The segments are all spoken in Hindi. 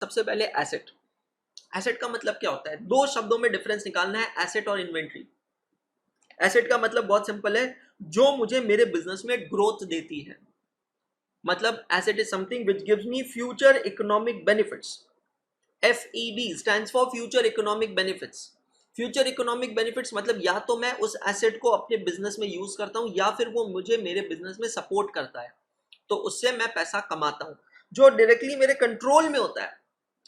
सबसे पहले एसेट। एसेट का मतलब क्या होता है? दो शब्दों में डिफरेंस निकालना है, एसेट और इन्वेंट्री। एसेट का मतलब बहुत सिंपल है, जो मुझे मेरे बिजनेस में ग्रोथ देती है। मतलब asset is something which gives me future economic benefits. FEB stands for future economic benefits. Future economic benefits मतलब या तो मैं उस एसेट को अपने बिजनेस में यूज करता हूं या फिर वो मुझे मेरे बिजनेस में सपोर्ट करता है, तो उससे मैं पैसा कमाता हूं, जो डायरेक्टली मेरे कंट्रोल में होता है।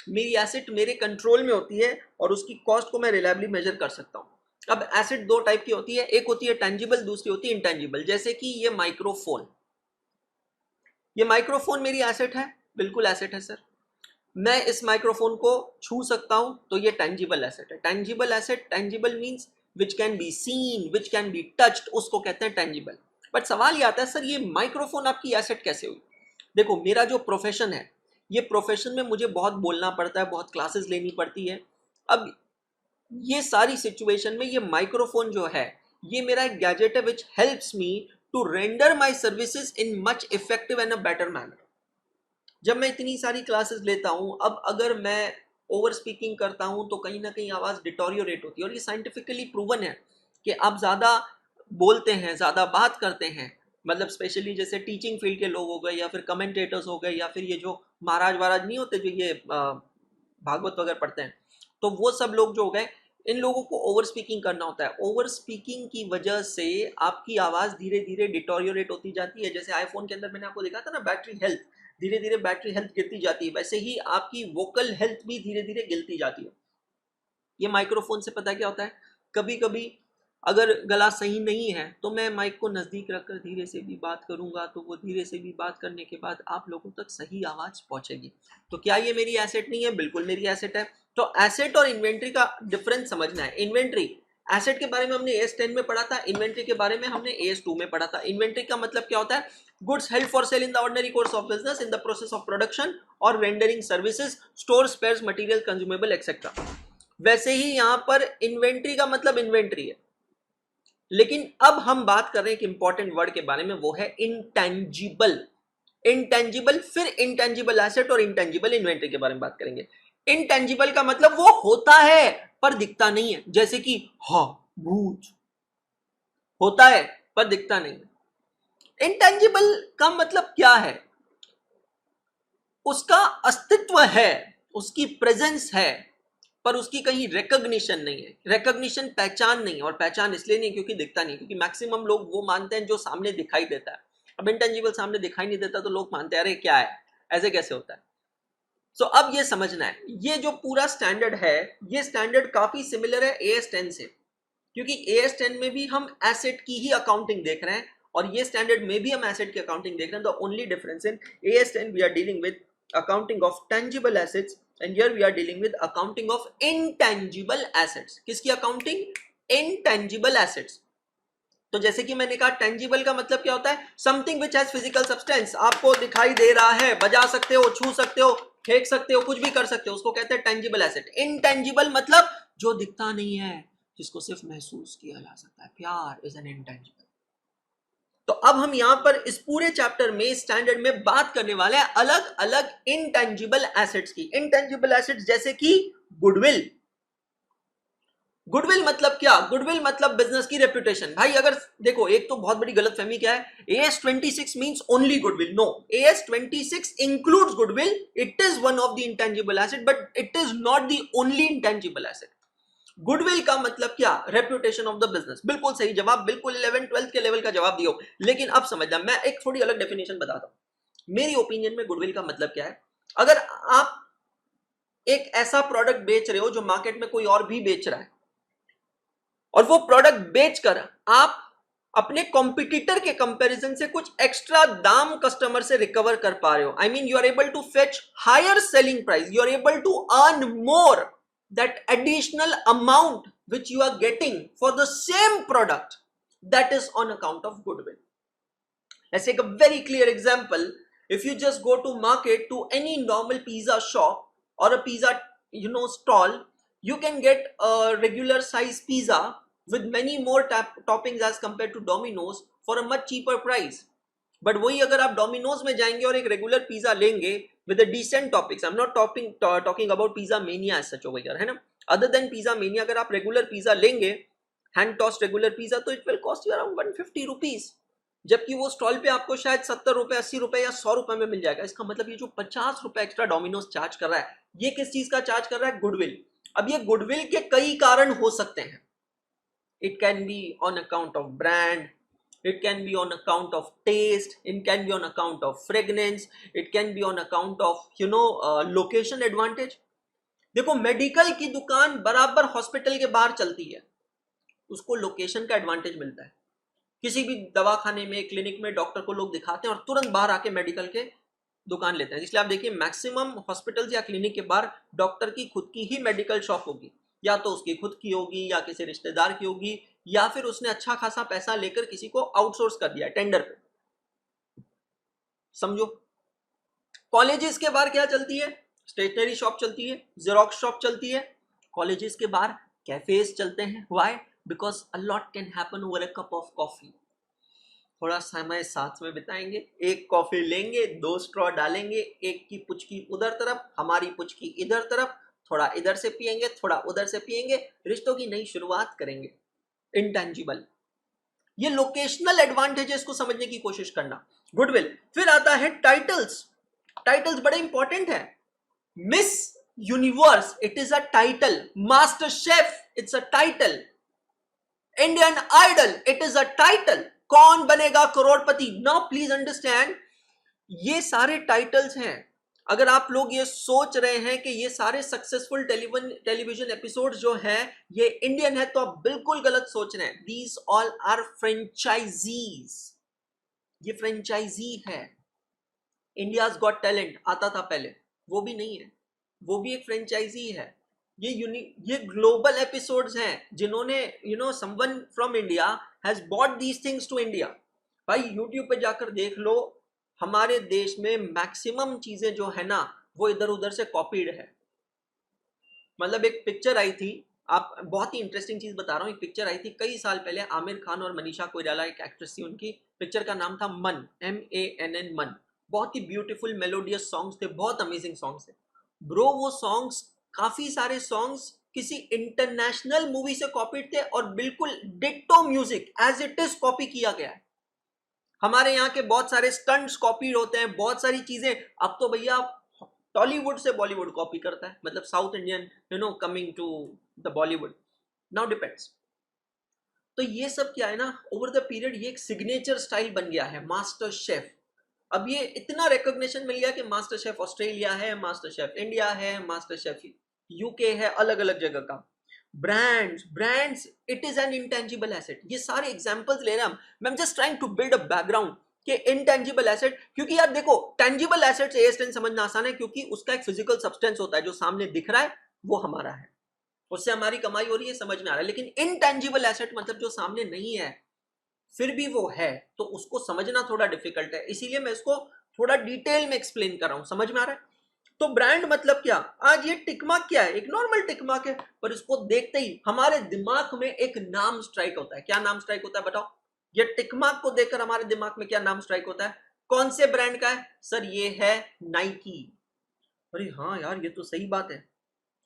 मेरी एसेट मेरे कंट्रोल में होती है और उसकी कॉस्ट को मैं रिलायबली मेजर कर सकता हूं। अब एसेट दो टाइप की होती है, एक होती है टेंजिबल, दूसरी होती है इंटेंजिबल। जैसे कि ये माइक्रोफोन, ये माइक्रोफोन मेरी एसेट है, बिल्कुल एसेट है सर। मैं इस माइक्रोफोन को छू सकता हूं, तो ये टेंजिबल एसेट है। Tangible asset, tangible means which can be seen, which can be touched, उसको कहते हैं टेंजिबल। बट सवाल ये आता है, सर ये माइक्रोफोन आपकी एसेट कैसे हुई? देखो, मेरा जो प्रोफेशन है, ये प्रोफेशन में मुझे बहुत बोलना पड़ता है, बहुत क्लासेस लेनी पड़ती है। अब ये सारी सिचुएशन में ये माइक्रोफोन जो है, ये मेरा एक गैजेट है which helps me to render my services in much effective and a better manner. जब मैं इतनी सारी क्लासेस लेता हूं, अब अगर मैं ओवर स्पीकिंग करता हूं तो कहीं ना कहीं आवाज डिटोरियोरेट होती है, और ये साइंटिफिकली प्रूवन है कि आप ज्यादा बोलते हैं, ज्यादा बात करते हैं, मतलब स्पेशली जैसे टीचिंग फील्ड के लोग हो गए, या फिर कमेंटेटर्स हो गए, या फिर ये जो महाराज वहाराज नहीं होते जो ये भागवत वगैरह पढ़ते हैं, तो वो सब लोग जो हो गए, इन लोगों को ओवर स्पीकिंग करना होता है। ओवर स्पीकिंग की वजह से आपकी आवाज धीरे धीरे डिटोरियोरेट होती जाती है। जैसे आईफोन के अंदर मैंने आपको देखा था ना, बैटरी हेल्थ, धीरे धीरे बैटरी हेल्थ गिरती जाती है, वैसे ही आपकी वोकल हेल्थ भी धीरे धीरे गिरती जाती है। ये माइक्रोफोन से पता क्या होता है, कभी कभी अगर गला सही नहीं है तो मैं माइक को नज़दीक रखकर धीरे से भी बात करूंगा, तो वो धीरे से भी बात करने के बाद आप लोगों तक सही आवाज पहुंचेगी। तो क्या ये मेरी एसेट नहीं है? बिल्कुल मेरी एसेट है। तो एसेट और इन्वेंट्री का डिफरेंस समझना है। इन्वेंट्री, एसेट के बारे में हमने AS10 में पढ़ा था, इन्वेंट्री के बारे में हमने AS2 में पढ़ा था। इन्वेंट्री का मतलब क्या होता है? Goods held for sale in the ordinary course of business in the process of production और rendering services, store spares, material, consumable etcetera. वैसे ही यहां पर इन्वेंट्री का मतलब इन्वेंट्री है, लेकिन अब हम बात कर रहे हैं एक इंपॉर्टेंट वर्ड के बारे में, वो है इंटेंजिबल। इंटेंजिबल, फिर इंटेंजिबल एसेट और इंटेंजिबल इन्वेंट्री के बारे में बात करेंगे। इंटेंजिबल का मतलब वो होता है पर दिखता नहीं है, जैसे कि हाँ भूत होता है पर दिखता नहीं है। इंटेंजिबल का मतलब क्या है? उसका अस्तित्व है, उसकी प्रेजेंस है, पर उसकी कहीं रिकॉग्निशन नहीं है। रिकॉग्निशन, पहचान नहीं है, और पहचान इसलिए नहीं क्योंकि दिखता नहीं, क्योंकि मैक्सिमम लोग वो मानते हैं जो सामने दिखाई देता है। अब इंटेंजिबल सामने दिखाई नहीं देता तो लोग मानते हैं अरे क्या है, ऐसे कैसे होता है। सो अब ये समझना है, ये जो पूरा स्टैंडर्ड है, ये स्टैंडर्ड काफी सिमिलर है AS10 से, क्योंकि AS10 में भी हम एसेट की ही अकाउंटिंग देख रहे हैं और ये स्टैंडर्ड में भी हम एसेट की अकाउंटिंग देख रहे हैं। The only difference in AS10 we are dealing with accounting of tangible assets and here we are dealing with accounting of intangible assets. किसकी अकाउंटिंग? Intangible assets. तो जैसे कि मैंने कहा, टेंजिबल का मतलब क्या होता है? Something which has physical substance, आपको दिखाई दे रहा है, बजा सकते हो, छू सकते हो, फेंक सकते हो, कुछ भी कर सकते हो, उसको कहते हैं टेंजिबल एसेट। इनटेंजिबल मतलब जो दिखता नहीं है, जिसको सिर्फ महसूस किया जा सकता है। प्यार इज एन इंटेंजिबल। तो अब हम यहां पर इस पूरे चैप्टर में, स्टैंडर्ड में बात करने वाले हैं अलग अलग इनटेंजिबल एसेट्स की। इनटेंजिबल एसेट्स जैसे कि गुडविल। गुडविल मतलब क्या? गुडविल मतलब बिजनेस की रेपुटेशन। भाई अगर देखो, एक तो बहुत बड़ी गलतफहमी क्या है, AS26 means only goodwill. No, AS26 includes goodwill, it is one of the intangible asset, but it is not the only intangible asset. Goodwill का मतलब क्या? Reputation of the business. बिल्कुल सही जवाब, बिल्कुल 11th-12th के लेवल का जवाब दियो। लेकिन अब समझना, मैं एक थोड़ी अलग डेफिनेशन बताता हूं। मेरी ओपिनियन में गुडविल का मतलब क्या है? अगर आप एक ऐसा प्रोडक्ट बेच रहे हो जो मार्केट में कोई और भी बेच रहा है, और वो प्रोडक्ट बेचकर आप अपने कॉम्पिटिटर के कंपैरिजन से कुछ एक्स्ट्रा दाम कस्टमर से रिकवर कर पा रहे हो, I mean you are able to fetch higher selling price, you are able to earn more that additional amount which you are getting for the same product, that is on account of goodwill. Let's take a very clear example. If you just go to market to any normal pizza shop or a pizza stall, you can get a regular size pizza with many more toppings as compared to Domino's for a much cheaper price. But वही अगर आप डोमिनोज में जाएंगे और एक रेगुलर पिज्जा लेंगे with a decent topics, I am not talking about pizza mania as such over here, है ना, अदर देन पिज्जा मेनिया, अगर आप रेगुलर पिज्जा लेंगे, हैंड टॉस्ट रेगुलर पिज्जा, तो it will cost you around 150 rupees, जबकि वो स्टॉल पे आपको शायद 70 रुपए, 80 रुपए या 100 रुपए में मिल जाएगा। इसका मतलब ये जो 50 रुपए एक्स्ट्रा डोमिनोज चार्ज कर रहा है, ये किस चीज का चार्ज कर रहा है? गुडविल। अब ये गुडविल के कई कारण हो सकते हैं। It can be on account of brand, it can be on account of taste, it can be on account of fragrance, it can be on account of location advantage। देखो मेडिकल की दुकान बराबर हॉस्पिटल के बाहर चलती है, उसको लोकेशन का एडवांटेज मिलता है। किसी भी दवाखाने में, क्लिनिक में डॉक्टर को लोग दिखाते हैं और तुरंत बाहर आके मेडिकल के दुकान लेते हैं। इसलिए आप देखिए मैक्सिमम हॉस्पिटल या क्लिनिक के बाहर डॉक्टर की खुद की ही मेडिकल शॉप होगी, या तो उसकी खुद की होगी या किसी रिश्तेदार की होगी, या फिर उसने अच्छा खासा पैसा लेकर किसी को आउटसोर्स कर दिया टेंडर पे, समझो। कॉलेजेस के बाहर क्या चलती है? स्टेशनरी शॉप चलती है, जेरोक्स शॉप चलती है। कॉलेजेस के बाहर कैफेज चलते हैं। Why? Because a lot can happen over a cup of coffee. थोड़ा समय साथ में बिताएंगे, एक कॉफी लेंगे, 2 स्ट्रॉ डालेंगे, एक की पुचकी उधर तरफ, हमारी पुचकी इधर तरफ, थोड़ा इधर से पिएंगे, थोड़ा उधर से पिएंगे, रिश्तों की नई शुरुआत करेंगे। इंटेंजिबल, ये लोकेशनल एडवांटेजेस को समझने की कोशिश करना। गुडविल। फिर आता है टाइटल्स। टाइटल्स बड़े इंपॉर्टेंट है। Miss Universe, it is a title. MasterChef, it's a title. Indian Idol, it is a title. Kaun Banega Crorepati, now please understand, ये सारे टाइटल्स हैं। अगर आप लोग ये सोच रहे हैं कि ये सारे सक्सेसफुल टेलीविजन एपिसोड्स जो हैं ये इंडियन है, तो आप बिल्कुल गलत सोच रहे हैं। दीज ऑल आर फ्रेंचाइजीज, ये फ्रेंचाइजी है। इंडियाज गॉट टैलेंट आता था पहले, वो भी नहीं है, वो भी एक फ्रेंचाइजी है। ये ग्लोबल एपिसोड्स हैं जिन्होंने someone from India has bought these things to India. भाई यूट्यूब पे जाकर देख लो, हमारे देश में मैक्सिमम चीजें जो है ना वो इधर उधर से कॉपीड है। मतलब एक पिक्चर आई थी, आप बहुत ही इंटरेस्टिंग चीज बता रहा हूँ, एक पिक्चर आई थी कई साल पहले, आमिर खान और मनीषा कोइराला एक एक्ट्रेस थी, उनकी पिक्चर का नाम था मन, MANN, मन। बहुत ही ब्यूटीफुल मेलोडियस सॉन्ग्स थे, बहुत अमेजिंग सॉन्ग्स थे ब्रो। वो सॉन्ग्स, काफी सारे सॉन्ग्स किसी इंटरनेशनल मूवी से कॉपीड थे और बिल्कुल ditto music as it is copy किया गया है। हमारे यहाँ के बहुत सारे स्टंट्स कॉपीड होते हैं, बहुत सारी चीजें। अब तो भैया टॉलीवुड से बॉलीवुड कॉपी करता है, मतलब South Indian coming to the Bollywood, now depends. तो ये सब क्या है ना, ओवर द पीरियड ये एक सिग्नेचर स्टाइल बन गया है, मास्टर शेफ। अब ये इतना रिकॉग्निशन मिल गया कि मास्टर शेफ ऑस्ट्रेलिया है, मास्टर शेफ इंडिया है, मास्टर शेफ यूके है, अलग अलग जगह का। Brands, it is an intangible asset. ये सारे एग्जांपल्स ले रहे हैं हम, मैं am just trying to build a background कि इंटेंजिबल एसेट, क्योंकि यार देखो टेंजिबल एसेट से AS10 समझना आसान है, क्योंकि उसका एक फिजिकल सब्सटेंस होता है, जो सामने दिख रहा है वो हमारा है, उससे हमारी कमाई हो रही है, समझ में आ रहा है। लेकिन इनटेंजिबल एसेट मतलब जो सामने नहीं है फिर भी वो है, तो उसको समझना थोड़ा डिफिकल्ट है, इसीलिए मैं इसको थोड़ा डिटेल में एक्सप्लेन कर रहा हूं, समझ में आ रहा है। तो ब्रांड मतलब क्या? आज ये टिक मार्क क्या है? एक नॉर्मल टिक मार्क है, पर इसको देखते ही हमारे दिमाग में एक नाम स्ट्राइक होता है। क्या नाम स्ट्राइक होता है बताओ? ये टिक मार्क को देखकर हमारे दिमाग में क्या नाम स्ट्राइक होता है? कौन से ब्रांड का है? सर ये है नाइकी। अरे हाँ यार, ये तो सही बात है,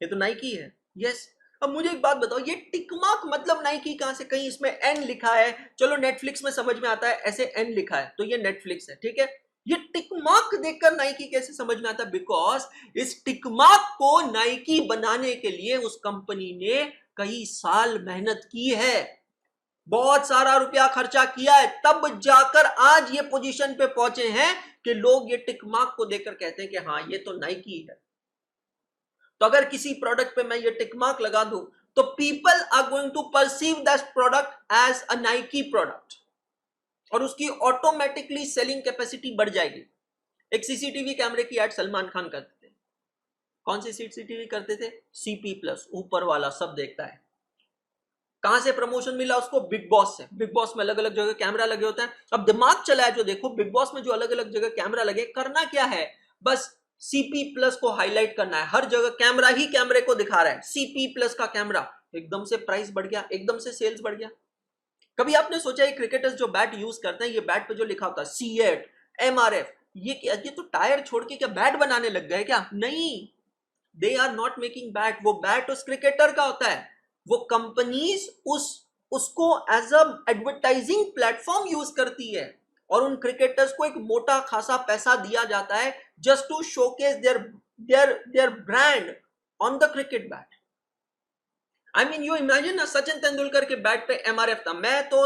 ये तो नाइकी है। यस। अब मुझे एक बात बताओ, ये टिक मार्क मतलब नाइकी कहां से? कहीं इसमें एन लिखा है, चलो नेटफ्लिक्स में समझ में आता है, ऐसे एन लिखा है तो ये नेटफ्लिक्स है, ठीक है। ये टिक मार्क देखकर नाइकी कैसे समझ में आता? बिकॉज इस टिक मार्क को नाइकी बनाने के लिए उस कंपनी ने कई साल मेहनत की है, बहुत सारा रुपया खर्चा किया है, तब जाकर आज ये पोजीशन पे पहुंचे हैं कि लोग ये टिक मार्क को देखकर कहते हैं कि हाँ ये तो नाइकी है। तो अगर किसी प्रोडक्ट पे मैं ये टिक मार्क लगा दूं तो people are going to perceive that product as a Nike product, और उसकी ऑटोमेटिकली सेलिंग कैपेसिटी बढ़ जाएगी। एक सीसीटीवी कैमरे की एड सलमान खान करते थे। कौन सी सीसीटीवी करते थे? CP+, ऊपर वाला सब देखता है। कहां से प्रमोशन मिला उसको? बिग बॉस से। बिग बॉस में अलग अलग जगह कैमरा लगे होते हैं। अब दिमाग चला है जो, देखो बिग बॉस में जो अलग अलग जगह कैमरा लगे, करना क्या है? बस CP+ को हाईलाइट करना है, हर जगह कैमरा ही कैमरे को दिखा रहा है, CP+ का कैमरा। एकदम से प्राइस बढ़ गया, एकदम से सेल्स बढ़ गया। कभी आपने सोचा ये क्रिकेटर्स जो बैट यूज करते हैं, ये बैट पे जो लिखा होता है C8 MRF, ये तो टायर छोड़ के क्या बैट बनाने लग गए क्या? नहीं, they are not making bat. वो बैट उस क्रिकेटर का होता है, वो कंपनीज उसको as a advertising platform use करती है, और उन क्रिकेटर्स को एक मोटा खासा पैसा दिया जाता है just to showcase their brand on the cricket bat. I mean you imagine Sachin Tendulkar के बैट पे MRF था। मैं तो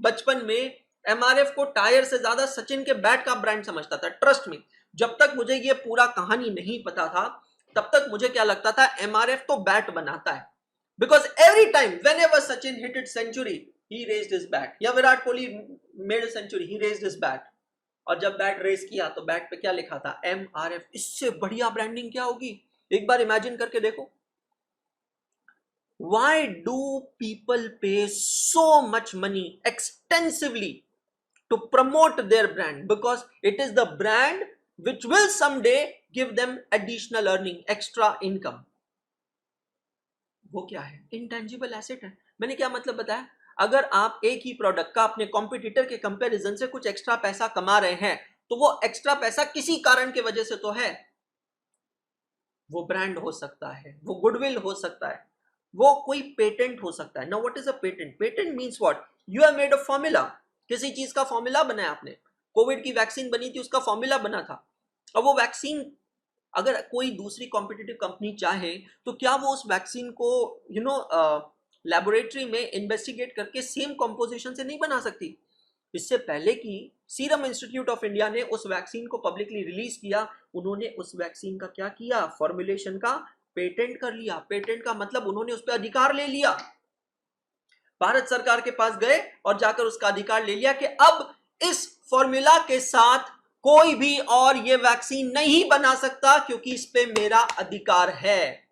बचपन में MRF को टायर से ज्यादा सचिन के बैट का ब्रांड समझता था, ट्रस्ट मी। जब तक मुझे ये पूरा कहानी नहीं पता था तब तक मुझे क्या लगता था, MRF तो बैट बनाता है, because every time whenever Sachin hit it century he raised his bat, या Virat Kohli made a century he raised his bat. और जब बैट रेस किया तो बैट पे क्या लिखा था, MRF। इससे बढ़िया ब्रांडिंग क्या होगी? एक बार इमेजिन करके देखो। Why do people pay so much money extensively to promote their brand? Because it is the brand which will someday give them additional earning, extra income. वो क्या है? इंटेंजिबल एसेट है। मैंने क्या मतलब बताया? अगर आप एक ही प्रोडक्ट का अपने कॉम्पिटिटर के कंपैरिजन से कुछ एक्स्ट्रा पैसा कमा रहे हैं, तो वो एक्स्ट्रा पैसा किसी कारण की वजह से तो है। वो ब्रांड हो सकता है, वो गुडविल हो सकता है, वो कोई पेटेंट हो सकता है। Now what is a patent? Patent means what? You have made a formula, किसी चीज का फॉर्मूला बनाया आपने। कोविड की वैक्सीन बनी थी, उसका फॉर्मूला बना था। अब वो वैक्सीन अगर कोई दूसरी कॉम्पिटिटिव कंपनी चाहे तो क्या वो उस वैक्सीन को लैबोरेटरी में इन्वेस्टिगेट करके सेम कॉम्पोजिशन से नहीं बना सकती? इससे पहले कि सीरम इंस्टीट्यूट ऑफ इंडिया ने उस वैक्सीन को पब्लिकली रिलीज किया, उन्होंने उस वैक्सीन का क्या किया, फॉर्मुलेशन का पेटेंट कर लिया। पेटेंट का मतलब उन्होंने उस पर अधिकार ले लिया। भारत सरकार के पास गए और जाकर उसका अधिकार ले लिया कि अब इस फॉर्मूला के साथ कोई भी और ये वैक्सीन नहीं बना सकता, क्योंकि इस पे मेरा अधिकार है,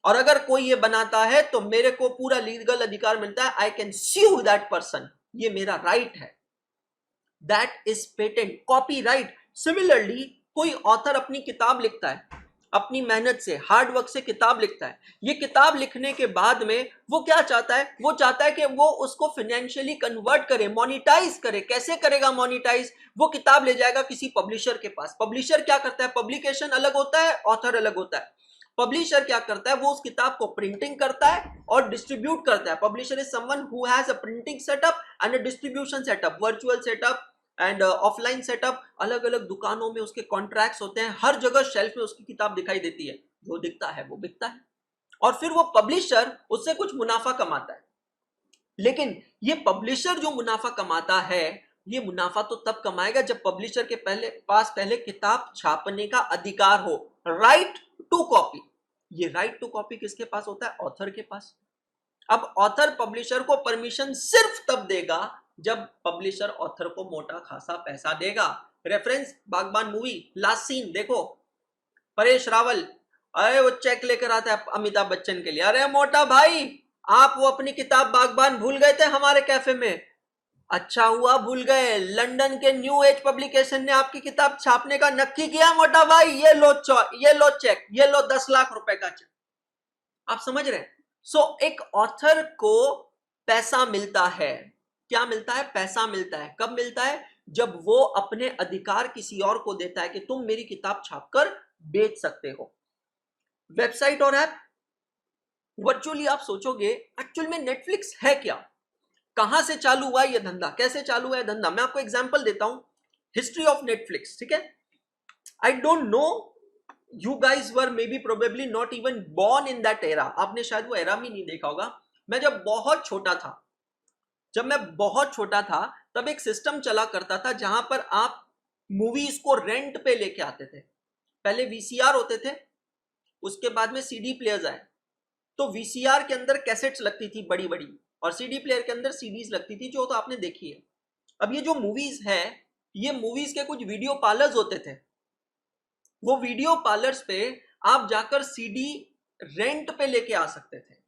और अगर कोई ये बनाता है तो मेरे को पूरा लीगल अधिकार मिलता है। I can sue that person, ये मेरा राइट है। That is patent, copyright. Similarly कोई ऑथर अपनी किताब लिखता है, अपनी मेहनत से, हार्ड वर्क से किताब लिखता है। ये किताब लिखने के बाद में वो क्या चाहता है? वो चाहता है कि वो उसको फाइनेंशियली कन्वर्ट करे, मोनिटाइज करे। कैसे करेगा मोनिटाइज? वो किताब ले जाएगा किसी पब्लिशर के पास। पब्लिशर क्या करता है? पब्लिकेशन अलग होता है, ऑथर अलग होता है। पब्लिशर क्या करता है? वो उस किताब को प्रिंटिंग करता है और डिस्ट्रीब्यूट करता है। Publisher is someone who has a printing setup and a distribution setup, virtual setup and offline setup. अलग अलग दुकानों में उसके कॉन्ट्रैक्ट्स होते हैं, हर जगह शेल्फ में उसकी किताब दिखाई देती है। जो दिखता है वो बिकता है, और फिर वो पब्लिशर उससे कुछ मुनाफा कमाता है। लेकिन ये पब्लिशर जो मुनाफा कमाता है, ये मुनाफा तो तब कमाएगा जब पब्लिशर के पहले किताब छापने का अधिकार हो, राइट टू कॉपी। ये राइट टू कॉपी किसके पास होता है? ऑथर के पास। अब ऑथर पब्लिशर को परमिशन सिर्फ तब देगा जब पब्लिशर ऑथर को मोटा खासा पैसा देगा। रेफरेंस बागबान मूवी, लास्ट सीन देखो, परेश रावल, अरे वो चेक लेकर आता है अमिताभ बच्चन के लिए, अरे मोटा भाई आप वो अपनी किताब बागबान भूल गए थे हमारे कैफे में। अच्छा हुआ भूल गए, लंदन के न्यू एज पब्लिकेशन ने आपकी किताब छापने का नक्की किया मोटा भाई, ये लो चेक, ये लो 10 लाख रुपए का चेक। आप समझ रहे हैं? सो एक ऑथर को पैसा मिलता है। क्या मिलता है? पैसा मिलता है। कब मिलता है? जब वो अपने अधिकार किसी और को देता है कि तुम मेरी किताब छापकर बेच सकते हो। वेबसाइट और ऐप, वर्चुअली आप सोचोगे एक्चुअल में नेटफ्लिक्स है क्या? कहां से चालू हुआ ये धंधा? कैसे चालू हुआ है धंधा? मैं आपको एग्जांपल देता हूं, हिस्ट्री ऑफ नेटफ्लिक्स, ठीक है? I don't know, you guys were may be probably not even born in that era. आपने शायद वो एरा भी नहीं देखा होगा। मैं जब बहुत छोटा था, तब एक सिस्टम चला करता था जहां पर आप मूवीज को रेंट पे लेके आते थे। पहले वीसीआर होते थे, उसके बाद में सीडी प्लेयर्स आए। तो वीसीआर के अंदर कैसेट्स लगती थी बड़ी बड़ी, और सीडी प्लेयर के अंदर सीडीज लगती थी, जो तो आपने देखी है। अब ये जो मूवीज है, ये मूवीज के कुछ वीडियो पार्लर्स होते थे। वो वीडियो पार्लर्स पे आप जाकर सीडी रेंट पे लेके आ सकते थे।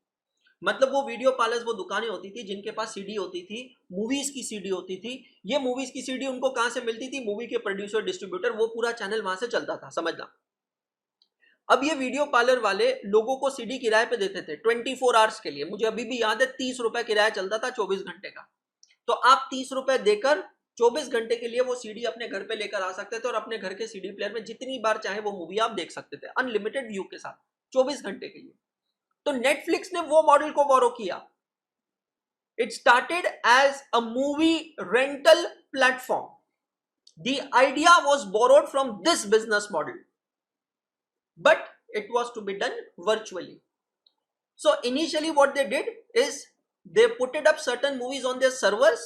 मतलब वो वीडियो पार्लर्स वो दुकानें होती थी जिनके पास सीडी होती थी, मूवीज की सीडी होती थी। ये मूवीज की सीडी उनको कहां से मिलती थी? मूवी के प्रोड्यूसर, डिस्ट्रीब्यूटर, वो पूरा चैनल वहां से चलता था, समझना। अब ये वीडियो पार्लर वाले लोगों को सीडी किराए पे देते थे 24 आवर्स के लिए। मुझे अभी भी याद है 30 रुपए किराया चलता था 24 घंटे का। तो आप 30 रुपए देकर 24 घंटे के लिए वो सीडी अपने घर पे लेकर आ सकते थे और अपने घर के सीडी प्लेयर में जितनी बार चाहे वो मूवी आप देख सकते थे अनलिमिटेड व्यू के साथ 24 घंटे के लिए। तो नेटफ्लिक्स ने वो मॉडल को बोरो किया। It started as a movie rental platform. The idea was borrowed from this business model, but it was to be done virtually. So initially what they did is they put it up certain movies on their servers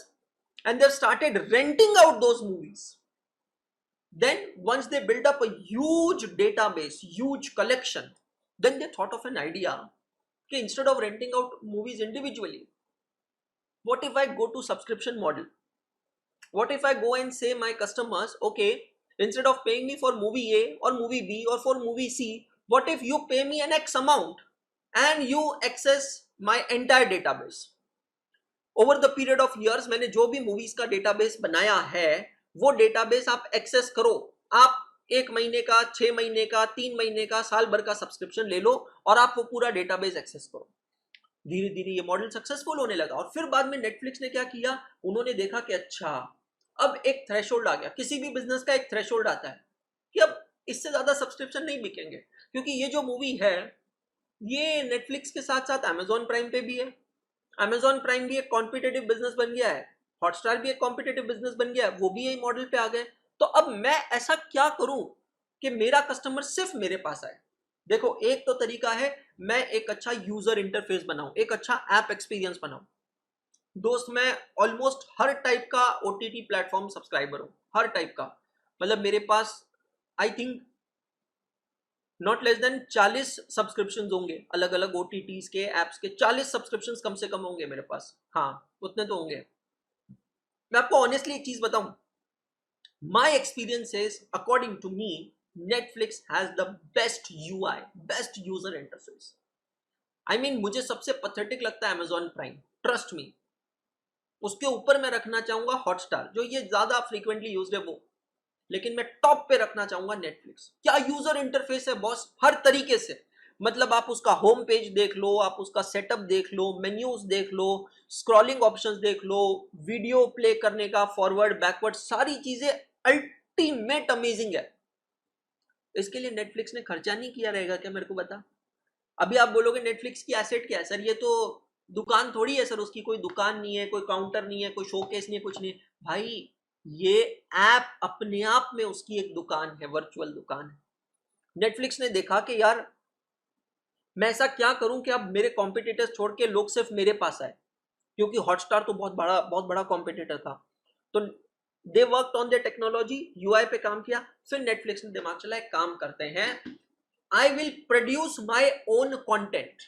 and they started renting out those movies. Then once they built up a huge database, huge collection, then they thought of an idea कि instead of renting out movies individually, what if I go to subscription model? What if I go and say my customers, okay, instead of paying me for movie A or movie B or for movie C, what if you pay me an X amount and you access my entire database? Over the period of years मैंने जो भी movies का database बनाया है वो database आप access करो। आप 1 महीने का, 6 महीने का, 3 महीने का, साल भर का सब्सक्रिप्शन ले लो और आप वो पूरा डेटाबेस एक्सेस करो। धीरे धीरे ये मॉडल सक्सेसफुल होने लगा और फिर बाद में नेटफ्लिक्स ने क्या किया, उन्होंने देखा कि अच्छा अब एक थ्रेशोल्ड आ गया। किसी भी बिजनेस का एक थ्रेशोल्ड आता है कि अब इससे ज्यादा सब्सक्रिप्शन नहीं बिकेंगे, क्योंकि ये जो मूवी है ये नेटफ्लिक्स के साथ साथ अमेजॉन प्राइम पे भी है। अमेजॉन प्राइम भी एक कॉम्पिटेटिव बिजनेस बन गया है, हॉटस्टार भी एक कॉम्पिटेटिव बिजनेस बन गया है, वो भी यही मॉडल पे आ गए। तो अब मैं ऐसा क्या करूं कि मेरा कस्टमर सिर्फ मेरे पास आए। देखो एक तो तरीका है मैं एक अच्छा यूजर इंटरफेस बनाऊं, एक अच्छा ऐप एक्सपीरियंस बनाऊं। दोस्त मैं ऑलमोस्ट हर टाइप का ओटीटी प्लेटफॉर्म सब्सक्राइबर हूं, हर टाइप का। मतलब मेरे पास I think not less than 40 subscription होंगे, अलग अलग ओटीटीज के एप्स के 40 सब्सक्रिप्शन कम से कम होंगे मेरे पास। हाँ उतने तो होंगे। मैं आपको ऑनेस्टली एक चीज बताऊं, my experience is according to me Netflix has the best UI, best user interface. I mean मुझे सबसे पथेटिक लगता है अमेजॉन प्राइम, ट्रस्ट मी। उसके ऊपर मैं रखना चाहूंगा हॉटस्टार, जो ये ज्यादा फ्रीक्वेंटली यूज्ड है वो, लेकिन मैं टॉप पे रखना चाहूंगा नेटफ्लिक्स। क्या यूजर इंटरफेस है बॉस, हर तरीके से। मतलब आप उसका होम पेज देख लो, आप उसका सेटअप देख लो, मेन्यूज देख लो, स्क्रॉलिंग ऑप्शंस देख लो, वीडियो प्ले करने का फॉरवर्ड बैकवर्ड, सारी चीजें अल्टीमेट अमेजिंग है। इसके लिए नेटफ्लिक्स ने खर्चा नहीं किया रहेगा क्या, मेरे को बता। अभी आप बोलोगे नेटफ्लिक्स की एसेट क्या है सर, ये तो दुकान थोड़ी है सर, उसकी कोई दुकान नहीं है, कोई काउंटर नहीं है, कोई शोकेस नहीं है, कुछ नहीं है। भाई ये ऐप अपने आप में उसकी एक दुकान है, वर्चुअल दुकान है। नेटफ्लिक्स ने देखा कि यार मैं ऐसा क्या करूं कि अब मेरे कॉम्पिटिटर्स छोड़ के लोग सिर्फ मेरे पास आए, क्योंकि हॉटस्टार तो बहुत बड़ा कॉम्पिटिटर था। तो they work on the technology, UI पे काम किया। फिर नेटफ्लिक्स ने दिमाग चला एक काम करते हैं, I will produce my own content.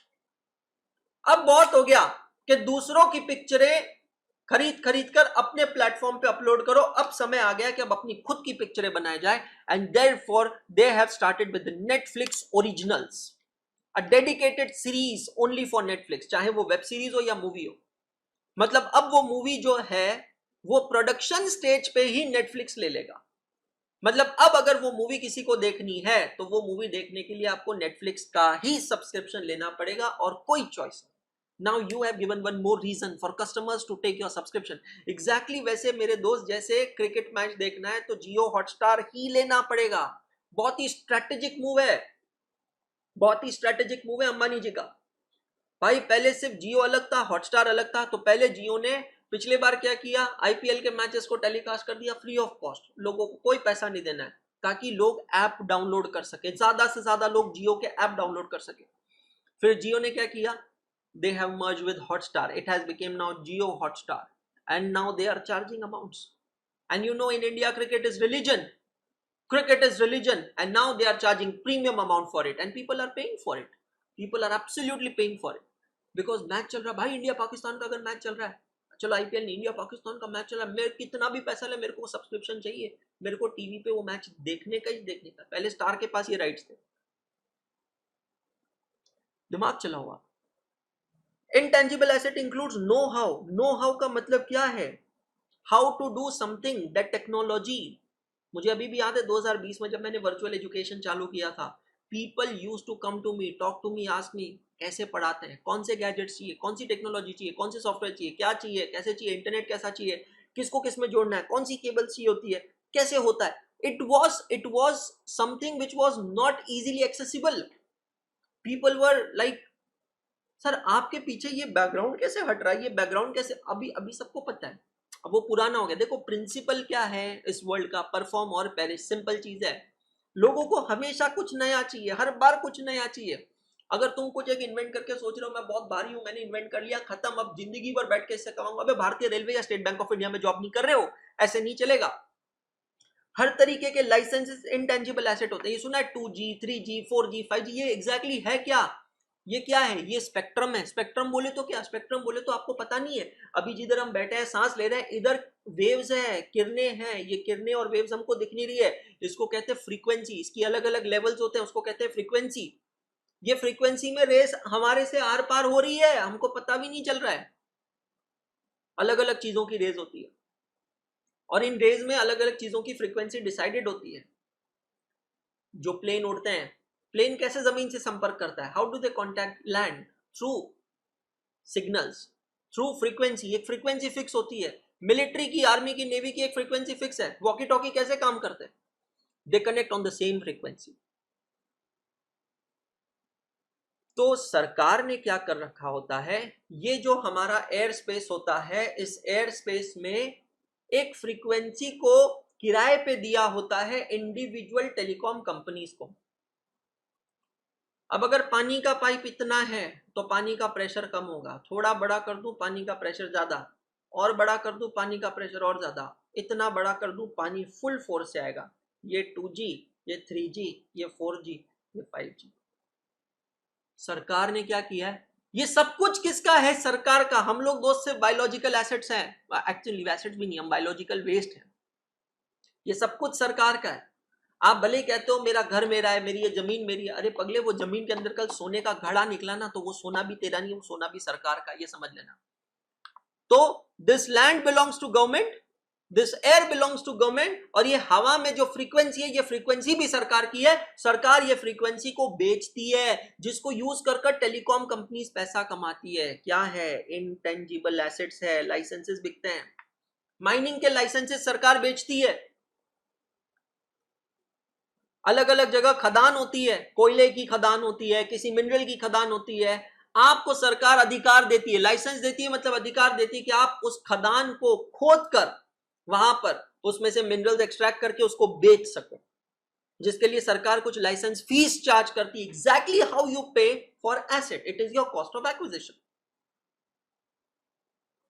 अब बहुत हो गया कि दूसरों की पिक्चरें खरीद कर अपने प्लेटफॉर्म पे अपलोड करो। अब समय आ गया कि अब अपनी खुद की पिक्चरें बनाई जाए। And therefore they have started with Netflix originals, a dedicated series only for Netflix, चाहे वो वेब सीरीज हो या मूवी हो। मतलब अब वो मूवी जो है वो प्रोडक्शन स्टेज पे ही नेटफ्लिक्स ले लेगा। मतलब अब अगर वो मूवी किसी को देखनी है तो वो मूवी देखने के लिए आपको नेटफ्लिक्स का ही सब्सक्रिप्शन लेना पड़ेगा और कोई choice. Now you have given one more reason for customers to take your subscription. Exactly वैसे मेरे दोस्त, जैसे क्रिकेट मैच देखना है तो जियो हॉटस्टार ही लेना पड़ेगा। बहुत ही स्ट्रेटेजिक मूव है, बहुत ही स्ट्रेटेजिक मूव है अंबानी जी का। भाई पहले सिर्फ जियो अलग था, हॉटस्टार अलग था। तो पहले जियो ने पिछले बार क्या किया, आईपीएल के मैचेस को टेलीकास्ट कर दिया फ्री ऑफ कॉस्ट, लोगों को कोई पैसा नहीं देना है, ताकि लोग ऐप डाउनलोड कर सके, ज्यादा से ज्यादा लोग जियो के ऐप डाउनलोड कर सके। फिर जियो ने क्या किया, they have merged with Hotstar. It has become now Jio Hotstar, and now they are charging amounts. And you know, in India cricket is religion, cricket is religion, and now they are charging premium amount for it, and people are paying for it. People are absolutely paying for it because match चल रहा है भाई, इंडिया पाकिस्तान का अगर मैच चल रहा है, चलो आईपीएल नहीं, इंडिया पाकिस्तान का मैच चल रहा है, मेरे कितना भी पैसा ले, मेरे को सब्सक्रिप्शन चाहिए, मेरे को टीवी पे वो मैच देखने का ही देखने का। पहले स्टार के पास ये राइट्स थे, दिमाग चला हुआ। Intangible asset includes know how. Know how का मतलब क्या है, how to do something, that technology. मुझे अभी भी याद है 2020 में जब मैंने वर्चुअल एजुकेशन चालू किया था, people use to come to me, talk to me, ask me कैसे पढ़ाते हैं, कौन से गैजेट्स चाहिए, कौन सी टेक्नोलॉजी चाहिए, कौन से सॉफ्टवेयर चाहिए, क्या चाहिए, कैसे चाहिए, इंटरनेट कैसा चाहिए, किसको किस में जोड़ना है, कौन सी केबल चाहिए होती है, कैसे होता है. It was something which was not easily accessible. People were like, sir आपके पीछे ये बैकग्राउंड कैसे हट रहा है, ये बैकग्राउंड कैसे, अभी अभी सबको पता है. अब वो पुराना हो गया. देखो प्रिंसिपल क्या है इस वर्ल्ड का, परफॉर्म और पेरिश, सिंपल चीज है. लोगों को हमेशा कुछ नया चाहिए, हर बार कुछ नया चाहिए. अगर तुम कुछ एक इन्वेंट करके सोच रहे हो मैं बहुत भारी हूं, मैंने इन्वेंट कर लिया, खत्म, अब जिंदगी भर बैठ के इससे कमाऊंगा, अबे भारतीय रेलवे या स्टेट बैंक ऑफ इंडिया में जॉब नहीं कर रहे हो, ऐसे नहीं चलेगा. हर तरीके के लाइसेंसेस इंटेंजिबल एसेट होते हैं. ये सुना है 2G 3G 4G 5G, ये एग्जैक्टली है क्या, ये क्या है, ये स्पेक्ट्रम है. स्पेक्ट्रम बोले तो क्या, स्पेक्ट्रम बोले तो आपको पता नहीं है. अभी जिधर हम बैठे हैं सांस ले रहे हैं, इधर वेव्स है, किरणें हैं, ये किरणें और वेव्स हमको दिख नहीं रही है, इसको कहते हैं फ्रीक्वेंसी. इसकी अलग अलग लेवल्स होते हैं, उसको कहते हैं फ्रीक्वेंसी. ये फ्रीक्वेंसी में रेस हमारे से आर पार हो रही है, हमको पता भी नहीं चल रहा है. अलग अलग चीजों की रेस होती है और इन रेज में अलग अलग चीजों की फ्रीक्वेंसी डिसाइडेड होती है. जो प्लेन उड़ते हैं, प्लेन कैसे जमीन से संपर्क करता है, how do they contact land, through signals, through frequency. एक फ्रीक्वेंसी फिक्स होती है. मिलिट्री की, आर्मी की, नेवी की एक फ्रीक्वेंसी फिक्स है. वॉकी टॉकी कैसे काम करते हैं, they connect on the same frequency. तो सरकार ने क्या कर रखा होता है, ये जो हमारा एयर स्पेस होता है, इस एयर स्पेस में एक फ्रीक्वेंसी को किराए पे दिया होता है इंडिविजुअल टेलीकॉम कंपनीज को. अब अगर पानी का पाइप इतना है तो पानी का प्रेशर कम होगा, थोड़ा बड़ा कर दूं पानी का प्रेशर ज्यादा, और बड़ा कर दूं पानी का प्रेशर और ज्यादा, इतना बड़ा कर दूं पानी फुल फोर्स से आएगा. ये 2G, ये 3G, ये 4G, ये 5G. सरकार ने क्या किया है, ये सब कुछ किसका है, सरकार का. हम लोग दोस्त से बायोलॉजिकल एसेट्स हैं, एक्चुअली एसेट्स भी नहीं, हम बायोलॉजिकल वेस्ट है. ये सब कुछ सरकार का है. आप भले ही कहते हो मेरा घर मेरा है, मेरी ये जमीन मेरी है, अरे पगले वो जमीन के अंदर कल सोने का घड़ा निकला ना, तो वो सोना भी तेरा नहीं, वो सोना भी सरकार का, ये समझ लेना. तो this land belongs to government, this air belongs to government, और ये हवा में जो फ्रीक्वेंसी है, ये फ्रीक्वेंसी भी सरकार की है. सरकार ये फ्रीक्वेंसी को बेचती है, जिसको यूज कर कर टेलीकॉम कंपनीज पैसा कमाती है. क्या है, इंटेंजिबल एसेट्स है, लाइसेंसेस बिकते हैं. माइनिंग के लाइसेंसेस सरकार बेचती है. अलग अलग जगह खदान होती है, कोयले की खदान होती है, किसी मिनरल की खदान होती है, आपको सरकार अधिकार देती है, लाइसेंस देती है, मतलब अधिकार देती है कि आप उस खदान को खोद कर वहां पर उसमें से मिनरल्स एक्सट्रैक्ट करके उसको बेच सको, जिसके लिए सरकार कुछ लाइसेंस फीस चार्ज करती है. एग्जैक्टली हाउ यू पे for asset, it is your cost of acquisition.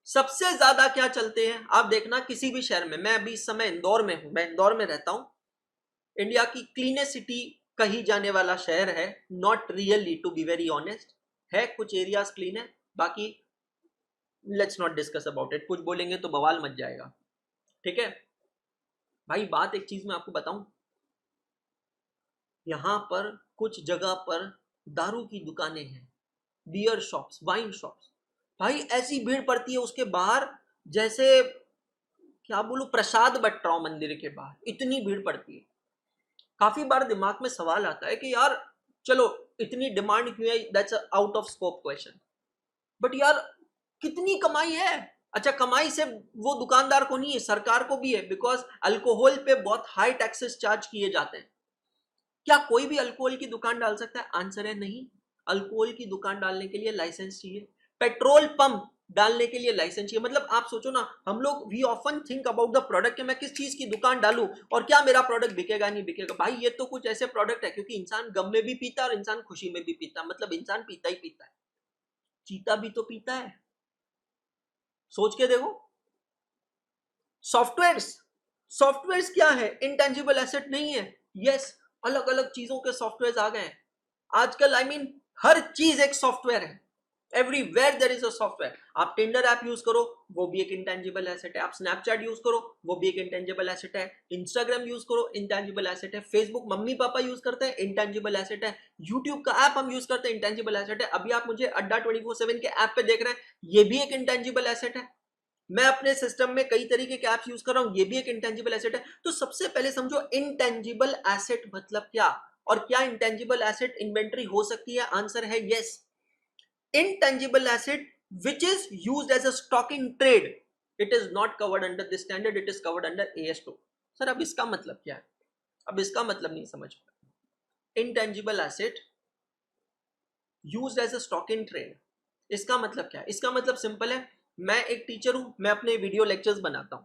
सबसे ज्यादा क्या चलते हैं आप देखना किसी भी शहर में, मैं अभी इस समय इंदौर में हूं, मैं इंदौर में रहता हूं. इंडिया की क्लीनेस्ट सिटी कही जाने वाला शहर है, not really to be very honest. है कुछ एरियाज क्लीन है, बाकी let's not discuss about it, कुछ बोलेंगे तो बवाल मच जाएगा. ठीक है भाई, बात एक चीज मैं आपको बताऊं, यहां पर कुछ जगह पर दारू की दुकानें हैं, बियर शॉप्स, वाइन शॉप्स. भाई ऐसी भीड़ पड़ती है उसके बाहर, जैसे क्या बोलूं, प्रसाद बट रहा हूं मंदिर के बाहर, इतनी भीड़ पड़ती है. काफी बार दिमाग में सवाल आता है कि यार चलो इतनी डिमांड क्यों है, that's out of scope question, but यार कितनी कमाई है. अच्छा, कमाई से वो दुकानदार को नहीं है, सरकार को भी है, बिकॉज अल्कोहल पे बहुत हाई टैक्सेस चार्ज किए जाते हैं. क्या कोई भी अल्कोहल की दुकान डाल सकता है, आंसर है नहीं. अल्कोहल की दुकान डालने के लिए लाइसेंस चाहिए, पेट्रोल पंप डालने के लिए लाइसेंस चाहिए. मतलब आप सोचो ना, हम लोग we often think about the product कि मैं किस चीज की दुकान डालूं और क्या मेरा प्रोडक्ट बिकेगा नहीं बिकेगा. भाई ये तो कुछ ऐसे प्रोडक्ट है, क्योंकि इंसान गम में भी पीता है और इंसान खुशी में भी पीता है, मतलब इंसान पीता ही पीता है. चीता भी तो पीता है, सोच के देखो. सॉफ्टवेयर्स, सॉफ्टवेयर्स क्या है, इंटेंजिबल एसेट नहीं है. यस, अलग अलग चीजों के सॉफ्टवेयर आ गए हैं आजकल. आई मीन हर चीज एक सॉफ्टवेयर है, everywhere there is a software. आप टिंडर ऐप यूज करो, वो भी एक इंटेंजिबल एसेट है. आप स्नैपचैट यूज करो, वो भी एक इंटेंजिबल एसेट है. इंस्टाग्राम यूज करो, इंटेंजिबल एसेट है. फेसबुक मम्मी पापा यूज करते हैं, इंटेंजिबल एसेट है. यूट्यूब का ऐप हम यूज करते हैं, इंटेंजिबल एसेट है. अभी आप मुझे अड्डा 24/7 के ऐप पे देख रहे हैं, ये भी एक इंटेंजिबल एसेट है. मैं अपने सिस्टम में कई तरीके के ऐप्स यूज कर रहा हूं, ये भी एक इंटेंजिबल एसेट है. तो सबसे पहले समझो इंटेंजिबल एसेट मतलब क्या. और क्या इंटेंजिबल एसेट इन्वेंट्री हो सकती है? आंसर है yes. Intangible asset which is used as a stock in trade, it is not covered under this standard, it is covered under AS2। Sir अब इसका मतलब क्या है? अब इसका मतलब नहीं समझ पाया। intangible asset used as a stock in trade, इसका मतलब क्या है? इसका मतलब सिंपल है, मैं एक टीचर हूं, मैं अपने वीडियो लेक्चर्स बनाता हूं,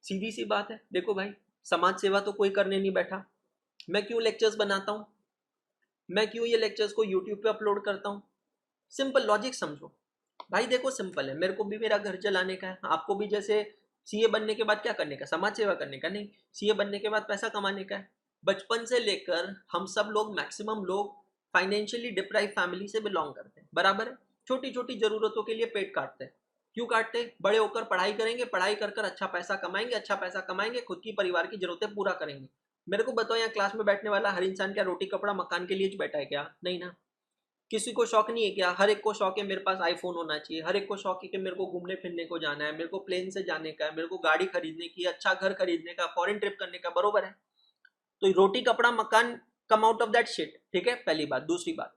सीधी सी बात है। देखो भाई, समाज सेवा तो कोई करने नहीं बैठा, मैं क्यों लेक्चर्स बनाता हूं? मैं क्यों ये लेक्चर्स को यूट्यूब पे अपलोड करता हूं? सिंपल लॉजिक समझो भाई। देखो सिंपल है, मेरे को भी मेरा घर चलाने का है, आपको भी जैसे सीए बनने के बाद क्या करने का? समाज सेवा करने का नहीं, सीए बनने के बाद पैसा कमाने का है। बचपन से लेकर हम सब लोग, मैक्सिमम लोग फाइनेंशियली डिप्राइव फैमिली से बिलोंग करते हैं, बराबर है। छोटी छोटी जरूरतों के लिए पेट काटते हैं। क्यों काटते हैं? बड़े होकर पढ़ाई करेंगे, पढ़ाई कर कर अच्छा पैसा कमाएंगे, अच्छा पैसा कमाएंगे, खुद की परिवार की जरूरतें पूरा करेंगे। मेरे को बताओ, यहाँ क्लास में बैठने वाला हर इंसान क्या रोटी कपड़ा मकान के लिए बैठा है क्या? नहीं ना। किसी को शौक नहीं है क्या? हर एक को शौक है मेरे पास आईफोन होना चाहिए, हर एक को शौक है कि मेरे को घूमने फिरने को जाना है, मेरे को प्लेन से जाने का है, मेरे को गाड़ी खरीदने की, अच्छा घर खरीदने का, फॉरेन ट्रिप करने का, बरोबर है। तो रोटी कपड़ा मकान come out of that shit, ठीक है, पहली बात। दूसरी बात,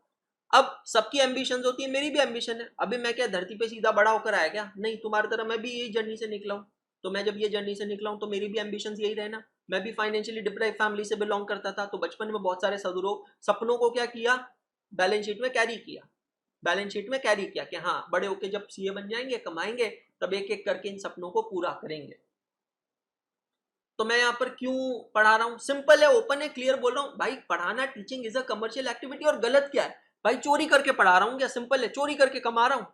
अब सबकी एम्बिशन होती है, मेरी भी एम्बिशन है। अभी मैं क्या धरती पे सीधा बड़ा होकर आया क्या? नहीं, तुम्हारी तरह मैं भी यही जर्नी से निकला हूँ। तो मैं जब ये जर्नी से निकला हूँ तो मेरी भी एम्बिशन यही रहे ना। मैं भी फाइनेंशियली डिप्राइव फैमिली से बिलोंग करता था, तो बचपन में बहुत सारे सपनों को क्या किया? बैलेंस शीट में कैरी किया। बैलेंस शीट में कैरी किया कि हाँ, बड़े होके जब सीए बन जाएंगे, कमाएंगे, तब एक एक करके इन सपनों को पूरा करेंगे। तो मैं यहाँ पर क्यों पढ़ा रहा हूँ? सिंपल है, ओपन है, क्लियर बोल रहा हूँ भाई। पढ़ाना, teaching is a commercial activity. और गलत क्या है भाई? चोरी करके पढ़ा रहा हूँ क्या? सिंपल है, चोरी करके कमा रहा हूँ।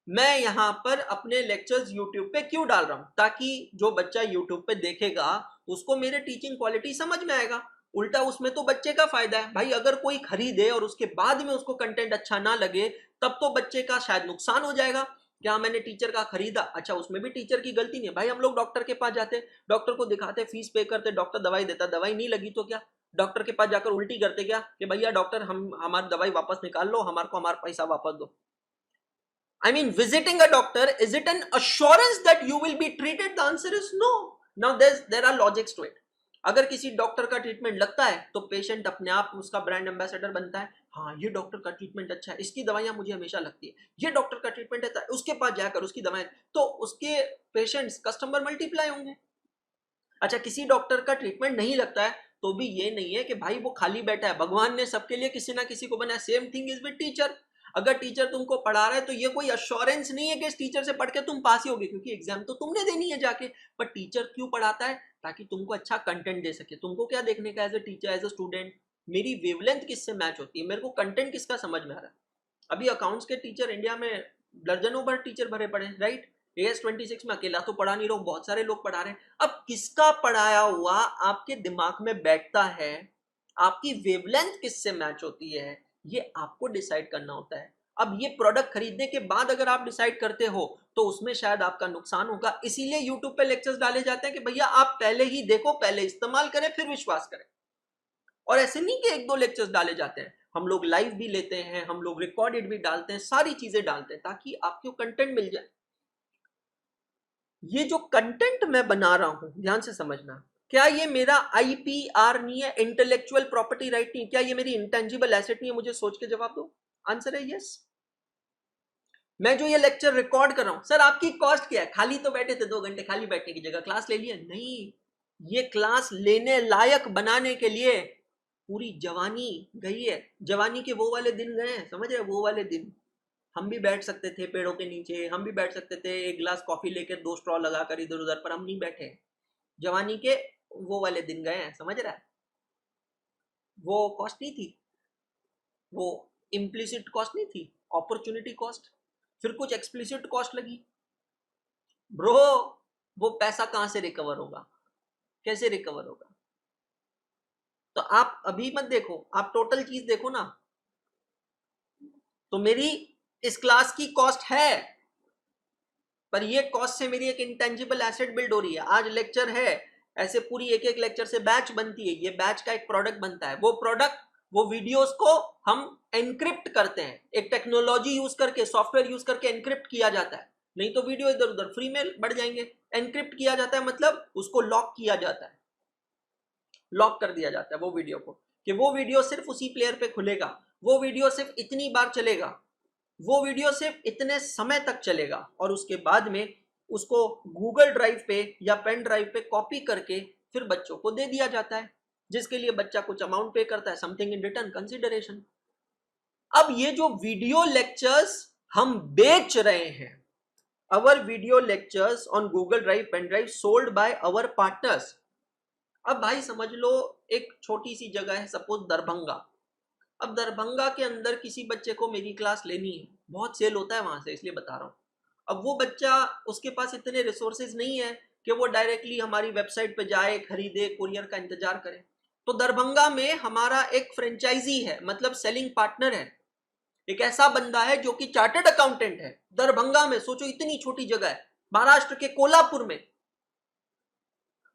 मैं यहाँ पर अपने लेक्चर्स यूट्यूब पे क्यों डाल रहा हूँ? ताकि जो बच्चा यूट्यूब पे देखेगा उसको मेरे टीचिंग क्वालिटी समझ में आएगा। उल्टा उसमें तो बच्चे का फायदा है भाई। अगर कोई खरीदे और उसके बाद में उसको कंटेंट अच्छा ना लगे, तब तो बच्चे का शायद नुकसान हो जाएगा। क्या मैंने टीचर का खरीदा, अच्छा उसमें भी टीचर की गलती नहीं है भाई। हम लोग डॉक्टर के पास जाते, डॉक्टर को दिखाते, फीस पे करते, डॉक्टर दवाई देता, दवाई नहीं लगी तो क्या? डॉक्टर के पास जाकर उल्टी करते क्या कि भैया डॉक्टर हम हमारी दवाई वापस निकाल लो, हमारे को हमारा पैसा वापस दो। I mean, visiting a doctor, is it an assurance that you will be treated? The answer is no. Now there are logics to it. अगर किसी डॉक्टर का ट्रीटमेंट लगता है तो पेशेंट अपने आप उसका ब्रांड एम्बेसडर बनता है। हाँ, ये डॉक्टर का ट्रीटमेंट अच्छा है, इसकी दवाइयां मुझे हमेशा लगती है, ये डॉक्टर का ट्रीटमेंट अच्छा है, उसके पास जाकर उसकी दवाएं, तो उसके पेशेंट्स, कस्टमर मल्टीप्लाई होंगे। अच्छा, किसी डॉक्टर का ट्रीटमेंट नहीं लगता है तो भी ये नहीं है कि भाई वो खाली बैठा है। भगवान ने सबके लिए किसी ना किसी को बनाया। Same thing is with teacher. अगर टीचर तुमको पढ़ा रहा है तो ये कोई अश्योरेंस नहीं है कि इस टीचर से पढ़ के तुम पास ही होगे, क्योंकि एग्जाम तो तुमने देनी है जाके। पर टीचर क्यों पढ़ाता है? ताकि तुमको अच्छा कंटेंट दे सके। तुमको क्या देखने का as a teacher, as a student? मेरी वेवलेंथ किससे मैच होती है, मेरे को कंटेंट किसका समझ में आ रहा है। अभी अकाउंट्स के टीचर इंडिया में दर्जनों भर टीचर भरे पड़े हैं, राइट। AS26 में अकेला तो पढ़ा नहीं रहा हूं, बहुत सारे लोग पढ़ा रहे हैं। अब किसका पढ़ाया हुआ आपके दिमाग में बैठता है, आपकी वेवलेंथ किससे मैच होती है, ये आपको डिसाइड करना होता है। अब ये प्रोडक्ट खरीदने के बाद अगर आप डिसाइड करते हो तो उसमें शायद आपका नुकसान होगा। इसीलिए यूट्यूब पे लेक्चर्स डाले जाते हैं कि भैया आप पहले ही देखो, पहले इस्तेमाल करें, फिर विश्वास करें। और ऐसे नहीं कि एक दो लेक्चर्स डाले जाते हैं, हम लोग लाइव भी लेते हैं, हम लोग रिकॉर्डेड भी डालते हैं, सारी चीजें डालते हैं ताकि आपको कंटेंट मिल जाए। ये जो कंटेंट मैं बना रहा हूं, ध्यान से समझना, क्या ये मेरा IPR नहीं है, इंटेलेक्चुअल प्रॉपर्टी राइट नहीं? क्या ये मेरी इंटेंजिबल एसेट नहीं है? मुझे सोच के जवाब दो। आंसर है यस। मैं जो ये लेक्चर रिकॉर्ड कर रहा हूं, सर आपकी कॉस्ट क्या है? खाली तो बैठे थे 2 घंटे, खाली बैठने की जगह क्लास ले लिया? नहीं, ये क्लास लेने लायक बनाने के लिए पूरी जवानी गई है। जवानी के वो वाले दिन गए हैं, समझ रहे? वो वाले दिन हम भी बैठ सकते थे पेड़ों के नीचे, हम भी बैठ सकते थे एक गिलास कॉफी लेकर 2 स्ट्रॉ लगाकर इधर उधर, पर हम नहीं बैठे। जवानी के वो वाले दिन गए हैं, समझ रहा है? वो कॉस्ट नहीं थी, वो इम्प्लिसिट कॉस्ट नहीं थी, अपॉर्चुनिटी कॉस्ट। फिर कुछ एक्सप्लिसिट कॉस्ट लगी। ब्रो, वो पैसा कहां से रिकवर होगा, कैसे रिकवर होगा? तो आप अभी मत देखो, आप टोटल चीज देखो ना। तो मेरी इस क्लास की कॉस्ट है, पर ये कॉस्ट से मेरी एक इंटेंजिबल एसेट बिल्ड हो रही है। आज लेक्चर है, ऐसे पूरी एक एक लेक्चर से बैच बनती है, ये बैच का एक प्रोडक्ट बनता है। वो प्रोडक्ट, वो वीडियोस को हम एनक्रिप्ट करते हैं, एक टेक्नोलॉजी यूज करके, सॉफ्टवेयर यूज करके एनक्रिप्ट किया जाता है। नहीं तो वीडियो इधर उधर फ्री में बढ़ जाएंगे। एनक्रिप्ट किया जाता है मतलब उसको लॉक किया जाता है। लॉक कर दिया जाता है वो वीडियो को, कि वो वीडियो सिर्फ उसी प्लेयर पे खुलेगा, वो वीडियो सिर्फ इतनी बार चलेगा, वो वीडियो सिर्फ इतने समय तक चलेगा, और उसके बाद में उसको गूगल ड्राइव पे या पेन ड्राइव पे कॉपी करके फिर बच्चों को दे दिया जाता है, जिसके लिए बच्चा कुछ अमाउंट पे करता है, समथिंग इन रिटर्न कंसिडरेशन। अब ये जो वीडियो लेक्चर्स हम बेच रहे हैं, our video lectures on Google drive pen drive sold by our partners. अब भाई समझ लो एक छोटी सी जगह है, सपोज दरभंगा। अब दरभंगा के अंदर किसी बच्चे को मेरी क्लास लेनी है, बहुत सेल होता है वहां से, इसलिए बता रहा हूँ। अब वो बच्चा, उसके पास इतने रिसोर्सेज नहीं है कि वो डायरेक्टली हमारी वेबसाइट पे जाए, खरीदे, कुरियर का इंतजार करे। तो दरभंगा में हमारा एक फ्रेंचाइजी है, मतलब सेलिंग पार्टनर है, एक ऐसा बंदा है जो कि चार्टर्ड अकाउंटेंट है दरभंगा में। सोचो इतनी छोटी जगह है, महाराष्ट्र के कोल्हापुर में।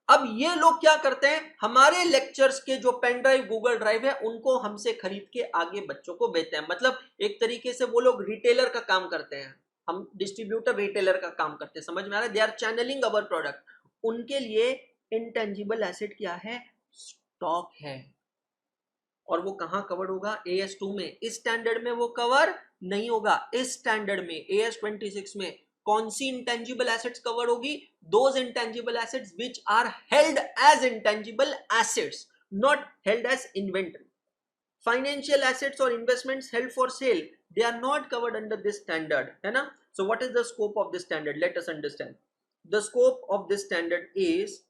अब ये लोग क्या करते हैं, हमारे लेक्चर्स के जो पेन ड्राइव गूगल ड्राइव है उनको हमसे खरीद के आगे बच्चों को बेचते हैं। मतलब एक तरीके से वो लोग रिटेलर का काम करते हैं, हम डिस्ट्रीब्यूटर रिटेलर का काम करते हैं, समझ में आ रहा है? They are channelling our product. उनके लिए इंटेंजिबल एसेट क्या है? स्टॉक है। और वो कहां कवर होगा? AS2 में। इस स्टैंडर्ड में वो कवर नहीं होगा। इस स्टैंडर्ड में AS26 में कौन सी इंटेंजिबल एसेट्स कवर होगी? Those intangible assets which are held as intangible assets, not held as inventory. Financial assets और investments held for sale, they are not covered under this standard, है ना? So what is the scope of this standard? Let us understand. The scope of this standard is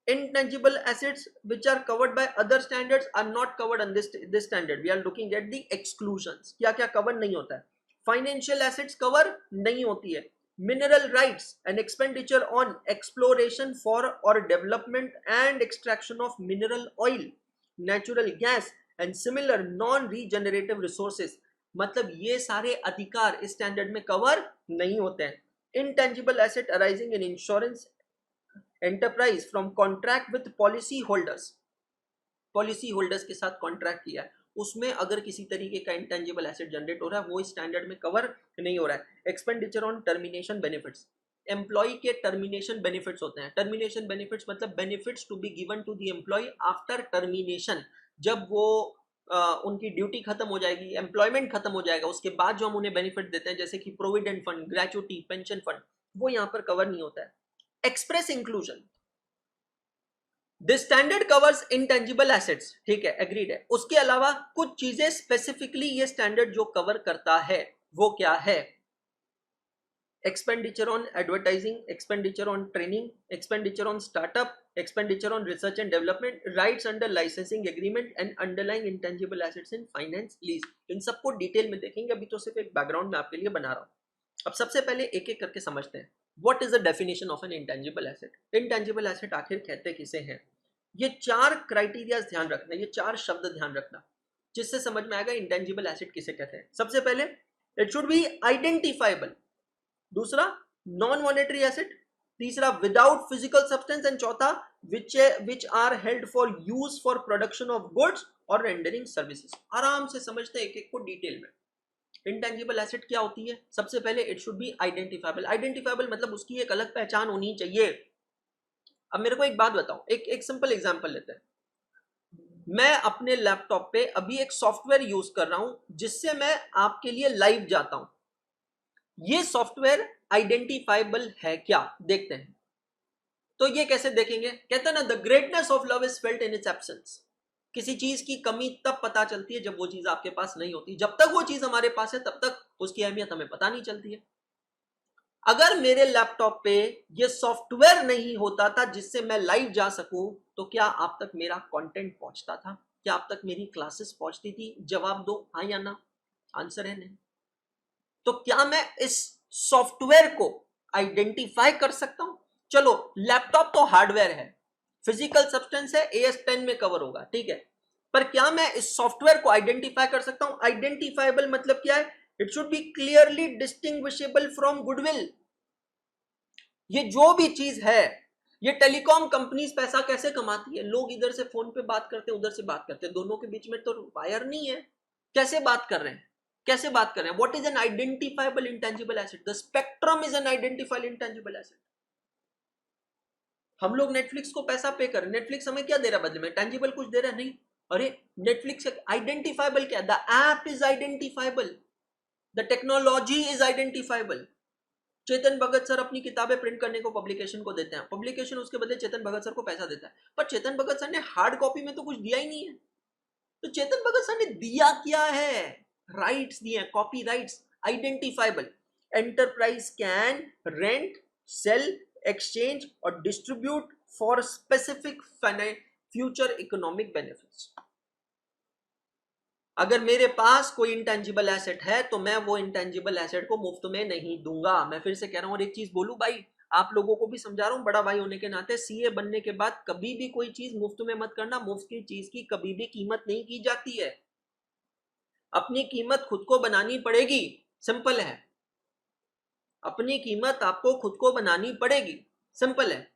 intangible assets which are covered by other standards are not covered on this standard. We are looking at the exclusions. क्या क्या cover नहीं होता है? Financial assets cover नहीं होती है। Mineral rights and expenditure on exploration for or development and extraction of mineral oil, natural gas and similar non-regenerative resources, मतलब ये सारे अधिकार इस स्टैंडर्ड में कवर नहीं होते हैं। Intangible asset arising in insurance enterprise from contract with policy holders, policy holders के साथ कॉन्ट्रैक्ट किया है, उसमें अगर किसी तरीके का इंटेंजिबल एसेट जनरेट हो रहा है, वो इस स्टैंडर्ड में कवर नहीं हो रहा है। Expenditure on termination benefits, employ के टर्मिनेशन बेनिफिट्स होते हैं। टर्मिनेशन बेनिफिट्स मतलब benefits to be given to the employ after termination, जब वो उनकी ड्यूटी खत्म हो जाएगी, एम्प्लॉयमेंट खत्म हो जाएगा, उसके बाद जो हम उन्हें बेनिफिट देते हैं, जैसे कि provident fund, gratuity, pension fund, वो यहाँ पर कवर नहीं होता है। Express inclusion, this standard covers intangible assets, ठीक है, एग्रीड है। उसके अलावा कुछ चीजें स्पेसिफिकली ये स्टैंडर्ड जो कवर करता है वो क्या है? Expenditure on advertising, expenditure on training, expenditure on startup, expenditure on research and development, rights under licensing agreement and underlying intangible assets in finance lease. इन सबको डिटेल में देखेंगे, अभी तो सिर्फ एक बैकग्राउंड में आपके लिए बना रहा हूं। अब सबसे पहले एक एक करके समझते हैं। What is the definition of an intangible asset? Intangible asset आखिर कहते किसे हैं? ये चार क्राइटेरिया ध्यान रखना, ये चार शब्द ध्यान रखना, जिससे समझ में आएगा इंटेंजिबल एसेट किसे कहते हैं। सबसे पहले इट शुड बी आइडेंटिफाइबल, दूसरा नॉन मॉनेटरी एसेट, तीसरा विदाउट फिजिकल सब्सटेंस, एंड चौथा which are held for use for production of goods और रेंडरिंग सर्विसेज। आराम से समझते हैं एक एक को डिटेल में। इंटेंजिबल एसेट क्या होती है? सबसे पहले it should be identifiable. Identifiable मतलब उसकी एक अलग पहचान होनी चाहिए। अब मेरे को एक बात बताओ, एक सिंपल एग्जांपल लेते हैं। मैं अपने लैपटॉप पे अभी एक सॉफ्टवेयर यूज कर रहा हूं जिससे मैं आपके लिए लाइव जाता हूं। ये सॉफ्टवेयर आइडेंटिफाइबल है क्या? देखते हैं। तो ये कैसे देखेंगे? कहते हैं ना, the greatness of love is felt in its absence. किसी चीज की कमी तब पता चलती है जब वो चीज आपके पास नहीं होती। जब तक वो चीज हमारे पास है तब तक उसकी अहमियत हमें पता नहीं चलती है। अगर मेरे लैपटॉप पे ये सॉफ्टवेयर नहीं होता था जिससे मैं लाइव जा सकूं, तो क्या आप तक मेरा कंटेंट पहुंचता था? क्या आप तक मेरी क्लासेस पहुंचती थी? जवाब दो, हाँ या ना। आंसर है नहीं। तो क्या मैं इस सॉफ्टवेयर को आइडेंटिफाई कर सकता हूं? चलो, लैपटॉप तो हार्डवेयर है, फिजिकल सब्सटेंस है, AS10 में कवर होगा, ठीक है, पर क्या मैं इस सॉफ्टवेयर को आइडेंटिफाई कर सकता हूं? आइडेंटिफाइबल मतलब क्या है? It should be clearly distinguishable from goodwill. ये जो भी चीज है, ये टेलीकॉम कंपनीज पैसा कैसे कमाती है? लोग इधर से फोन पे बात करते हैं, उधर से बात करते हैं, दोनों के बीच में तो वायर नहीं है, कैसे बात कर रहे हैं? कैसे बात कर रहे हैं? What is an identifiable intangible asset? The spectrum is an identifiable intangible asset. हम लोग नेटफ्लिक्स को पैसा पे कर, नेटफ्लिक्स हमें क्या दे रहा है बदले में? टेंजिबल कुछ दे रहा है? नहीं। अरे नेटफ्लिक्स आइडेंटिफाइबल क्या है? The app is identifiable, the technology is identifiable. Chetan Bhagat sir अपनी किताबें प्रिंट करने को पब्लिकेशन को देते हैं, पब्लिकेशन उसके बदले चेतन भगत सर को पैसा देता है, पर चेतन भगत सर ने हार्ड कॉपी में तो कुछ दिया ही नहीं है। तो चेतन भगत सर ने दिया क्या है? राइट्स दिए, copy rights, identifiable. Enterprise can rent, sale, exchange और distribute for specific future economic benefits. अगर मेरे पास कोई इंटेंजिबल एसेट है तो मैं वो इंटेंजिबल एसेट को मुफ्त में नहीं दूंगा। मैं फिर से कह रहा हूं, और एक चीज बोलूं भाई, आप लोगों को भी समझा रहा हूं बड़ा भाई होने के नाते, सीए बनने के बाद कभी भी कोई चीज मुफ्त में मत करना। मुफ्त की चीज की कभी भी कीमत नहीं की जाती है, अपनी कीमत खुद को बनानी पड़ेगी। सिंपल है, अपनी कीमत आपको खुद को बनानी पड़ेगी, सिंपल है।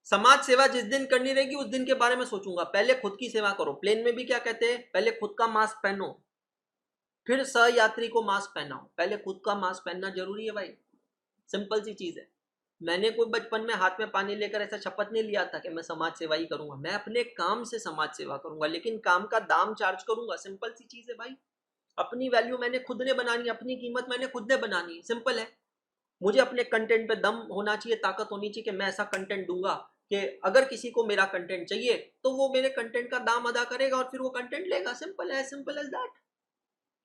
समाज सेवा जिस दिन करनी रहेगी उस दिन के बारे में सोचूंगा, पहले खुद की सेवा करो। प्लेन में भी क्या कहते हैं? पहले खुद का मास्क पहनो, फिर सहयात्री को मास्क पहनाओ। पहले खुद का मास्क पहनना जरूरी है भाई, सिंपल सी चीज है। मैंने कोई बचपन में हाथ में पानी लेकर ऐसा शपथ नहीं लिया था कि मैं समाज सेवा ही करूंगा। मैं अपने काम से समाज सेवा करूंगा, लेकिन काम का दाम चार्ज करूंगा। सिंपल सी चीज है भाई, अपनी वैल्यू मैंने खुद ने बनानी, अपनी कीमत मैंने खुद ने बनानी, सिंपल है। मुझे अपने कंटेंट पे दम होना चाहिए, ताकत होनी चाहिए कि मैं ऐसा कंटेंट दूंगा कि अगर किसी को मेरा कंटेंट चाहिए तो वो मेरे कंटेंट का दाम अदा करेगा और फिर वो कंटेंट लेगा। सिंपल है, सिंपल एज दैट।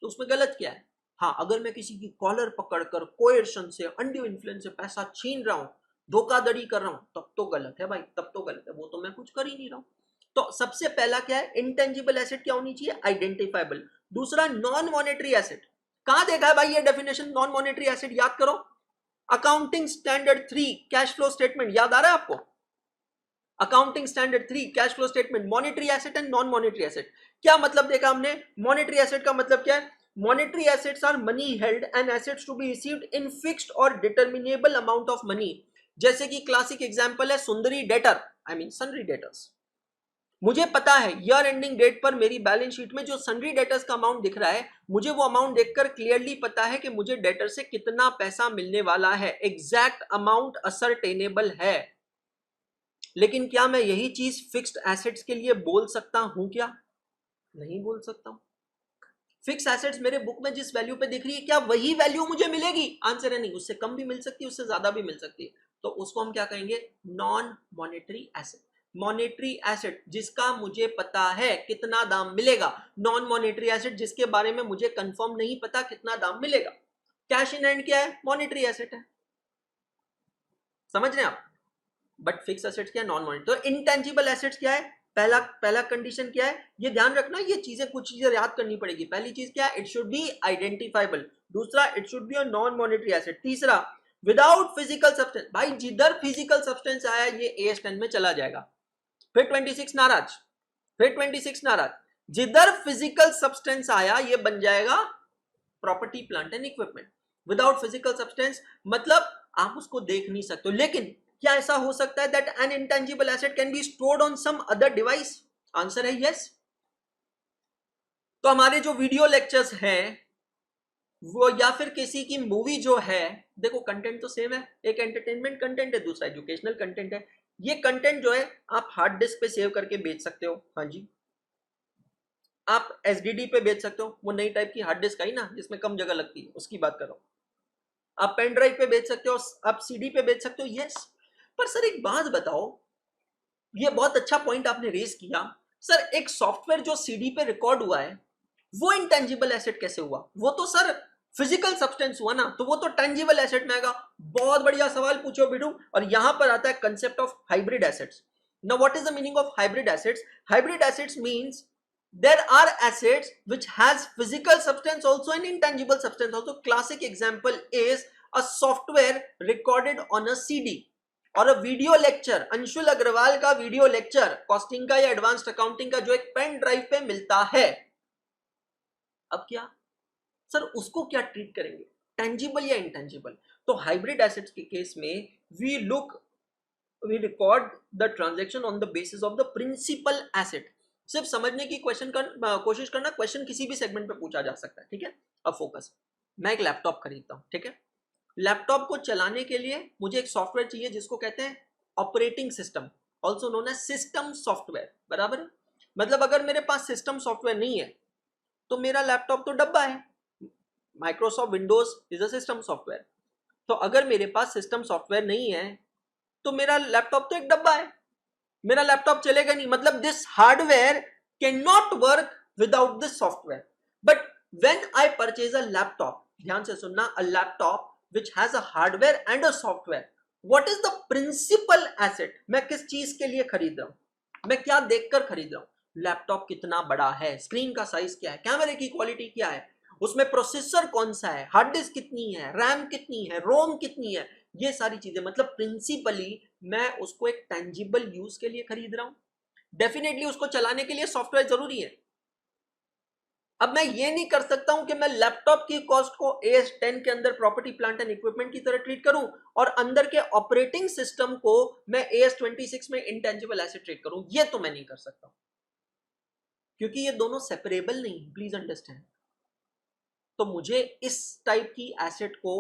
तो उसमें गलत क्या है? हाँ, अगर मैं किसी की कॉलर पकड़कर कोएर्शन से, अनड्यू इन्फ्लुएंस से पैसा छीन रहा हूं, धोखाधड़ी कर रहा हूं, तब तो गलत है भाई, तब तो गलत है। वो तो मैं कुछ कर ही नहीं रहा हूं। तो सबसे पहला क्या है? इंटेंजिबल एसेट क्या होनी चाहिए? आइडेंटिफाइबल। दूसरा, नॉन मॉनेटरी एसेट। कहां देखा है भाई ये डेफिनेशन नॉन मॉनेटरी एसेट? याद करो, accounting standard 3 cash flow statement, याद आ रहा है आपको? Accounting standard 3 cash flow statement, monetary asset and non monetary asset. क्या मतलब देखा हमने? मॉनेटरी एसेट का मतलब क्या है? Monetary assets are money held and assets to be received in fixed और डिटरमिनेबल अमाउंट ऑफ मनी। जैसे कि क्लासिक एग्जांपल है सुंदरी डेटर, आई मीन सनरी डेटर्स। मुझे पता है ईयर एंडिंग डेट पर मेरी बैलेंस शीट में जो सनरी डेटर्स का अमाउंट दिख रहा है, मुझे वो अमाउंट देखकर क्लियरली पता है कि मुझे डेटर से कितना पैसा मिलने वाला है, एग्जैक्ट अमाउंट असरटेनेबल है। लेकिन क्या मैं यही चीज फिक्स्ड एसेट्स के लिए बोल सकता हूं क्या? नहीं बोल सकता हूं। फिक्स एसेट्स मेरे बुक में जिस वैल्यू पे दिख रही है, क्या वही वैल्यू मुझे मिलेगी? आंसर है नहीं, उससे कम भी मिल सकती है, उससे ज्यादा भी मिल सकती है। तो उसको हम क्या कहेंगे? Non monetary asset. Monetary asset जिसका मुझे पता है कितना दाम मिलेगा, नॉन मॉनेटरी एसेट जिसके बारे में मुझे कंफर्म नहीं पता कितना दाम मिलेगा। कैश इन हैंड क्या है? मॉनेटरी एसेट है, समझ रहे हैं आप? बट फिक्स एसेट्स क्या है? Non monetary. तो इंटेंजिबल एसेट्स क्या है? पहला पहला कंडीशन क्या है? ये ध्यान रखना, ये चीजें कुछ चीजें याद करनी पड़ेगी। पहली चीज क्या है? It should be identifiable. दूसरा, it should be a non monetary asset. तीसरा, विदाउट फिजिकल सब्सटेंस। भाई जिधर फिजिकल सब्सटेंस आया ये AS10 में चला जाएगा। फिर 26 नाराज, फिर 26 नाराज। जिधर फिजिकल सब्सटेंस आया ये बन जाएगा property, plant and equipment. Without physical substance मतलब आप उसको देख नहीं सकते। लेकिन क्या ऐसा हो सकता है that an intangible asset can be stored on some other device? Answer है यस। तो हमारे जो वीडियो लेक्चर्स हैं वो, या फिर किसी की मूवी जो है, देखो कंटेंट तो सेम है, एक एंटरटेनमेंट कंटेंट है, दूसरा एजुकेशनल कंटेंट है। ये कंटेंट जो है आप हार्ड डिस्क पे सेव करके बेच सकते हो, हाँ जी। आप SSD पे बेच सकते हो, वो नई टाइप की हार्ड डिस्क आई ना जिसमें कम जगह लगती है, उसकी बात कर रहा हूं। आप पेन ड्राइव पे बेच सकते हो, आप CD पे बेच सकते हो, यस। पर सर एक बात बताओ, ये बहुत अच्छा पॉइंट आपने रेज किया। सर एक सॉफ्टवेयर जो CD पे रिकॉर्ड हुआ है वो इंटेंजिबल एसेट कैसे हुआ? वो तो सर फिजिकल सब्सटेंस हुआ ना, तो वो तो टेंजिबल एसेट में आएगा। बहुत बढ़िया सवाल पूछो बिडू। और यहां पर आता है concept of hybrid assets. Now what is the meaning of hybrid assets? Hybrid assets means there are assets which has physical substance also and intangible substance also. Classic example is a software recorded on a CD और वीडियो लेक्चर, अंशुल अग्रवाल का वीडियो लेक्चर कॉस्टिंग का या एडवांस्ड अकाउंटिंग का जो एक पेन ड्राइव पे मिलता है। अब क्या सर उसको क्या ट्रीट करेंगे, टेंजिबल या इंटेंजिबल? तो हाइब्रिड एसेट्स के केस में we record the transaction on the basis of the principal asset. सिर्फ समझने की कोशिश करना, क्वेश्चन किसी भी सेगमेंट पे पूछा जा सकता है, ठीक है। अब फोकस, मैं एक लैपटॉप खरीदता हूं, ठीक है। लैपटॉप को चलाने के लिए मुझे एक सॉफ्टवेयर चाहिए जिसको कहते हैं operating system, also known as system software, बराबर है। मतलब अगर मेरे पास सिस्टम सॉफ्टवेयर नहीं है तो मेरा लैपटॉप तो डब्बा है। Microsoft Windows is a system software. तो अगर मेरे पास सिस्टम सॉफ्टवेयर नहीं है तो मेरा लैपटॉप तो एक डब्बा है, मेरा लैपटॉप चलेगा नहीं। मतलब this hardware can not work without this software. But when I purchase a laptop, ध्यान से सुनना, अ laptop which has a hardware and a software, what is the principal asset? मैं किस चीज के लिए खरीद रहा हूं, मैं क्या देखकर खरीद रहा हूं? लैपटॉप कितना बड़ा है, स्क्रीन का साइज क्या है, कैमरे की क्वालिटी क्या है, उसमें प्रोसेसर कौन सा है, हार्ड डिस्क कितनी है, रैम कितनी है, रोम कितनी है, ये सारी चीजें। मतलब प्रिंसिपली मैं उसको एक टेंजिबल यूज के लिए खरीद रहा हूं। डेफिनेटली उसको चलाने के लिए सॉफ्टवेयर जरूरी है। अब मैं ये नहीं कर सकता हूं कि मैं लैपटॉप की कॉस्ट को AS10 के अंदर प्रॉपर्टी प्लांट एंड इक्विपमेंट की तरह ट्रीट करूं और अंदर के ऑपरेटिंग सिस्टम को मैं AS26 में इंटेंजिबल एसेट ट्रीट करूं। ये तो मैं नहीं कर सकता क्योंकि ये दोनों सेपरेबल नहीं, प्लीज अंडरस्टैंड। तो मुझे इस टाइप की एसेट को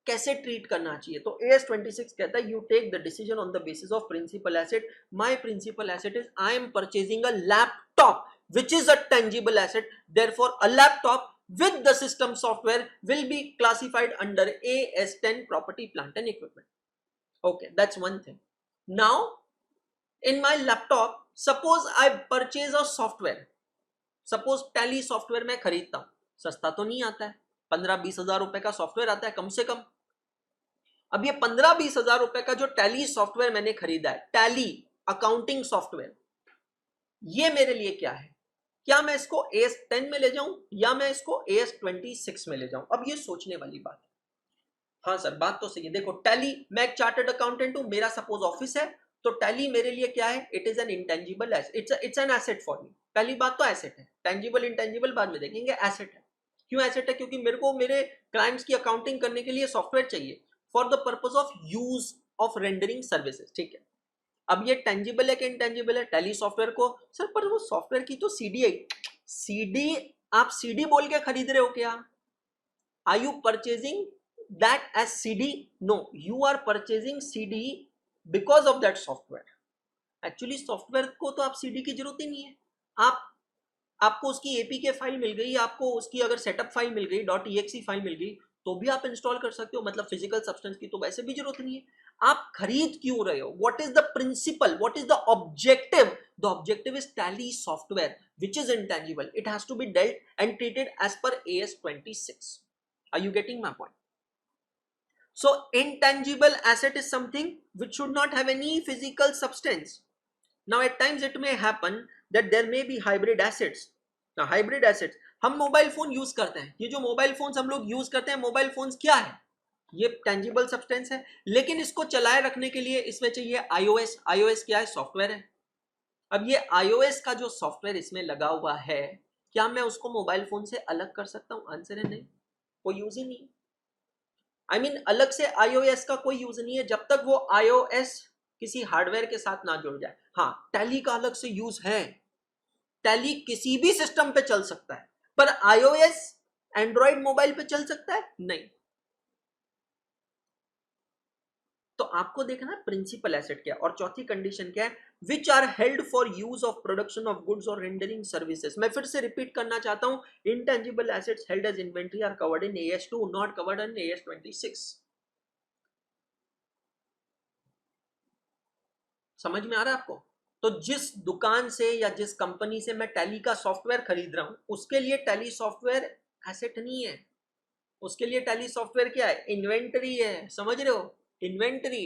कैसे ट्रीट करना चाहिए? तो AS26 कहता है you take the decision on the basis of principal asset. My principal asset is I am purchasing a laptop which is a tangible asset, therefore a laptop with the system software will be classified under AS10 property plant and equipment. Okay, that's one thing. Now in my laptop, suppose I purchase a software, suppose tally software मैं खरीदता हूं, सस्ता तो नहीं आता है, 15-20 हजार रुपए का सॉफ्टवेयर आता है कम से कम। अब ये 15-20 हजार रुपए का जो टैली सॉफ्टवेयर मैंने खरीदा है, टैली अकाउंटिंग सॉफ्टवेयर, ये मेरे लिए क्या है? क्या मैं इसको AS10 में ले जाऊं या मैं इसको AS26 में ले जाऊं? अब ये सोचने वाली बात है। हाँ सर, बात तो सही है। देखो टैली, मैं एक चार्टर्ड अकाउंटेंट हूं, मेरा सपोज ऑफिस है, तो टैली मेरे लिए क्या है? It is an intangible asset, it's an asset for me. पहली बात तो एसेट है, टेंजिबल इंटेंजिबल बाद में देखेंगे। एसेट है, क्यों एसेट है? क्योंकि मेरे को मेरे क्लाइंट्स की अकाउंटिंग करने के लिए सॉफ्टवेयर चाहिए for the purpose of use of rendering services, ठीक है। अब ये टेंजिबल है कि इंटेंजिबल है? टैली सॉफ्टवेयर को सर, पर वो सॉफ्टवेयर की तो सीडी है। सीडी, आप सीडी बोल के खरीद रहे हो क्या? Are you purchasing that as CD? No, you are purchasing CD because of that software. Actually software को तो आप सीडी की जरूरत ही नहीं है। आपको उसकी एपीके फाइल मिल गई, आपको उसकी अगर सेटअप फाइल मिल गई, .exe फाइल मिल गई, तो भी आप इंस्टॉल कर सकते हो। मतलब फिजिकल सब्सटेंस की तो वैसे भी जरूरत नहीं है। आप खरीद क्यों रहे हो? What is the principal, what is the objective? The objective is Tally software which is intangible. It has to be dealt and treated as per AS26. Are you getting my point? So intangible asset is something which should not have any physical substance. Now at times it may happen that there may be hybrid assets. Now hybrid assets, हम मोबाइल फोन यूज करते हैं, ये जो मोबाइल फोन्स हम लोग यूज करते हैं, मोबाइल फोन्स क्या है? ये टेंजिबल सब्सटेंस है, लेकिन इसको चलाए रखने के लिए इसमें चाहिए iOS। iOS क्या है? सॉफ्टवेयर है। अब ये iOS का जो सॉफ्टवेयर इसमें लगा हुआ है, क्या मैं उसको मोबाइल फोन से अलग कर सकता हूं? आंसर है नहीं, कोई यूज ही नहीं। I mean, अलग से iOS का कोई यूज नहीं है जब तक वो iOS किसी हार्डवेयर के साथ ना जुड़ जाए। हाँ, टैली का अलग से यूज है, टैली किसी भी सिस्टम पे चल सकता है, पर iOS एंड्रॉइड मोबाइल पे चल सकता है? नहीं। तो आपको देखना प्रिंसिपल एसेट क्या है। और चौथी कंडीशन क्या है? Which are held for use of production of goods और रेंडरिंग सर्विसेज। मैं फिर से रिपीट करना चाहता हूं, intangible assets held as inventory are covered in AS2, not covered in AS26। समझ में आ रहा है आपको? तो जिस दुकान से या जिस कंपनी से मैं टैली का सॉफ्टवेयर खरीद रहा हूं, उसके लिए टैली सॉफ्टवेयर एसेट नहीं है, उसके लिए टैली सॉफ्टवेयर क्या है? इन्वेंटरी है। समझ रहे हो? इन्वेंटरी,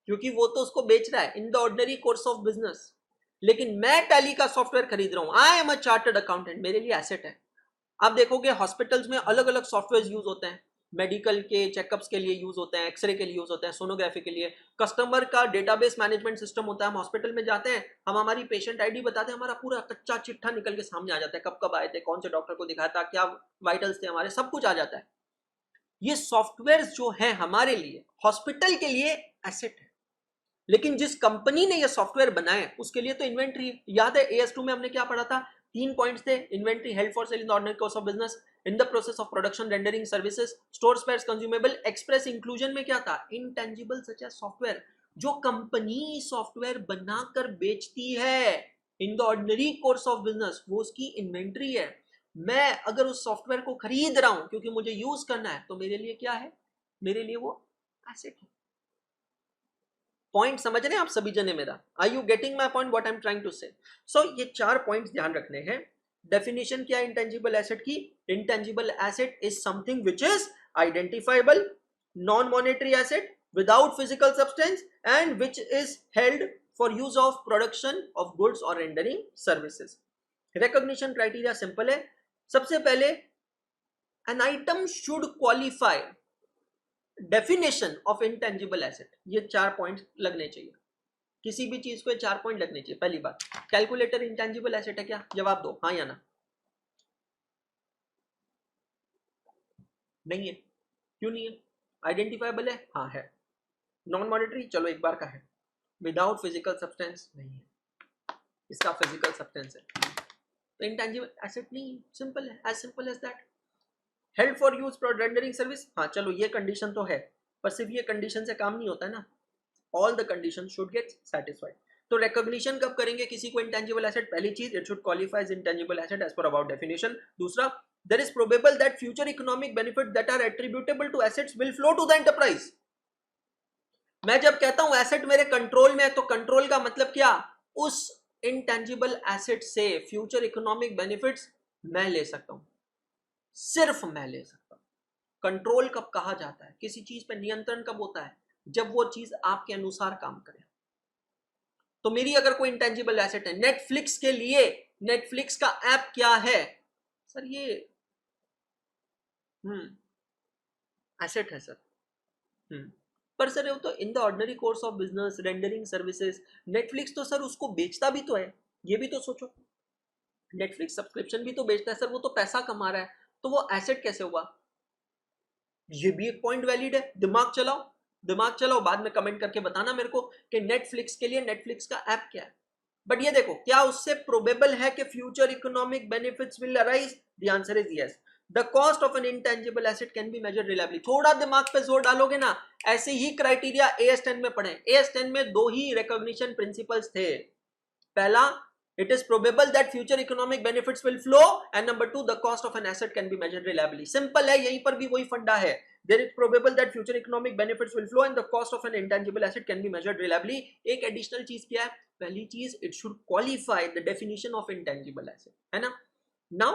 क्योंकि वो तो उसको बेच रहा है in the ordinary course of business. लेकिन मैं टैली का सॉफ्टवेयर खरीद रहा हूं, I am a chartered accountant, मेरे लिए एसेट है। आप देखोगे हॉस्पिटल्स में अलग अलग सॉफ्टवेयर यूज होते हैं, मेडिकल के चेकअप्स के लिए यूज होते हैं, एक्सरे के लिए यूज होते हैं, सोनोग्राफी के लिए। कस्टमर का डेटाबेस मैनेजमेंट सिस्टम होता है। हम हॉस्पिटल में जाते हैं, हम हमारी पेशेंट आईडी बताते हैं, हमारा पूरा कच्चा चिट्ठा निकल के सामने आ जाता है, कब कब आए थे, कौन से डॉक्टर को दिखाया था, क्या वाइटल्स थे हमारे, सब कुछ आ जाता है। ये सॉफ्टवेयर जो है हमारे लिए, हॉस्पिटल के लिए एसेट है। लेकिन जिस कंपनी ने ये सॉफ्टवेयर बनाया उसके लिए तो इन्वेंट्री है। याद है AS2 में हमने क्या पढ़ा था? 3 पॉइंट्स थे, inventory held for sale in the ordinary course of business, in the process of production, rendering services, store spares, consumable, express inclusion में क्या था, इंटेंजिबल सच एज सॉफ्टवेयर, जो कंपनी सॉफ्टवेयर बनाकर बेचती है in the ordinary course of business, वो उसकी इन्वेंट्री है। मैं अगर उस सॉफ्टवेयर को खरीद रहा हूं क्योंकि मुझे यूज करना है, तो मेरे लिए क्या है, मेरे लिए वो एसेट है। पॉइंट समझ रहे हैं आप सभी जने मेरा? Are you getting my point what I am trying to say? So ये 4 पॉइंट्स ध्यान रखने हैं। डेफिनेशन क्या है इंटेंजिबल एसेट की? Intangible asset is something which is identifiable, non monetary asset without physical substance and which is held for use of production of goods और rendering services. Recognition criteria simple है। सबसे पहले an item should qualify definition of intangible asset, ये 4 पॉइंट लगने चाहिए। किसी भी चीज को 4 पॉइंट लगने चाहिए। पहली बात, कैलकुलेटर इंटेंजिबल एसेट है क्या? जवाब दो, हाँ या ना। नहीं है। क्यों नहीं है? आइडेंटिफाइबल है, हाँ है। नॉन मॉनेटरी, चलो एक बार का है। विदाउट फिजिकल सब्सटेंस, नहीं है, इसका फिजिकल सब्सटेंस है, तो इंटेंजिबल एसेट नहीं, सिंपल है, as simple as that. Held for use for rendering service, हाँ चलो ये कंडीशन तो है, पर सिर्फ ये कंडीशन से काम नहीं होता है ना, all the condition should get satisfied. तो रिकॉग्निशन कब करेंगे किसी को इंटेंजिबल एसेट? पहली चीज, it should qualify as intangible asset as per about definition. दूसरा, there is probable that future economic benefit that are attributable to assets will flow to the enterprise. मैं जब कहता हूं एसेट मेरे कंट्रोल में है, तो कंट्रोल का मतलब क्या? उस इंटेंजिबल एसेट से फ्यूचर इकोनॉमिक बेनिफिट्स मैं ले सकता हूं, सिर्फ मैं ले सकता हूं। कंट्रोल कब कहा जाता है? किसी चीज पर नियंत्रण कब होता है? जब वो चीज आपके अनुसार काम करे। तो मेरी अगर कोई इंटेंजिबल एसेट है, नेटफ्लिक्स के लिए, नेटफ्लिक्स का ऐप क्या है सर? ये एसेट है सर। पर सर वो तो इन the ordinary course of business, rendering services, Netflix तो सर उसको बेचता भी तो है, ये भी तो सोचो। नेटफ्लिक्स सब्सक्रिप्शन भी तो बेचता है सर, वो तो पैसा कमा रहा है, तो वो एसेट कैसे हुआ? ये भी एक पॉइंट वैलिड है। दिमाग चलाओ, दिमाग चलाओ, बाद में कमेंट करके बताना मेरे को कि नेटफ्लिक्स के लिए नेटफ्लिक्स का ऐप क्या है। बट ये देखो, क्या उससे प्रोबेबल है कि future economic benefits will arise? The answer is yes. The cost of N intangible asset can be measured reliably. थोड़ा दिमाग पे जोर डालोगे ना, ऐसे ही क्राइटेरिया AS10 में पढ़े। AS10 में 2 ही रिकॉग्निशन प्रिंसिपल्स थे। पहला, it is probable that future economic benefits will flow, and number 2, the cost of an asset can be measured reliably. Simple है, यहीं पर भी वही फंडा है। There is probable that future economic benefits will flow and the cost of an intangible asset can be measured reliably. एक एडिशनल चीज क्या है? पहली चीज, it should qualify the definition of intangible asset, है ना। Now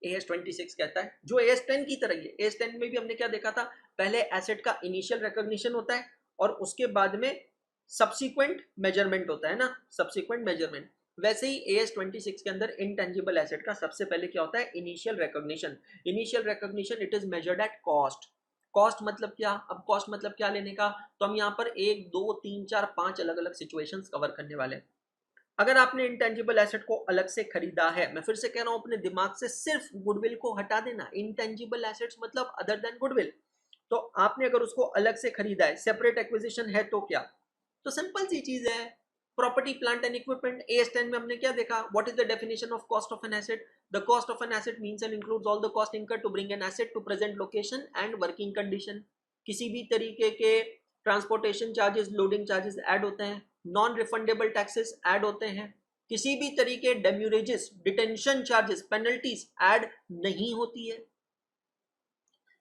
AS26 कहता है, जो AS10 की तरह ही है। AS10 में भी हमने क्या देखा था? पहले एसेट का इनिशियल रिकॉग्निशन होता है और उसके बाद में सब्सिक्वेंट मेजरमेंट होता है ना, सब्सिक्वेंट मेजरमेंट। वैसे ही AS26 के अंदर इंटेंजिबल एसेट का सबसे पहले क्या होता है? Initial recognition. Initial recognition, it is measured at cost. Cost मतलब क्या? अब कॉस्ट मतलब क्या लेने का, तो हम यहाँ पर 1 2 3 4 5 अलग अलग सिचुएशंस कवर करने वाले हैं। अगर आपने इंटेंजिबल एसेट को अलग से खरीदा है, मैं फिर से कह रहा हूं, अपने दिमाग से सिर्फ गुडविल को हटा देना। इंटेंजिबल एसेट्स मतलब अदर देन गुडविल। तो आपने अगर उसको अलग से खरीदा है, सेपरेट एक्विजिशन है, तो क्या? तो सिंपल सी चीज है, property plant and equipment. AS10 में हमने क्या देखा? What is the definition of cost of an asset? The cost of an asset means and includes all the cost incurred to bring an asset to present location and working condition. किसी भी तरीके के transportation charges, loading charges add होते हैं, नॉन रिफंडेबल टैक्सेस ऐड होते हैं, किसी भी तरीके डेम्यूरेजेस, डिटेंशन चार्जेस, पेनल्टीज ऐड नहीं होती है,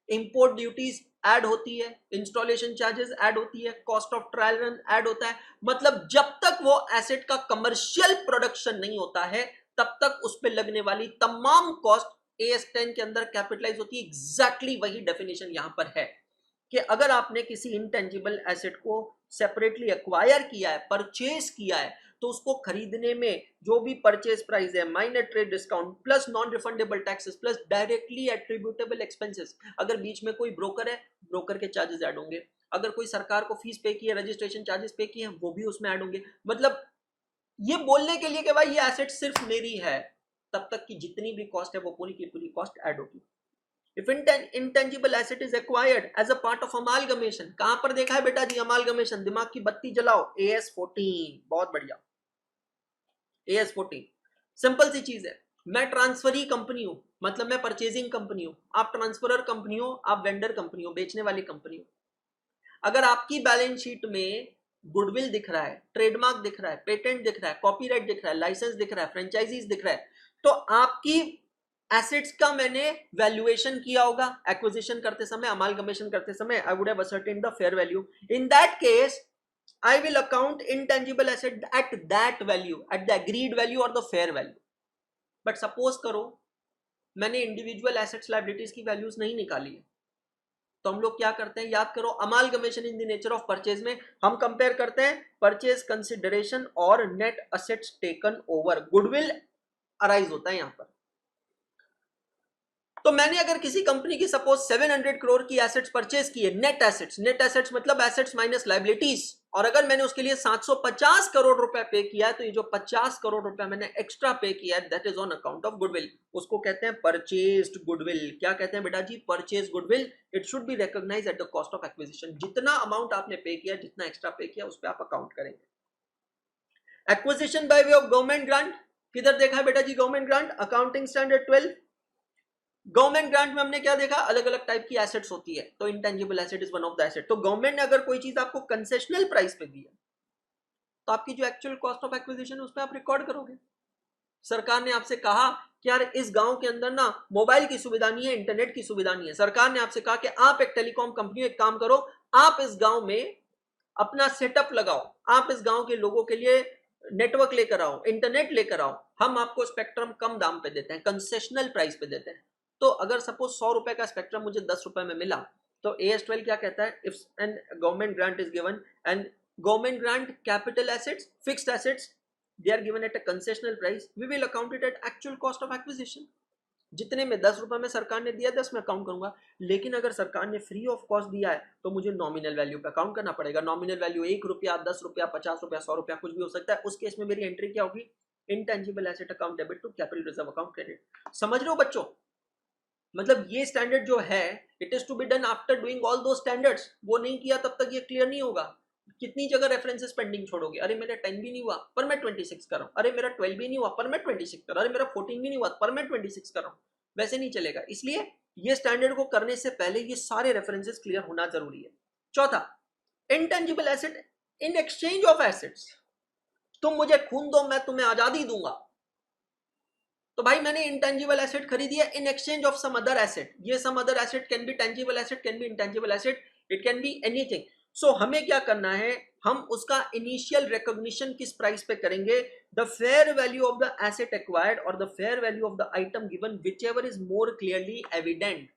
इंपोर्ट ड्यूटीज ऐड होती है, इंस्टॉलेशन चार्जेस ऐड होती है, cost of trial run add होता है। मतलब जब तक वो एसेट का कमर्शियल प्रोडक्शन नहीं होता है, तब तक उस पर लगने वाली तमाम कॉस्ट AS10 के अंदर कैपिटलाइज होती है। एग्जैक्टली वही डेफिनेशन यहां पर है कि अगर आपने किसी इंटेंजिबल एसेट को सेपरेटली एक्वायर किया है, परचेज किया है, तो उसको खरीदने में जो भी परचेज प्राइस है, minor trade discount plus non refundable taxes plus directly attributable expenses, अगर बीच में कोई ब्रोकर है, ब्रोकर के चार्जेस ऐड होंगे, अगर कोई सरकार को फीस पे की है, रजिस्ट्रेशन चार्जेस पे किए हैं, वो भी उसमें ऐड होंगे। मतलब ये बोलने के लिए कि भाई ये एसेट सिर्फ मेरी है, तब तक की जितनी भी कॉस्ट है वो पूरी की पूरी कॉस्ट ऐड होगी। If intangible asset is acquired as a part of amalgamation, कहां पर देखा है बेटा जी amalgamation? दिमाग की बत्ती जलाओ। AS14, बहुत बढ़िया। AS14, सिंपल सी चीज है। मैं ट्रांसफरी कंपनी हूं, मतलब मैं परचेजिंग कंपनी हूं, आप ट्रांसफरर कंपनी हो, आप वेंडर कंपनी हो, बेचने वाली कंपनी हो। अगर आपकी बैलेंस शीट में गुडविल दिख रहा है, ट्रेडमार्क दिख रहा है, पेटेंट दिख रहा है, कॉपीराइट दिख रहा है, लाइसेंस दिख रहा है, फ्रेंचाइजीज दिख रहा है, तो आपकी एसेट्स का मैंने वैल्यूएशन किया होगा एक्विजिशन करते समय, अमालगमेशन करते समय। I would have ascertained the fair value. In that case I will account intangible asset at that value, at the agreed value or the fair value. But suppose करो मैंने इंडिविजुअल एसेट्स लायबिलिटीज की वैल्यूज नहीं निकाली है, तो हम लोग क्या करते हैं, याद करो, amalgamation in the nature of purchase में हम कंपेयर करते हैं परचेज कंसिडरेशन और net assets taken over. Goodwill arise होता है यहां पर। तो मैंने अगर किसी कंपनी की सपोज 700 करोड़ की एसेट्स परचेज की है, नेट एसेट्स, नेट एसेट्स मतलब एसेट्स माइनस लायबिलिटीज, और अगर मैंने उसके लिए 750 करोड़ रुपए पे किया है, तो ये जो 50 करोड़ रुपए मैंने एक्स्ट्रा पे किया है, that is on account of goodwill. उसको कहते हैं परचेज्ड गुडविल। क्या कहते हैं बेटा जी? Purchase goodwill. It should be recognised at the cost of acquisition. जितना अमाउंट आपने पे किया, जितना एक्स्ट्रा पे किया, उस पर आप अकाउंट करेंगे। Acquisition by way of government grant, किधर देखा है बेटा जी government grant? Accounting standard 12। Government grant में हमने क्या देखा? अलग अलग टाइप की एसेट्स होती है, तो intangible asset is one of the asset. तो गवर्नमेंट ने अगर कोई चीज आपको कंसेशनल प्राइस पे दी है, तो आपकी जो एक्चुअल कॉस्ट ऑफ एक्विजिशन है उस पर आप रिकॉर्ड करोगे। सरकार ने आपसे कहा कि यार इस गांव के अंदर ना मोबाइल की सुविधा नहीं है, इंटरनेट की सुविधा नहीं है। सरकार ने आपसे कहा कि आप एक टेलीकॉम कंपनी, एक काम करो, आप इस गांव में अपना सेटअप लगाओ, आप इस गांव के लोगों के लिए नेटवर्क लेकर आओ, इंटरनेट लेकर आओ, हम आपको स्पेक्ट्रम कम दाम पे देते हैं, कंसेशनल प्राइस पे देते हैं। तो अगर सपोज 100 रुपए का स्पेक्ट्रम मुझे 10 रुपए में मिला, तो AS12 क्या कहता है? If an government grant is given and government grant capital assets, fixed assets, they are given at a concessional price, we will account it at actual cost of acquisition. जितने में 10 रुपए में सरकार ने दिया, 10 में अकाउंट करूंगा। लेकिन अगर सरकार ने फ्री ऑफ कॉस्ट दिया है, तो मुझे नॉमिनल वैल्यू पे अकाउंट करना पड़ेगा। नॉमिनल वैल्यू 1 रुपया, 10 रुपया, 50 रुपया, 100 रुपया, कुछ भी हो सकता है। उस केस में मेरी एंट्री क्या होगी? Intangible asset account debit to capital reserve account credit. समझ रहे हो बच्चों? मतलब ये स्टैंडर्ड जो है, it is to be done after doing all दो स्टैंडर्ड्स। वो नहीं किया तब तक ये क्लियर नहीं होगा। कितनी जगह रेफरेंसेस पेंडिंग छोड़ोगे? अरे मेरा 10 भी नहीं हुआ पर मैं 26 कर रहा हूं, अरे मेरा 12 भी नहीं हुआ पर मैं 26 कर रहा हूं, अरे मेरा 14 भी नहीं हुआ पर मैं 26 कर रहा हूं। वैसे नहीं चलेगा। इसलिए ये स्टैंडर्ड को करने से पहले ये सारे रेफरेंसेस क्लियर होना जरूरी है। चौथा, intangible asset in exchange of assets. तुम मुझे खून दो, मैं तुम्हें आजादी दूंगा। तो भाई मैंने इंटेंजिबल एसेट खरीदी है in exchange of some other asset. ये some other asset can be tangible asset, can be intangible asset, it can be anything. So हमें क्या करना है? हम उसका इनिशियल रिकॉग्निशन किस प्राइस पे करेंगे? The fair value of the asset acquired और the fair value of the item given, whichever is more clearly evident.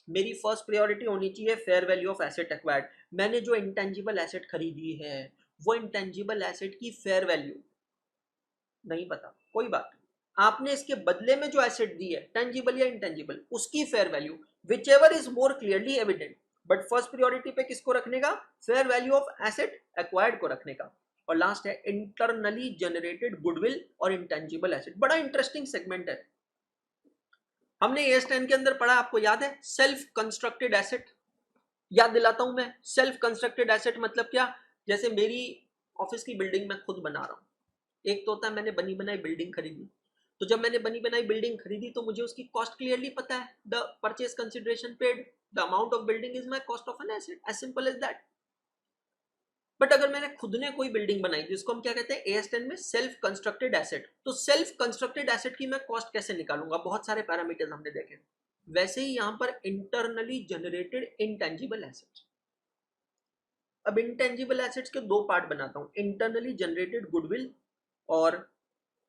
मेरी फर्स्ट प्रायोरिटी होनी चाहिए fair value of asset acquired. मैंने जो इंटेंजिबल एसेट खरीदी है, वो इंटेंजिबल एसेट की फेयर वैल्यू नहीं पता, कोई बात नहीं। आपने इसके बदले में जो एसेट दी है, टेंजिबल या इंटेंजिबल, उसकी fair value, which ever is more clearly evident. But first priority पे किसको रखने का? Fair value of asset acquired को रखने का। और लास्ट है इंटरनली जनरेटेड गुडविल और इंटेंजिबल एसेट। बड़ा इंटरेस्टिंग सेगमेंट है। हमने AS10 के अंदर पढ़ा, आपको याद है? Self constructed asset. याद दिलाता हूं मैं, सेल्फ कंस्ट्रक्टेड एसेट मतलब क्या? जैसे मेरी ऑफिस की बिल्डिंग मैं खुद बना रहा हूं। एक तो होता है मैंने बनी बनाई बिल्डिंग खरीदी। तो जब मैंने बनी बनाई बिल्डिंग खरीदी, तो मुझे उसकी कॉस्ट क्लियरली पता है। The purchase consideration paid, the amount of building is my cost of an asset, as simple as that. But अगर मैंने खुद ने कोई बिल्डिंग बनाई, जिसको हम क्या कहते हैं AS10 में सेल्फ कंस्ट्रक्टेड एसेट, तो सेल्फ कंस्ट्रक्टेड एसेट की मैं कॉस्ट कैसे निकालूंगा? बहुत सारे पैरामीटर्स हमने देखे। वैसे ही यहां पर इंटरनली जनरेटेड इंटेंजिबल एसेट्स। अब इंटेंजिबल एसेट्स के दो पार्ट बनाता हूं, इंटरनली जनरेटेड गुडविल और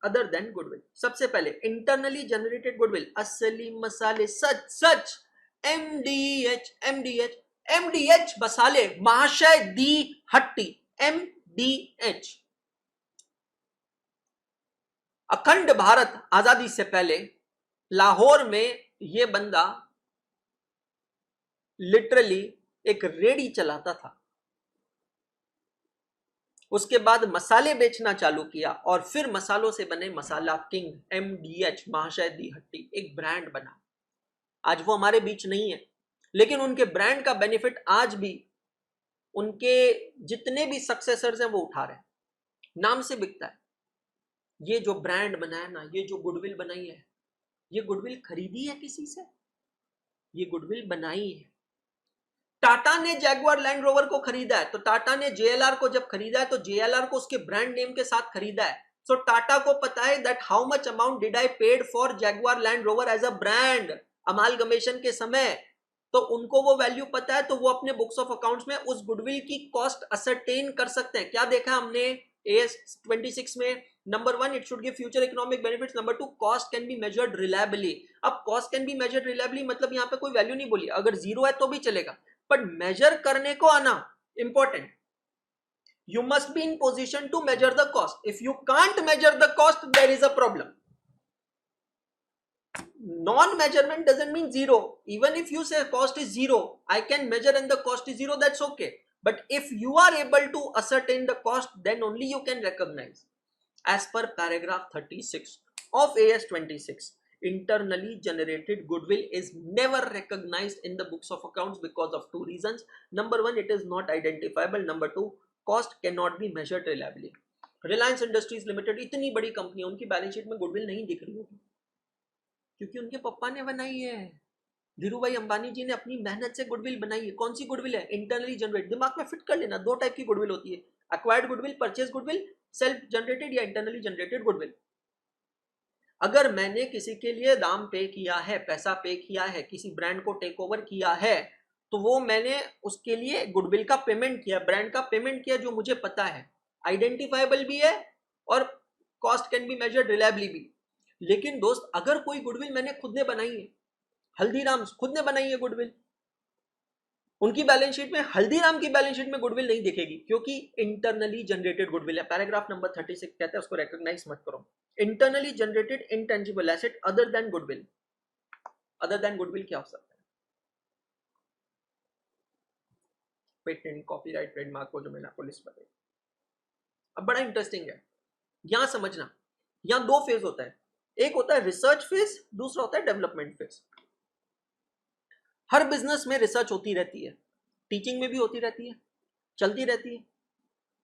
अदर देन गुडविल। सबसे पहले इंटरनली जनरेटेड गुडविल, असली मसाले, सच सच, MDH MDH MDH मसाले, महाशय दी हट्टी, MDH। अखंड भारत आजादी से पहले लाहौर में यह बंदा लिटरली एक रेडी चलाता था। उसके बाद मसाले बेचना चालू किया और फिर मसालों से बने मसाला किंग, MDH, महाशय दी हट्टी, एक ब्रांड बना। आज वो हमारे बीच नहीं है, लेकिन उनके ब्रांड का बेनिफिट आज भी उनके जितने भी सक्सेसर्स हैं वो उठा रहे हैं। नाम से बिकता है। ये जो ब्रांड बनाया ना, ये जो गुडविल बनाई है, ये गुडविल खरीदी है किसी से? ये गुडविल बनाई है। टाटा ने जैगुआर लैंड रोवर को खरीदा है, तो टाटा ने जेएलआर को जब खरीदा है तो जेएलआर को उसके ब्रांड नेम के साथ खरीदा है। सो टाटा को पता है that how much amount did I paid for Jaguar Land Rover as a brand amalgamation के समय, तो उनको वो वैल्यू पता है, तो वो अपने बुक्स ऑफ अकाउंट्स में उस गुडविल की कॉस्ट असरटेन कर सकते हैं। क्या देखा हमने AS 26 में? Number 1, it should give future economic benefits. Number 2, cost can be measured reliably. अब cost can be measured reliably मतलब यहाँ पे कोई वैल्यू नहीं बोली, अगर जीरो है तो भी चलेगा, बट मेजर करने को आना important. You must be in position to measure the cost. If you can't measure the cost, there is a problem. Non-measurement doesn't mean zero. Even if you say cost is zero, I can measure and the cost is zero, that's okay. But if you are able to ascertain the cost, then only you can recognize. As per paragraph 36 of AS 26, internally generated goodwill is never recognized in the books of accounts because of two reasons. Number 1, it is not identifiable. Number 2, cost cannot be measured reliably. Reliance industries limited इतनी बड़ी कंपनी है, उनकी बैलेंस शीट में गुडविल नहीं दिख रही होगी क्योंकि उनके पापा ने बनाई है। धीरू भाई अंबानी जी ने अपनी मेहनत से गुडविल बनाई है। कौन सी गुडविल है? Internally generate. दिमाग में फिट कर लेना, दो टाइप की गुडविल होती है, acquired goodwill, purchase goodwill, self generated या इंटरनली जनरेटेड गुडविल। अगर मैंने किसी के लिए दाम पे किया है, पैसा पे किया है, किसी ब्रांड को टेक ओवर किया है, तो वो मैंने उसके लिए गुडविल का पेमेंट किया, ब्रांड का पेमेंट किया, जो मुझे पता है, आइडेंटिफाइबल भी है और cost can be measured reliably भी। लेकिन दोस्त, अगर कोई गुडविल मैंने खुद ने बनाई है, हल्दीराम्स खुद ने बनाई है गुडविल, उनकी बैलेंस शीट में, हल्दीराम की बैलेंस शीट में गुडविल नहीं दिखेगी क्योंकि इंटरनली जनरेटेड गुडविल है। पैराग्राफ नंबर 36 कहता है उसको रिकॉग्नाइज मत करो। Internally generated intangible asset other than goodwill. Other than goodwill क्या हो सकता है? पेटेंट, कॉपीराइट, ट्रेडमार्क को जो मैंने आपको लिस्ट बताई। अब बड़ा इंटरेस्टिंग है, यहां समझना, यहां दो फेज होता है, एक होता है रिसर्च फेज, दूसरा होता है डेवलपमेंट फेज। हर बिजनेस में रिसर्च होती रहती है, टीचिंग में भी होती रहती है, चलती रहती है।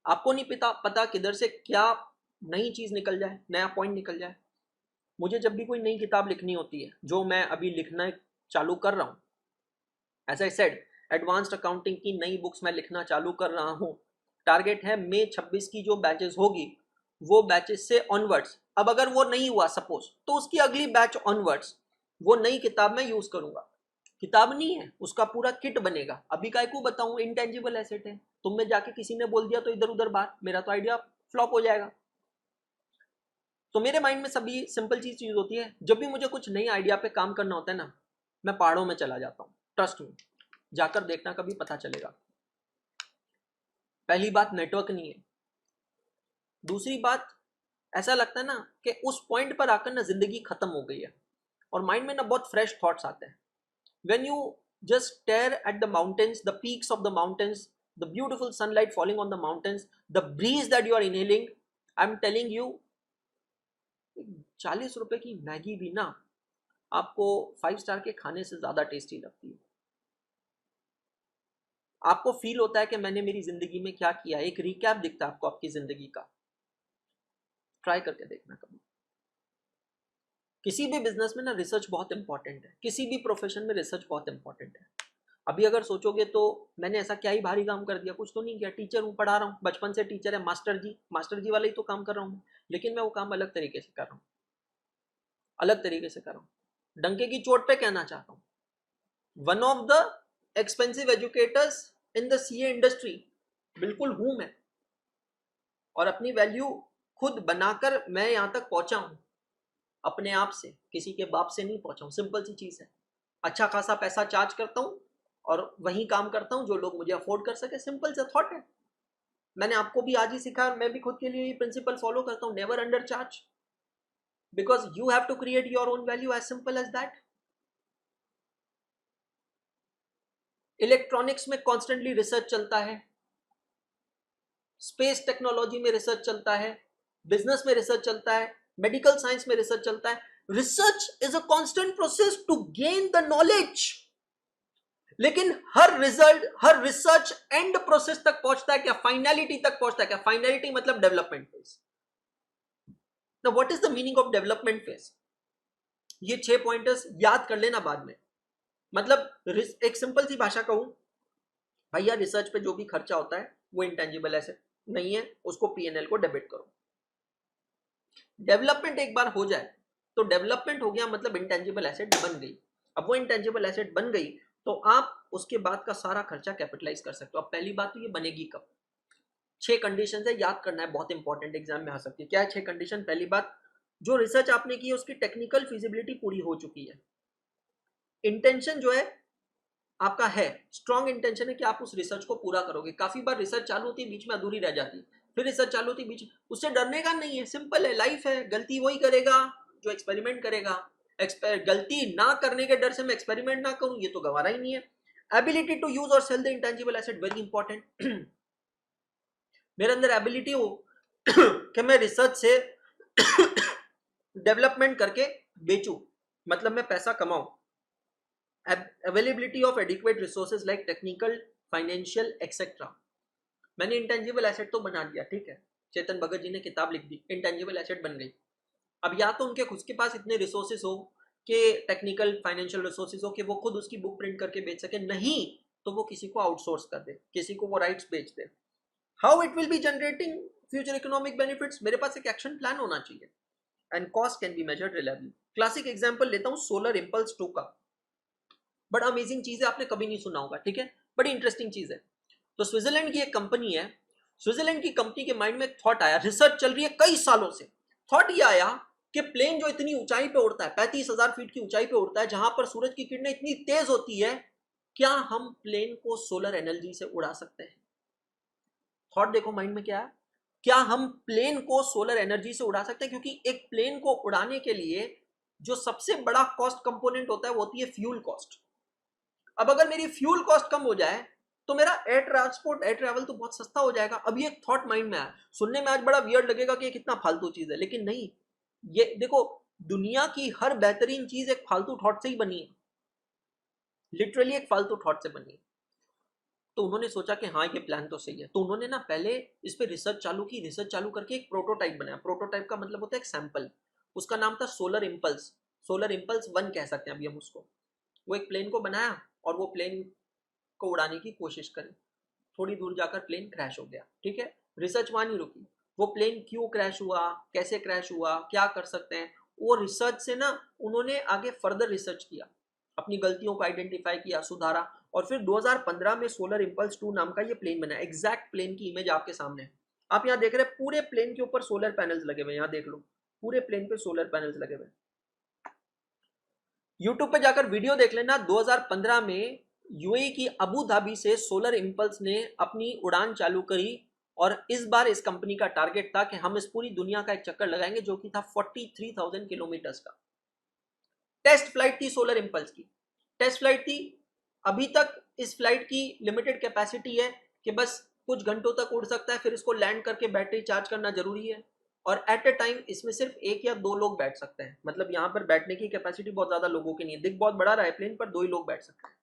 आपको नहीं पता किधर से क्या नई चीज निकल जाए, नया पॉइंट निकल जाए। मुझे जब भी कोई नई किताब लिखनी होती है, जो मैं अभी लिखना चालू कर रहा हूँ, as I said, advanced accounting की नई बुक्स मैं लिखना चालू कर रहा हूँ। टारगेट है मई 26 की जो बैचेस होगी, वो बैचेस से ऑनवर्ड्स, अब अगर वो नहीं हुआ सपोज, तो उसकी अगली बैच ऑनवर्ड्स वो नई किताब मैं यूज करूंगा। किताब नहीं है, उसका पूरा किट बनेगा। अभी काय को बताऊं, इंटेंजिबल एसेट है, तुम में जाके किसी ने बोल दिया तो इधर उधर बात, मेरा तो आइडिया फ्लॉप हो जाएगा। तो मेरे माइंड में सभी सिंपल चीज होती है, जब भी मुझे कुछ नई आइडिया पे काम करना होता है ना, मैं पहाड़ों में चला जाता हूँ। ट्रस्ट में जाकर देखना, कभी पता चलेगा। पहली बात, नेटवर्क नहीं है। दूसरी बात, ऐसा लगता है ना कि उस पॉइंट पर आकर ना जिंदगी खत्म हो गई है और माइंड में ना बहुत फ्रेश थॉट्स आते हैं। When you just stare at the mountains, the peaks of the mountains, the beautiful sunlight falling on the mountains, the breeze that you are inhaling, I'm telling you, 40 रुपए की मैगी भी ना आपको 5 स्टार के खाने से ज्यादा टेस्टी लगती है। आपको फील होता है कि मैंने मेरी जिंदगी में क्या किया, एक रिकैप दिखता है आपको आपकी जिंदगी का। ट्राई करके देखना कभी। किसी भी बिजनेस में ना रिसर्च बहुत इंपॉर्टेंट है, किसी भी प्रोफेशन में रिसर्च बहुत इंपॉर्टेंट है। अभी अगर सोचोगे तो मैंने ऐसा क्या ही भारी काम कर दिया, कुछ तो नहीं किया, टीचर हूँ, पढ़ा रहा हूँ, बचपन से टीचर है, मास्टर जी वाला ही तो काम कर रहा हूँ, लेकिन मैं वो काम अलग तरीके से कर रहा हूँ, अलग तरीके से कर रहा हूँ। डंके की चोट पे कहना चाहता हूँ, one of the expensive educators in the CA industry बिल्कुल हूं मैं, और अपनी वैल्यू खुद बनाकर मैं यहां तक पहुंचा हूं, अपने आप से, किसी के बाप से नहीं पहुंचा हूं। सिंपल सी चीज है, अच्छा खासा पैसा चार्ज करता हूं और वही काम करता हूं जो लोग मुझे अफोर्ड कर सके। सिंपल सा थॉट है, मैंने आपको भी आज ही सिखाया, मैं भी खुद के लिए ये प्रिंसिपल फॉलो करता हूं, never under charge, because you have to create your own value, as simple as that. Electronics में कॉन्स्टेंटली रिसर्च चलता है, स्पेस टेक्नोलॉजी में रिसर्च चलता है, बिजनेस में रिसर्च चलता है, मेडिकल साइंस में रिसर्च चलता है। Research is a constant process to gain the knowledge. लेकिन हर रिसर्च एंड प्रोसेस तक पहुंचता है क्या? फाइनलिटी तक पहुंचता है क्या? फाइनलिटी मतलब development phase. Now what is the meaning of development phase? ये 6 पॉइंटर्स याद कर लेना बाद में. मतलब एक सिंपल सी भाषा कहूं, भैया रिसर्च पे जो भी खर्चा होता है वो इंटेंजिबल एसेट नहीं है, उसको पीएनएल को डेबिट करो. डेवलपमेंट एक बार हो जाए तो डेवलपमेंट हो गया मतलब इंटेंजिबल एसेट बन गई. अब वो इंटेंजिबल एसेट बन गई तो आप उसके बाद का सारा खर्चा कैपिटलाइज कर सकते हो. अब पहली बात तो ये बनेगी कब? 6 कंडीशन है, याद करना है, बहुत इंपॉर्टेंट, एग्जाम में आ सकती है. क्या है 6 कंडीशन? पहली बात, जो रिसर्च आपने की है उसकी टेक्निकल फिजिबिलिटी पूरी हो चुकी है. इंटेंशन जो है आपका है, स्ट्रॉन्ग इंटेंशन है कि आप उस रिसर्च को पूरा करोगे. काफी बार रिसर्च चालू होती है, बीच में अधूरी रह जाती है, फिर रिसर्च चालू होती है बीच, उससे डरने का नहीं है, सिंपल है, लाइफ है. गलती वही करेगा जो एक्सपेरिमेंट करेगा. गलती ना करने के डर से मैं एक्सपेरिमेंट ना करूं, ये तो गवारा ही नहीं है. एबिलिटी टू यूज और sell the intangible asset, very important. मेरे अंदर एबिलिटी हो कि मैं रिसर्च से डेवलपमेंट करके बेचूं, मतलब मैं पैसा कमाऊं. Availability of adequate resources like technical, financial etcetera. मैंने इंटेंजिबल एसेट तो बना दिया, ठीक है, चेतन भगत जी ने किताब लिख दी, इंटेंजिबल एसेट बन गई. अब या तो उनके खुद के पास इतने रिसोर्सेज हो कि टेक्निकल फाइनेंशियल रिसोर्सेज हो कि वो खुद उसकी बुक प्रिंट करके बेच सके, नहीं तो वो किसी को आउटसोर्स कर दे, किसी को वो राइट्स बेच दे. How it will be generating future economic benefits? मेरे पास एक एक्शन प्लान होना चाहिए. And cost can be measured reliably. Classic example लेता हूं सोलर इंपल्स 2 का. बड़ा अमेजिंग चीज है, आपने कभी नहीं सुना होगा, ठीक है, बड़ी इंटरेस्टिंग चीज है. तो स्विट्जरलैंड की एक कंपनी है, स्विट्जरलैंड की कंपनी के माइंड में एक थॉट आया, रिसर्च चल रही है कई सालों से. थॉट ये आया कि प्लेन जो इतनी ऊंचाई पे उड़ता है, 35,000 फीट की ऊंचाई पे उड़ता है, जहां पर सूरज की किरणें इतनी तेज होती है, क्या हम प्लेन को सोलर एनर्जी से उड़ा सकते हैं? थॉट देखो माइंड में क्या है, क्या हम प्लेन को सोलर एनर्जी से उड़ा सकते हैं? क्योंकि एक प्लेन को उड़ाने के लिए जो सबसे बड़ा कॉस्ट कंपोनेंट होता है वो होती है फ्यूल कॉस्ट. अब अगर मेरी फ्यूल कॉस्ट कम हो जाए तो मेरा एयर ट्रांसपोर्ट, एयर ट्रैवल तो बहुत सस्ता हो जाएगा. अभी एक थॉट माइंड में आया, सुनने में आज बड़ा वियर्ड लगेगा कि ये कितना फालतू चीज है, लेकिन नहीं, ये देखो, दुनिया की हर बेहतरीन चीज एक फालतू थॉट से ही बनी है, लिटरली एक फालतू थॉट से बनी है. तो उन्होंने सोचा कि हाँ ये प्लान तो सही है, तो उन्होंने ना पहले इस पे रिसर्च चालू की, रिसर्च चालू करके एक प्रोटोटाइप बनाया. प्रोटोटाइप का मतलब होता है एक सैंपल. उसका नाम था सोलर इंपल्स. सोलर इंपल्स 1 कह सकते हैं अभी हम उसको. वो एक प्लेन को बनाया और वो प्लेन को उड़ाने की कोशिश करी. थोड़ी दूर जाकर प्लेन क्रैश हो गया, ठीक है. रिसर्च वहां नहीं रुकी. वो प्लेन क्यों क्रैश हुआ, कैसे क्रैश हुआ, क्या कर सकते हैं, वो रिसर्च से ना उन्होंने आगे फर्दर रिसर्च किया, अपनी गलतियों को आइडेंटिफाई किया, सुधारा, और फिर 2015 में सोलर इंपल्स 2 नाम का ये प्लेन बना. एग्जैक्ट प्लेन की इमेज आपके सामने है. आप यहाँ देख रहे हैं पूरे प्लेन के ऊपर सोलर पैनल्स लगे हुए हैं, यहाँ देख लो पूरे प्लेन पे सोलर पैनल्स लगे हुए हैं. यूट्यूब पे जाकर वीडियो देख लेना. 2015 में यूएई की अबू धाबी से सोलर इंपल्स ने अपनी उड़ान चालू करी, और इस बार इस कंपनी का टारगेट था कि हम इस पूरी दुनिया का एक चक्कर लगाएंगे, जो कि था 43,000 किलोमीटर्स का. टेस्ट फ्लाइट थी सोलर इंपल्स की, टेस्ट फ्लाइट थी. अभी तक इस फ्लाइट की लिमिटेड कैपेसिटी है कि बस कुछ घंटों तक उड़ सकता है, फिर इसको लैंड करके बैटरी चार्ज करना जरूरी है, और एट ए टाइम इसमें सिर्फ 1 या 2 लोग बैठ सकते हैं. मतलब यहाँ पर बैठने की कैपेसिटी बहुत ज्यादा लोगों की नहीं है, दिख बहुत बड़ा रहा है प्लेन पर 2 ही लोग बैठ सकते हैं.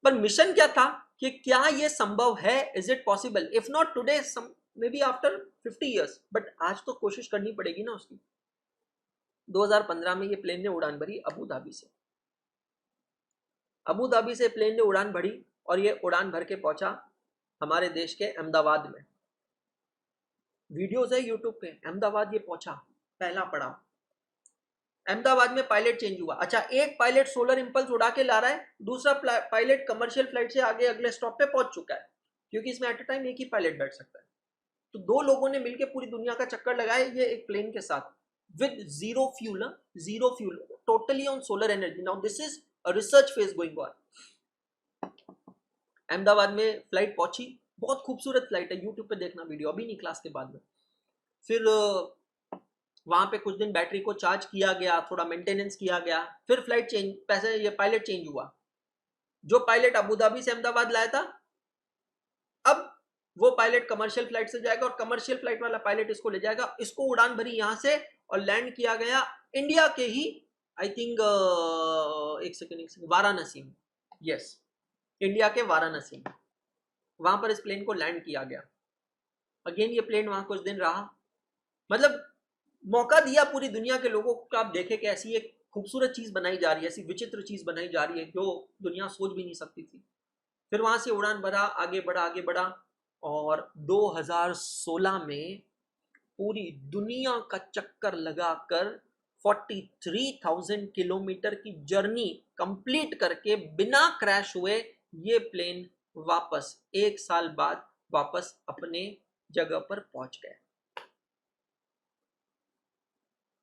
पर मिशन क्या था कि क्या ये संभव है, is it possible, if not today may be after 50 years, but आज तो कोशिश करनी पड़ेगी ना उसकी. 2015 में ये प्लेन ने उड़ान भरी अबू धाबी से. अबू धाबी से प्लेन ने उड़ान भरी और ये उड़ान भर के पहुंचा हमारे देश के अहमदाबाद में. वीडियोस है यूट्यूब पे. अहमदाबाद ये पहुंचा, पहला पड़ाव अहमदाबाद में. पायलट चेंज हुआ. अच्छा, एक पायलट सोलर इंपल्स उड़ा के ला रहा है, दूसरा पायलट कमर्शियल फ्लाइट से आगे अगले स्टॉप पे पहुंच चुका है, क्योंकि इसमें एट अ टाइम एक ही पायलट बैठ सकता है. तो 2 लोगों ने मिलकर पूरी दुनिया का चक्कर लगाया ये एक प्लेन के साथ, with zero fuel, zero fuel, totally on solar energy. Now this is a research phase going on. Ahmedabad में फ्लाइट पहुंची, बहुत खूबसूरत फ्लाइट है, यूट्यूब पे देखना वीडियो, अभी नहीं क्लास के बाद में. फिर वहां पे कुछ दिन बैटरी को चार्ज किया गया, थोड़ा मेंटेनेंस किया गया, फिर फ्लाइट चेंज, पैसे ये पायलट चेंज हुआ. जो पायलट अबू धाबी से अहमदाबाद लाया था, अब वो पायलट कमर्शियल फ्लाइट से जाएगा, और कमर्शियल फ्लाइट वाला पायलट इसको ले जाएगा. इसको उड़ान भरी यहां से और लैंड किया गया इंडिया के ही, आई थिंक एक सेकेंड, वाराणसी में. यस, इंडिया के वाराणसी में, वहां पर इस प्लेन को लैंड किया गया. अगेन ये प्लेन वहां कुछ दिन रहा, मतलब मौका दिया पूरी दुनिया के लोगों को, आप देखें कि ऐसी एक खूबसूरत चीज बनाई जा रही है, ऐसी विचित्र चीज बनाई जा रही है जो दुनिया सोच भी नहीं सकती थी। फिर वहां से उड़ान भरा, आगे बढ़ा आगे बढ़ा, और 2016 में पूरी दुनिया का चक्कर लगाकर 43,000 किलोमीटर की जर्नी कंप्लीट करके बिना क्रैश हुए ये प्लेन वापस 1 साल बाद वापस अपने जगह पर पहुंच गए।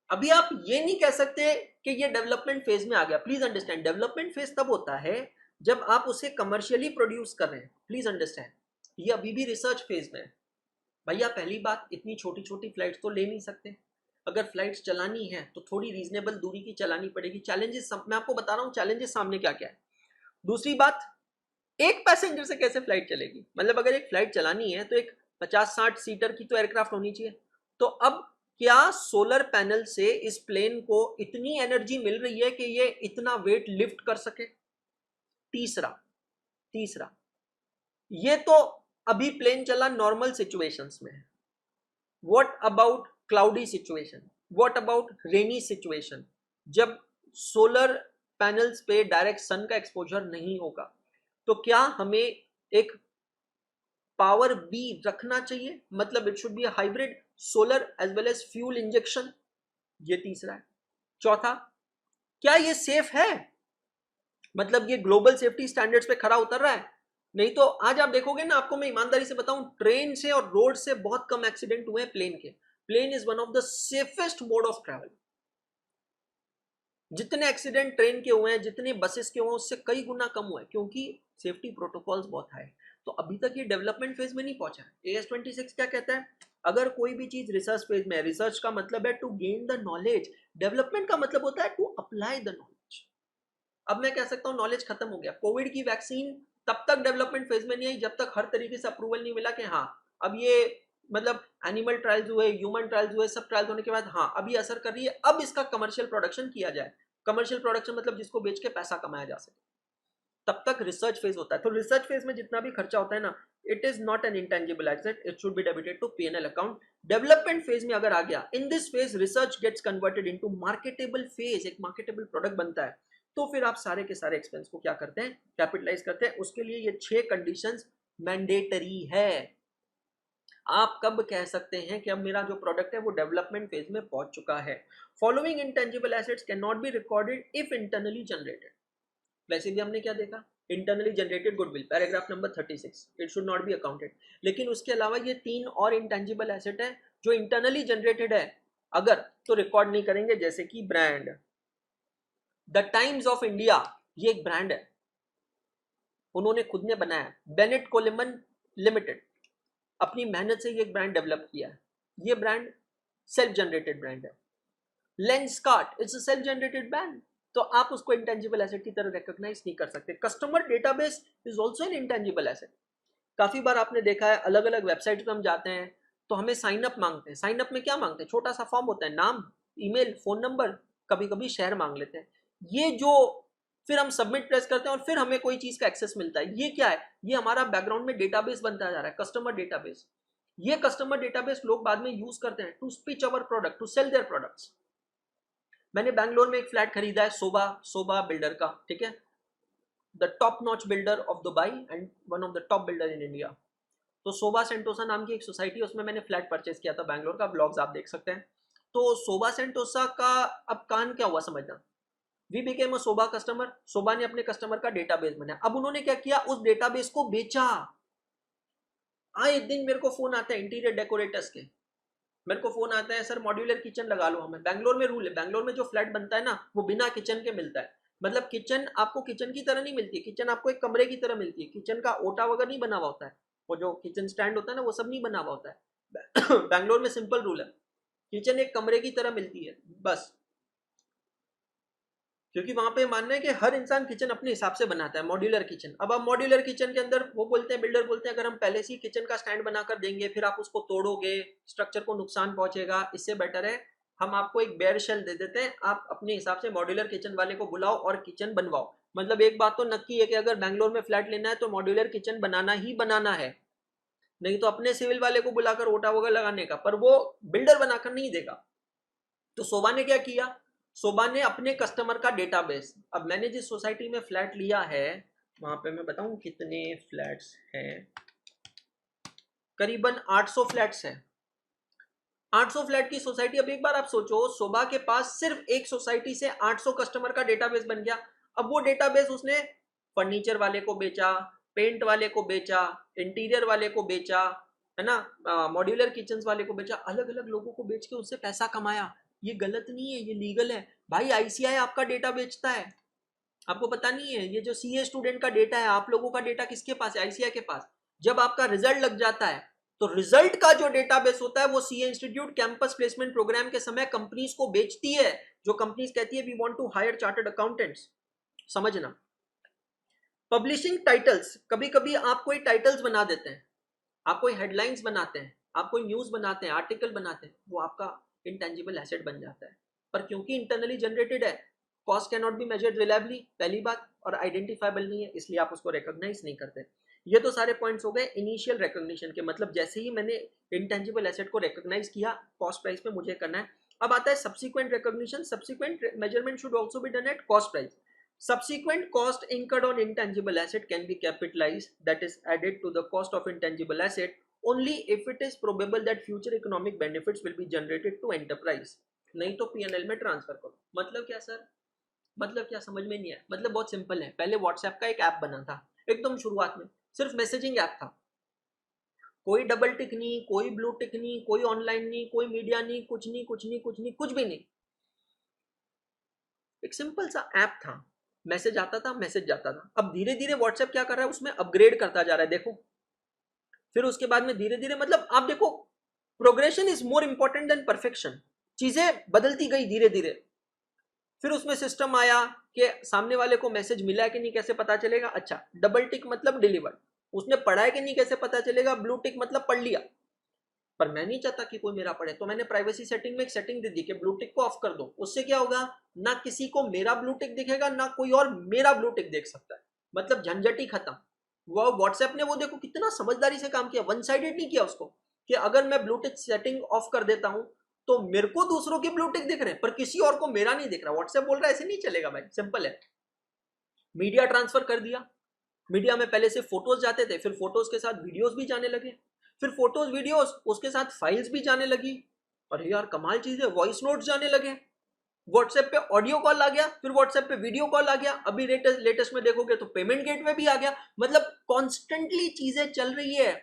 अभी आप ये नहीं कह सकते कि ये डेवलपमेंट फेज में आ गया। प्लीज अंडरस्टैंड, डेवलपमेंट फेज तब होता है जब आप उसे कमर्शियली प्रोड्यूस कर रहे हैं। प्लीज अंडरस्टैंड, ये अभी भी रिसर्च फेज में है। भैया पहली बात, इतनी छोटी छोटी फ्लाइट्स तो ले नहीं सकते। अगर फ्लाइट्स चलानी है तो थोड़ी रीजनेबल दूरी की चलानी पड़ेगी। चैलेंजेस मैं आपको बता रहा हूँ, चैलेंजेस सामने क्या क्या है। दूसरी बात, एक पैसेंजर से कैसे फ्लाइट चलेगी? मतलब अगर एक फ्लाइट चलानी है तो एक 50-60 सीटर की तो एयरक्राफ्ट होनी चाहिए। तो अब क्या सोलर पैनल से इस प्लेन को इतनी एनर्जी मिल रही है कि ये इतना वेट लिफ्ट कर सके? तीसरा तीसरा ये तो अभी प्लेन चला नॉर्मल सिचुएशंस में। What about cloudy situation? What about rainy situation, जब सोलर पैनल्स पे डायरेक्ट सन का एक्सपोजर नहीं होगा? तो क्या हमें एक पावर बी रखना चाहिए? मतलब it should be hybrid solar as well as fuel injection. ये तीसरा है। चौथा, क्या ये सेफ है? मतलब ये ग्लोबल सेफ्टी स्टैंडर्ड्स पे खरा उतर रहा है? नहीं तो आज आप देखोगे ना, आपको मैं ईमानदारी से बताऊं, ट्रेन से और रोड से बहुत कम एक्सीडेंट हुए हैं प्लेन के। Plane is one of the safest mode of travel. जितने एक्सीडेंट ट्रेन के हुए हैं, जितने बसेस के हुए हैं, उससे कई गुना कम हुए, क्योंकि सेफ्टी प्रोटोकॉल्स बहुत हाई। तो अभी तक ये डेवलपमेंट फेज में नहीं पहुंचा है। AS26 क्या कहता है? अगर कोई भी चीज रिसर्च फेज में है, रिसर्च का मतलब है to gain the knowledge, development का मतलब होता है टू अप्लाई द नॉलेज। अब मैं कह सकता हूं नॉलेज खत्म हो गया। कोविड की वैक्सीन तब तक डेवलपमेंट फेज में नहीं आई जब तक हर तरीके से अप्रूवल नहीं मिला कि हाँ अब ये, मतलब एनिमल ट्रायल्स हुए, ह्यूमन ट्रायल्स हुए, सब ट्रायल्स होने के बाद हाँ अब ये असर कर रही है, अब इसका कमर्शियल प्रोडक्शन किया जाए। कमर्शियल प्रोडक्शन मतलब जिसको बेच के पैसा कमाया जा सके। तब तक रिसर्च फेज होता है। तो रिसर्च फेज में जितना भी खर्चा होता है ना, it is not an intangible asset, it should be debited to P&L account. Development phase में अगर आ गया, in this phase research gets converted into marketable phase, एक मार्केटेबल प्रोडक्ट बनता है। तो फिर आप सारे के सारे एक्सपेंस को क्या करते हैं? कैपिटलाइज करते हैं। उसके लिए ये 6 कंडीशंस मैंडेटरी है। आप कब कह सकते हैं कि अब मेरा जो प्रोडक्ट है वो डेवलपमेंट फेज में पहुंच चुका है? Following intangible assets can not be recorded if internally generated. वैसे भी हमने क्या देखा? Internally generated goodwill, paragraph number 36, it should not be accounted. लेकिन उसके अलावा ये 3 और इंटेंजिबल एसेट है जो इंटरनली जनरेटेड है, अगर तो रिकॉर्ड नहीं करेंगे। जैसे कि brand, the times of India, ये एक ब्रांड है, उन्होंने खुद ने बनाया। बेनेट कोलेमन लिमिटेड, अपनी मेहनत से ये एक ब्रांड डेवलप किया है। ये ब्रांड सेल्फ जनरेटेड ब्रांड है। Lenskart, it's a self generated brand. तो आप उसको इंटेंजिबल एसेट की तरह रिकॉग्नाइज नहीं कर सकते। Customer database is also an intangible asset. काफी बार आपने देखा है, अलग अलग वेबसाइट पे हम जाते हैं तो हमें साइन अप मांगते हैं। साइन अप में क्या मांगते हैं? छोटा सा फॉर्म होता है, नाम, ईमेल, फोन नंबर, कभी कभी शहर मांग लेते हैं। ये जो फिर हम सबमिट प्रेस करते हैं और फिर हमें कोई चीज का एक्सेस मिलता है, ये क्या है? ये हमारा बैकग्राउंड में डेटाबेस बनता जा रहा है, कस्टमर डेटाबेस। ये कस्टमर डेटाबेस लोग बाद में यूज करते हैं to pitch our product, to sell their products. मैंने बैंगलोर में एक फ्लैट खरीदा है, सोबा सोबा बिल्डर का, ठीक है, the top notch builder of Dubai and one of the top builder in India. तो सोबा सेंटोसा नाम की एक सोसाइटी है, उसमें मैंने फ्लैट परचेज किया था बैंगलोर का। ब्लॉग्स आप देख सकते हैं। तो सोबा सेंटोसा का अब कान क्या हुआ समझना, we became a Sobha customer. Sobha ने अपने कस्टमर का डेटाबेस बनाया। अब उन्होंने क्या किया? उस डेटाबेस को बेचा। आए दिन मेरे को फोन आता है इंटीरियर डेकोरेटर्स के, मेरे को फोन आता है, सर मॉड्यूलर किचन लगा लो हमें। बैंगलोर में रूल है, बैंगलोर में जो फ्लैट बनता है ना वो बिना किचन के मिलता है। मतलब किचन आपको किचन की तरह नहीं मिलती है, किचन आपको एक कमरे की तरह मिलती है। किचन का ओटा वगैरह नहीं बना हुआ होता है, वो जो किचन स्टैंड होता है ना वो सब नहीं बना हुआ होता है। बैंगलोर में सिंपल रूल है, किचन एक कमरे की तरह मिलती है बस। क्योंकि वहां पे मानना है कि हर इंसान किचन अपने हिसाब से बनाता है, मॉड्यूलर किचन। अब आप मॉड्यूलर किचन के अंदर वो बोलते हैं, बिल्डर बोलते हैं, अगर हम पहले से ही किचन का स्टैंड बनाकर देंगे फिर आप उसको तोड़ोगे, स्ट्रक्चर को नुकसान पहुंचेगा, इससे बेटर है हम आपको एक बेयर शेल दे देते हैं, आप अपने हिसाब से मॉड्यूलर किचन वाले को बुलाओ और किचन बनवाओ। मतलब एक बात तो नक्की है कि अगर बैंगलोर में फ्लैट लेना है तो मॉड्यूलर किचन बनाना ही बनाना है। नहीं तो अपने सिविल वाले को बुलाकर ओटा वोटा लगाने का, पर वो बिल्डर बनाकर नहीं देगा। तो शोभा ने क्या किया, शोभा ने अपने कस्टमर का डेटाबेस, अब मैंने जिस सोसाइटी में फ्लैट लिया है वहां पे मैं बताऊं कितने फ्लैट्स हैं, करीबन 800 फ्लैट्स हैं। 800 फ्लैट की सोसाइटी। अब एक बार आप सोचो, शोभा के पास सिर्फ एक सोसाइटी से 800 कस्टमर का डेटाबेस बन गया। अब वो डेटाबेस उसने फर्नीचर वाले को बेचा, पेंट वाले को बेचा, इंटीरियर वाले को बेचा, है ना, मॉड्यूलर किचन वाले को बेचा, अलग अलग लोगों को बेच के उससे पैसा कमाया। ये गलत नहीं है, ये लीगल है भाई। आईसीआई आपका डेटा बेचता है, आपको पता नहीं है। ये जो सीए स्टूडेंट का डेटा है, आप लोगों का डेटा किसके पास है, आईसीआई के पास। जब आपका रिजल्ट लग जाता है तो रिजल्ट का जो डेटाबेस होता है वो CA institute campus placement programme के समय कंपनीज को बेचती है। जो कंपनीज कहती है we want to hire chartered accountants, समझना। पब्लिशिंग टाइटल्स, कभी कभी आप कोई टाइटल्स बना देते हैं, आप कोई हेडलाइंस बनाते हैं, आप कोई न्यूज बनाते हैं, आर्टिकल बनाते हैं, वो आपका इंटेंजिबल एसेट बन जाता है। पर क्योंकि इंटरनली जनरेटेड है, cost can not be measured reliably, पहली बात, और आइडेंटिफाइबल नहीं है, इसलिए आप उसको रिकॉग्नाइज नहीं करते। ये तो सारे पॉइंट्स हो गए इनिशियल रिकॉग्निशन के, मतलब जैसे ही मैंने इंटेंजिबल एसेट को रिकॉग्नाइज किया कॉस्ट प्राइस पे मुझे करना है। अब आता है subsequent recognition. Subsequent measurement should also be done at cost price. Subsequent cost incurred on intangible asset can be capitalized, that is added to the cost of intangible asset only if it is probable that future economic benefits will be generated to enterprise। नहीं तो P&L में ट्रांसफर करो। मतलब क्या सर, मतलब क्या, समझ में नहीं आया। मतलब बहुत सिंपल है। पहले व्हाट्सएप का एक ऐप बना था, एकदम शुरुआत में सिर्फ मैसेजिंग ऐप था, कोई डबल टिक नहीं, कोई ब्लू टिक नहीं, कोई ऑनलाइन नहीं, कोई मीडिया नहीं, कुछ नहीं कुछ नहीं कुछ नहीं, कुछ भी नहीं। एक सिंपल सा ऐप था, मैसेज आता था, मैसेज जाता था। अब धीरे धीरे व्हाट्सएप क्या कर रहा है, उसमें अपग्रेड करता जा रहा है, देखो। फिर उसके बाद में धीरे धीरे, मतलब आप देखो, progression is more important than perfection. चीजें बदलती गई धीरे धीरे। फिर उसमें सिस्टम आया कि सामने वाले को मैसेज मिला है कि नहीं कैसे पता चलेगा, अच्छा डबल टिक मतलब डिलीवर्ड, उसने पढ़ा है कि नहीं कैसे पता चलेगा, ब्लू टिक मतलब पढ़ लिया। पर मैं नहीं चाहता कि कोई मेरा पढ़े, तो मैंने प्राइवेसी सेटिंग में एक सेटिंग दे दी कि ब्लू टिक को ऑफ कर दो। उससे क्या होगा, ना किसी को मेरा ब्लू टिक दिखेगा, ना कोई और मेरा ब्लू टिक देख सकता है। मतलब झंझट ही खत्म। वो व्हाट्सएप ने वो देखो कितना समझदारी से काम किया, वन साइडेड नहीं किया उसको, कि अगर मैं ब्लू टिक सेटिंग ऑफ कर देता हूं तो मेरे को दूसरों के ब्लू टिक दिख रहे हैं पर किसी और को मेरा नहीं दिख रहा। व्हाट्सएप बोल रहा है ऐसे नहीं चलेगा भाई, सिंपल है। मीडिया ट्रांसफर कर दिया। मीडिया में पहले से फोटोज जाते थे, फिर फोटोज के साथ वीडियोज भी जाने लगे, फिर फोटोज वीडियोस उसके साथ फाइल्स भी जाने लगी। अरे यार कमाल चीज है, वॉइस नोट्स जाने लगे। व्हाट्सएप पे ऑडियो कॉल आ गया, फिर व्हाट्सएप पे वीडियो कॉल आ गया, अभी लेटेस्ट में देखोगे तो पेमेंट गेटवे भी आ गया। मतलब कॉन्स्टेंटली चीजें चल रही है।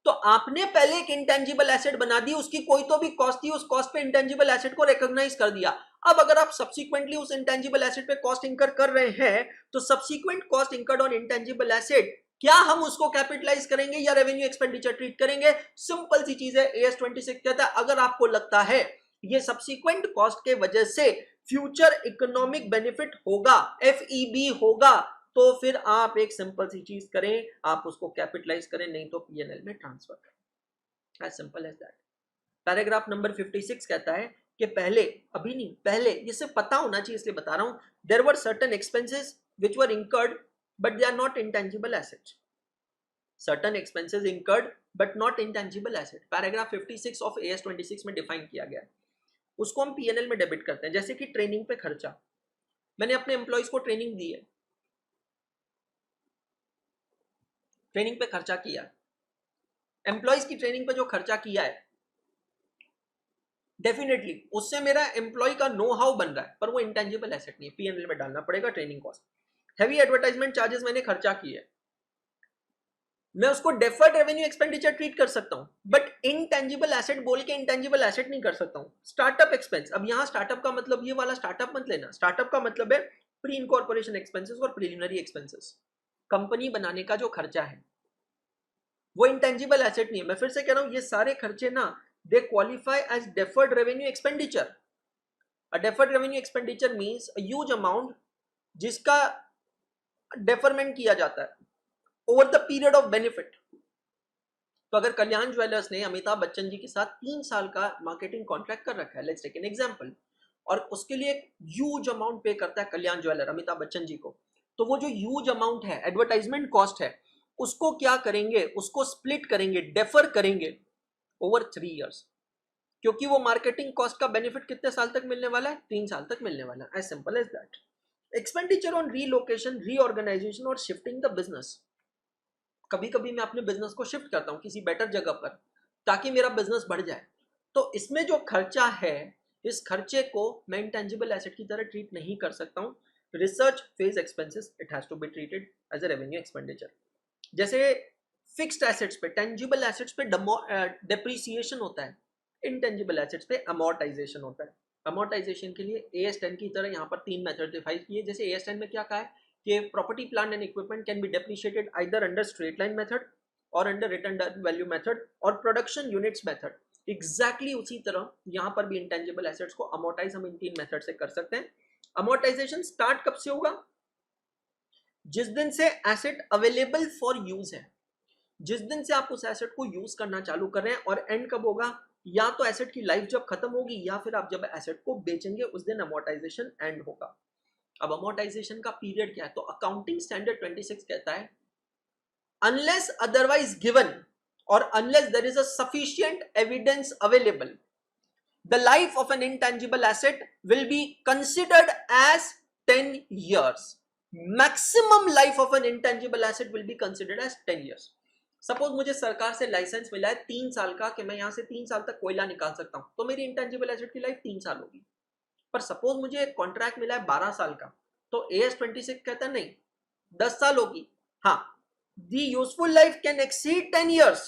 तो आपने पहले एक इंटेंजिबल एसेट बना दी, उसकी कोई तो भी कॉस्ट थी, उस कॉस्ट पे इंटेंजिबल एसेट को रिकॉग्नाइज कर दिया। अब अगर आप सब्सिक्वेंटली उस इंटेंजिबल एसेट पे कॉस्ट इंकर कर रहे हैं तो subsequent cost incurred on intangible asset, क्या हम उसको कैपिटलाइज करेंगे या रेवेन्यू एक्सपेंडिचर ट्रीट करेंगे? सिंपल सी चीज है। AS 26 कहता है अगर आपको लगता है ये सब्सिक्वेंट कॉस्ट के वजह से फ्यूचर इकोनॉमिक बेनिफिट होगा, FEB होगा, तो फिर आप एक सिंपल सी चीज करें, आप उसको कैपिटलाइज करें, नहीं तो P&L में ट्रांसफर करें। As simple as that. Paragraph number 56 कहता है कि पहले, अभी नहीं, पहले, ये सिर्फ पता होना चाहिए इसलिए बता रहा हूं, there were certain expenses which were incurred but they are not intangible assets. Certain expenses incurred but not intangible asset. Paragraph 56 of AS 26 में डिफाइन किया गया है, उसको हम P&L में डेबिट करते हैं। जैसे कि ट्रेनिंग पे खर्चा, मैंने अपने एम्प्लॉइज को ट्रेनिंग दी है, ट्रेनिंग पे खर्चा किया, एम्प्लॉइज की ट्रेनिंग पे जो खर्चा किया है, डेफिनेटली उससे मेरा एम्प्लॉय का नो हाउ बन रहा है, पर वो इंटेंजिबल एसेट नहीं है, P&L में डालना पड़ेगा training cost. Heavy advertisement charges मैंने खर्चा किए, मैं उसको डेफर्ड रेवेन्यू एक्सपेंडिचर ट्रीट कर सकता हूं, बट इंटेंजिबल एसेट बोल के इंटेंजिबल एसेट नहीं कर सकता हूं। स्टार्टअप एक्सपेंस, अब यहां स्टार्टअप का मतलब ये वाला स्टार्टअप मत लेना, स्टार्टअप का मतलब है प्री इनकॉर्पोरेशन एक्सपेंसेस और प्रिलिमिनरी एक्सपेंसेस। कंपनी बनाने का जो खर्चा है वो इंटेंजिबल एसेट नहीं है। मैं फिर से कह रहा हूं, ये सारे खर्चे ना, they qualify as deferred revenue expenditure. A deferred revenue expenditure means a huge amount जिसका डेफरमेंट किया जाता है over the period of benefit. तो अगर कल्याण ज्वेलर्स ने अमिताभ बच्चन जी के साथ 3 साल का मार्केटिंग कॉन्ट्रैक्ट कर रखा है, लेट्स टेक एन एग्जांपल, और उसके लिए एक ह्यूज अमाउंट पे करता है कल्याण ज्वेलर अमिताभ बच्चन जी को, तो वो जो ह्यूज अमाउंट है एडवर्टाइजमेंट कॉस्ट है, उसको क्या करेंगे, उसको स्प्लिट करेंगे, डेफर करेंगे ओवर 3 इयर्स, क्योंकि वो मार्केटिंग कॉस्ट का बेनिफिट कितने साल तक मिलने वाला है, 3 साल तक मिलने वाला है, as simple as that. Expenditure on relocation, reorganisation और शिफ्टिंग द बिजनेस। कभी कभी मैं अपने बिजनेस को शिफ्ट करता हूं किसी बेटर जगह पर ताकि मेरा बिजनेस बढ़ जाए, तो इसमें जो खर्चा है, इस खर्चे को मैं इंटेंजिबल एसेट की तरह ट्रीट नहीं कर सकता हूं। Research phase expenses, it has to be treated as a revenue expenditure. जैसे फिक्स्ड एसेट्स पे, टेंजिबल एसेट्स पे डेप्रिसिएशन होता है, इंटेंजिबल एसेट्स पे अमोर्टाइजेशन होता है। अमोर्टाइजेशन के लिए AS10 की तरह यहाँ पर 3 मेथड डिफाइन किए। जैसे AS10 में क्या कहा है कि property plant and equipment can be depreciated either under straight line method और अंडर रिटर्न वैल्यू मेथड और प्रोडक्शन यूनिट्स मेथड। एग्जैक्टली उसी तरह यहाँ पर भी इंटेंजिबल एसेट्स को अमोर्टाइज हम इन 3 मेथड से कर सकते हैं। अमोर्टाइजेशन स्टार्ट कब से होगा, जिस दिन से एसेट अवेलेबल फॉर यूज है, जिस दिन से आप उस एसेट को यूज करना चालू कर रहे हैं। और एंड कब होगा, या तो एसेट की लाइफ जब खत्म होगी या फिर आप जब एसेट को बेचेंगे उस दिन अमोर्टाइजेशन एंड होगा। अब अमोर्टाइजेशन का पीरियड क्या है, तो अकाउंटिंग स्टैंडर्ड 26 कहता है अनलेस अदरवाइज गिवन और unless there is a sufficient evidence available, the life of an intangible asset will be considered as 10 years. Maximum life of an intangible asset will be considered as 10 years. Suppose मुझे सरकार से लाइसेंस मिला है 3 साल का कि मैं यहां से 3 साल तक कोयला निकाल सकता हूं, तो मेरी इंटेंजिबल एसेट की लाइफ 3 साल होगी। पर सपोज मुझे एक कॉन्ट्रैक्ट मिला है 12 साल का, तो AS26 कहता है नहीं 10 साल होगी। हाँ, the useful life can exceed 10 years.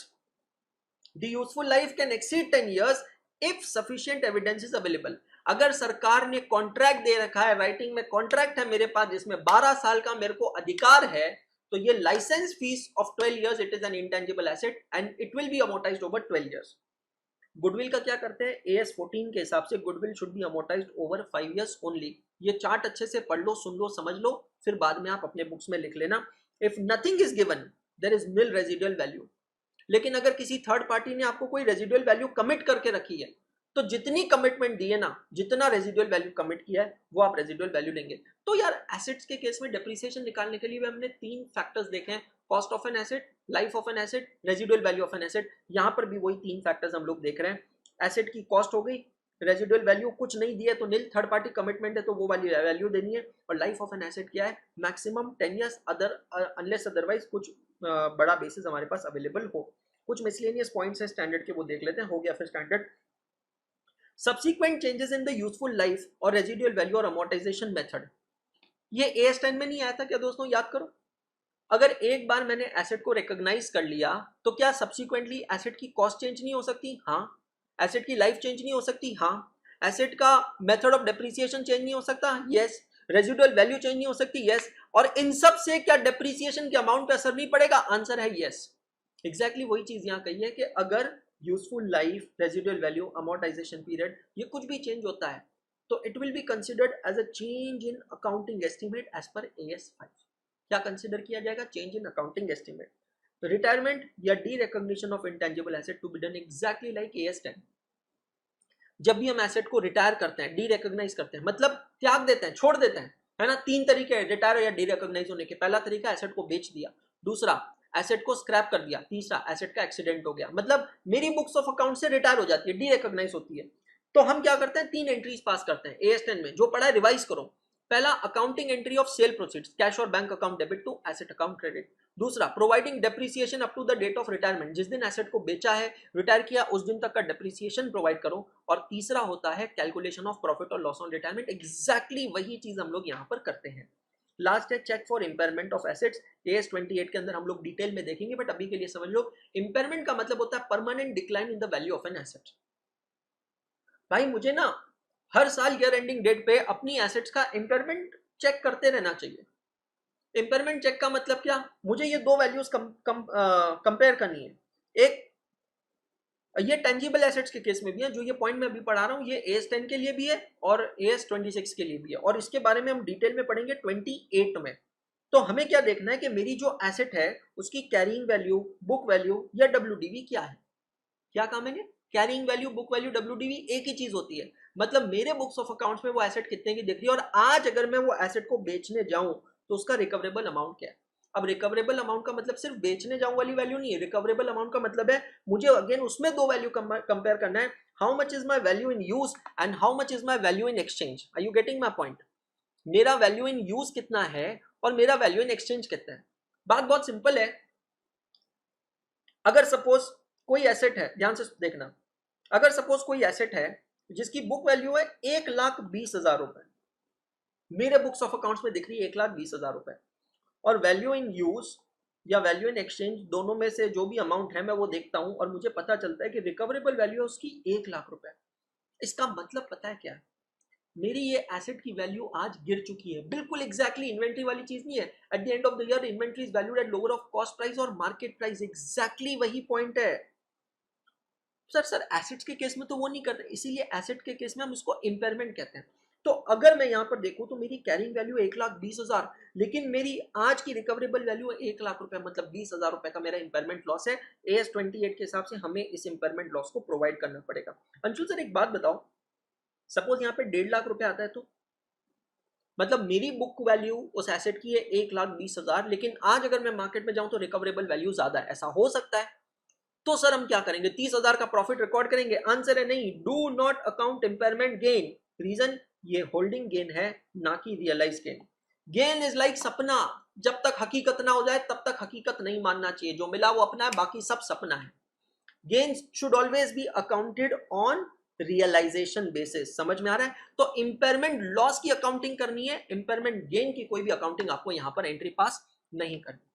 The useful life can exceed 10 years if sufficient evidence is available. अगर सरकार ने कॉन्ट्रैक्ट दे रखा है, राइटिंग में कॉन्ट्रैक्ट है मेरे पास जिसमें 12 साल का मेरे को अधिकार है, तो ये licence fees of 12 years it is an intangible asset and it will be amortised over 12 years. Goodwill का क्या करते हैं, AS14 के हिसाब से goodwill should be amortised over 5 years only. ये चार्ट अच्छे से पढ़ लो, सुन लो, समझ लो, फिर बाद में आप अपने बुक्स में लिख लेना। If nothing is given there is nil residual value. लेकिन अगर किसी थर्ड पार्टी ने आपको कोई रेजिडुअल वैल्यू कमिट करके रखी है, तो जितनी कमिटमेंट दी है ना, जितना रेजिडुअल वैल्यू कमिट किया है वो आप रेजिडुअल वैल्यू लेंगे। तो यार एसेट्स के केस में डेप्रिसिएशन निकालने के लिए हमने 3 फैक्टर्स देखे हैं, cost of an asset, life of an asset, residual value of an asset. यहाँ पर भी वही 3 फैक्टर्स हम लोग देख रहे हैं। एसेट की कॉस्ट हो गई, रेजिडुअल वैल्यू कुछ नहीं दिया तो नील, थर्ड पार्टी कमिटमेंट है तो वो वाली वैल्यू देनी है। और लाइफ ऑफ एन एसेट क्या है, maximum 10 years other unless otherwise कुछ बड़ा बेसिस हमारे पास अवेलेबल हो। कुछ मिसलेनियस पॉइंट्स है स्टैंडर्ड के, वो देख लेते हैं। हो गया फिर standard. Subsequent changes in the useful life और रेजिडुअल वैल्यू और अमोर्टाइजेशन मेथड, ये AS10 में नहीं आया था क्या दोस्तों, याद करो। अगर एक बार मैंने एसेट को रिकॉग्नाइज कर लिया तो क्या सब्सिक्वेंटली एसेट की कॉस्ट चेंज नहीं हो सकती, हाँ। एसेट की लाइफ चेंज नहीं हो सकती, हाँ। एसेट का मेथड ऑफ डेप्रिसिएशन चेंज नहीं हो सकता, यस। रेजिडुअल वैल्यू चेंज नहीं हो सकती, यस। और इन सब से क्या डेप्रिसिएशन के अमाउंट पे असर नहीं पड़ेगा, आंसर है यस। एग्जैक्टली वही चीज यहां कही है कि अगर useful life, residual value, amortisation period ये कुछ भी चेंज होता है तो it will be considered as a change in accounting estimate as per AS5। क्या कंसिडर किया जाएगा, change in accounting estimate. Retirement या derecognition of intangible asset to be done exactly like AS10। जब भी हम एसेट को रिटायर करते हैं, डी रिकॉग्नाइज करते हैं, मतलब त्याग देते हैं, छोड़ देते हैं, है ना। 3 तरीके हैं रिटायर या डी रिकॉग्नाइज होने के। पहला तरीका एसेट को बेच दिया, दूसरा एसेट को स्क्रैप कर दिया, तीसरा एसेट का एक्सीडेंट हो गया, मतलब मेरी बुक्स ऑफ अकाउंट से रिटायर हो जाती है, डी रिकॉग्नाइज होती है। तो हम क्या करते हैं, 3 एंट्रीज पास करते हैं AS10 में, जो पढ़ा है रिवाइज करो। पहला, accounting entry of sale proceeds, cash और bank account debit to asset account credit. दूसरा, providing depreciation up to the date of retirement, जिस दिन एसेट को बेचा है, रिटायर किया, उस दिन तक का डेप्रिसिएशन प्रोवाइड करो। और तीसरा होता है कैलकुलेशन ऑफ प्रॉफिट और लॉस ऑन रिटायरमेंट। एग्जैक्टली वही चीज हम लोग यहाँ पर करते हैं। लास्ट है check for impairment of assets, AS28 के अंदर हम लोग डिटेल में देखेंगे, बट अभी के लिए समझ लो इंपेयरमेंट का मतलब होता है permanent decline in the value of an asset. भाई मुझे ना हर साल ईयर एंडिंग डेट पे अपनी एसेट्स का इंपेयरमेंट चेक करते रहना चाहिए। इंपेयरमेंट चेक का मतलब क्या, मुझे ये 2 वैल्यूज कंपेयर करनी है। एक, ये टेंजिबल एसेट्स के केस में भी है, जो ये पॉइंट मैं अभी पढ़ा रहा हूँ, ये AS10 के लिए भी है और AS26 के लिए भी है, और इसके बारे में हम डिटेल में पढ़ेंगे 28 में। तो हमें क्या देखना है कि मेरी जो एसेट है उसकी कैरिंग वैल्यू, बुक वैल्यू या WDV क्या है। क्या काम है, carrying value, book value, WDV एक ही चीज होती है। मतलब मेरे बुक्स ऑफ अकाउंट्स में वो एसेट कितने की दिख रही है, और आज अगर मैं वो एसेट को बेचने जाऊं तो उसका रिकवरेबल अमाउंट क्या है। अब रिकवरेबल अमाउंट का मतलब सिर्फ बेचने जाऊं वाली वैल्यू नहीं है, रिकवरेबल अमाउंट का मतलब है मुझे अगेन उसमें दो वैल्यू कंपेयर करना है, how much is my value in use and how much is my value in exchange. Are you getting my point? मेरा वैल्यू इन यूज कितना है और मेरा वैल्यू इन एक्सचेंज कितना है। बात बहुत सिंपल है। अगर सपोज कोई एसेट है, ध्यान से देखना, अगर सपोज कोई एसेट है जिसकी बुक वैल्यू है 1,20,000 रुपए, मेरे बुक्स ऑफ अकाउंट्स में दिख रही है 1,20,000 रुपए, और वैल्यू इन यूज या वैल्यू इन एक्सचेंज दोनों में से जो भी अमाउंट है मैं वो देखता हूं और मुझे पता चलता है कि रिकवरेबल वैल्यू है उसकी 1,00,000 रुपए। इसका मतलब पता है क्या? मेरी ये एसेट की वैल्यू आज गिर चुकी है। बिल्कुल एग्जैक्टली इन्वेंट्री वाली चीज नहीं है। At the end of the year inventory is valued at lower of cost price और मार्केट प्राइस, एग्जैक्टली वही पॉइंट है। सर एसेट्स के केस में तो वो नहीं करते, इसीलिए एसेट के केस में हम इसको इम्पेयरमेंट कहते हैं। तो अगर मैं यहाँ पर देखूं तो मेरी कैरिंग वैल्यू 1,20,000, लेकिन मेरी आज की रिकवरेबल वैल्यू है 1,00,000 रुपए, मतलब 20,000 रुपए का मेरा इम्पेयरमेंट लॉस है। AS 28 के हिसाब से हमें इस इम्पेयरमेंट लॉस को प्रोवाइड करना पड़ेगा। अंशुल सर एक बात बताओ, सपोज यहाँ पे 1,50,000 रुपए आता है तो मतलब मेरी बुक वैल्यू उस एसेट की है 1,20,000, लेकिन आज अगर मैं मार्केट में जाऊं तो रिकवरेबल वैल्यू ज्यादा है, ऐसा हो सकता है। तो सर हम क्या करेंगे, 30,000 का प्रॉफिट रिकॉर्ड करेंगे? आंसर है नहीं, do not account impairment gain. Reason, ये होल्डिंग गेन है ना कि realise gain. Gain is like सपना, जब तक हकीकत ना हो जाए तब तक हकीकत नहीं मानना चाहिए, जो मिला वो अपना है, बाकी सब सपना है। Gains should always be accounted on realisation basis. समझ में आ रहा है? तो इंपेयरमेंट लॉस की अकाउंटिंग करनी है, इंपेयरमेंट गेन की कोई भी अकाउंटिंग आपको यहां पर एंट्री पास नहीं करनी।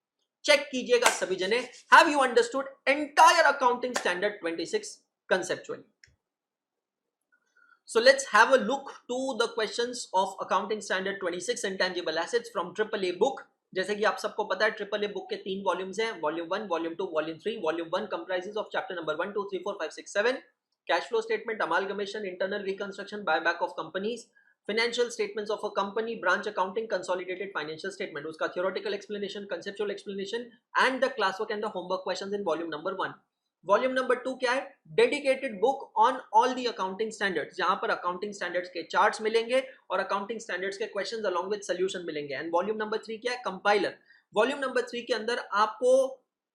चेक कीजिएगा सभी जने, have you understood entire accounting standard 26 conceptually? So let's have a look to the questions of accounting standard 26 intangible assets from AAA book। जैसे कि आप सबको पता है AAA बुक के 3 वॉल्यूम्स हैं, volume 1, volume 2, volume 3। Volume 1 comprises of chapter number 1, 2, 3, 4, 5, 6, 7, cash flow statement, amalgamation, internal reconstruction, buyback of companies, financial statements of a company, branch accounting, consolidated financial statement, उसका theoretical explanation, conceptual explanation and the classwork and the homework questions in volume number 1। Volume number 2 क्या है? Dedicated book on all the accounting standards, जहां पर अकाउंटिंग स्टैंडर्ड्स के चार्ट्स मिलेंगे और अकाउंटिंग स्टैंडर्ड्स के क्वेश्चंस अलोंग विद सॉल्यूशन मिलेंगे। एंड वॉल्यूम नंबर 3 क्या है? कंपाइलर। वॉल्यूम नंबर 3 के अंदर आपको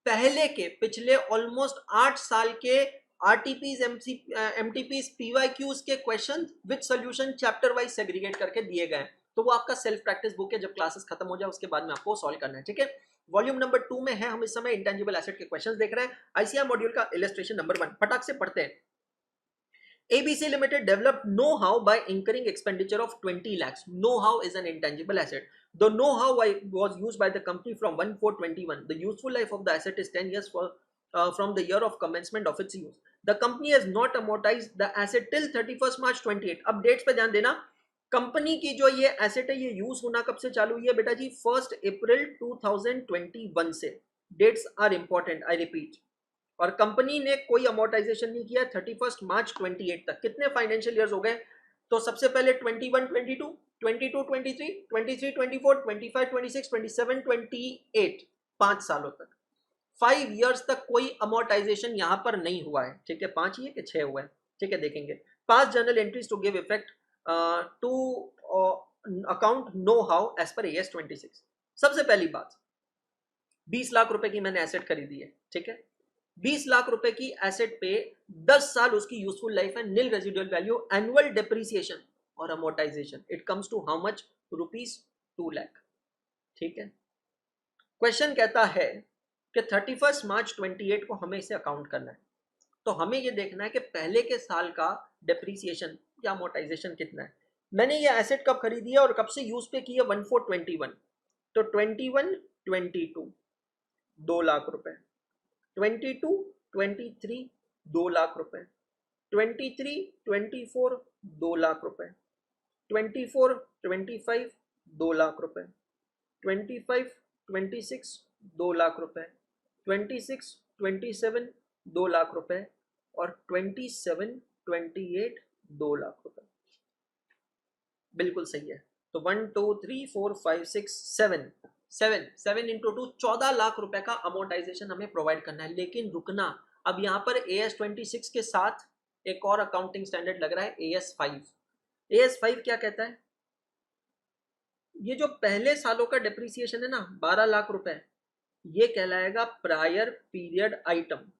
पहले के पिछले ऑलमोस्ट 8 साल के आरटीपीज, एमटीपीज, पीवाईक्यूज के question with solution chapter wise segregate करके दिए गए। तो वो आपका सेल्फ प्रैक्टिस बुक है, जब क्लासेस खत्म हो जाए उसके बाद में आपको सॉल्व करना है, ठीक है? वॉल्यूम नंबर 2 में है, हम इस समय इंटेंजिबल एसेट के क्वेश्चंस देख रहे हैं। आईसीआर मॉड्यूल का इलस्ट्रेशन नंबर 1 फटाक से पढ़ते हैं। ABC Limited developed know-how by incurring expenditure of 20 lakhs. Know-how is an intangible asset. The know-how was used by the company from 1/4/21. The useful life of the asset is 10 years from the year of commencement of its use. The company has not amortized the asset till 31st March 28. अब डेट्स पे ध्यान देना। कंपनी की जो ये एसेट है ये यूज होना कब से चालू हुई है बेटा जी? 1 अप्रैल 2021 से। Dates are important, I repeat. और कंपनी ने कोई अमोर्टाइजेशन नहीं किया 31 मार्च 28 तक। कितने फाइनेंशियल ईयर्स हो गए? तो सबसे पहले 21 22, 22 23, 23 24, 25 26, 27 28, 5 सालों तक, 5 इयर्स तक कोई अमोर्टाइजेशन यहां पर नहीं हुआ है, ठीक है? 5 ही है कि 6 हुआ है, ठीक है? देखेंगे। Pass journal entries to give effect to account know how as per AS 26। सबसे पहली बात, 20 लाख रुपए की मैंने एसेट खरीदी है, ठीक है? 20 लाख रुपए की एसेट पे 10 साल उसकी यूजफुल लाइफ है, nil residual value, annual depreciation और amortization, it comes to how much? Rupees 2 lakh, ठीक है? क्वेश्चन कहता है कि 31 मार्च 28 को हमें इसे अकाउंट करना है। तो हमें ये देखना है कि पहले के साल का डेप्रिसिएशन या अमोर्टाइजेशन कितना है। मैंने ये एसेट कब खरीदी है और कब से यूज पे की है? 1/4/21। तो 21 22 2 लाख रुपए, 22 23 2 लाख रुपए, 23 24 2 लाख रुपए, 24 25 2 लाख रुपए, 25 26 2 लाख रुपए, 26 27 2 लाख रुपए और 27 28 2 लाख रुपए। बिल्कुल सही है। तो 1 2 3 4 5 6 7 इंटू 2 14 लाख रुपए का अमोर्टाइजेशन हमें प्रोवाइड करना है। लेकिन रुकना, अब यहाँ पर AS 26 के साथ एक और अकाउंटिंग स्टैंडर्ड लग रहा है AS 5। AS 5 क्या कहता है? ये जो पहले सालों का डेप्रिसिएशन है ना 12 लाख रुपए, ये कहलाएगा प्रायर पीरियड आइटम।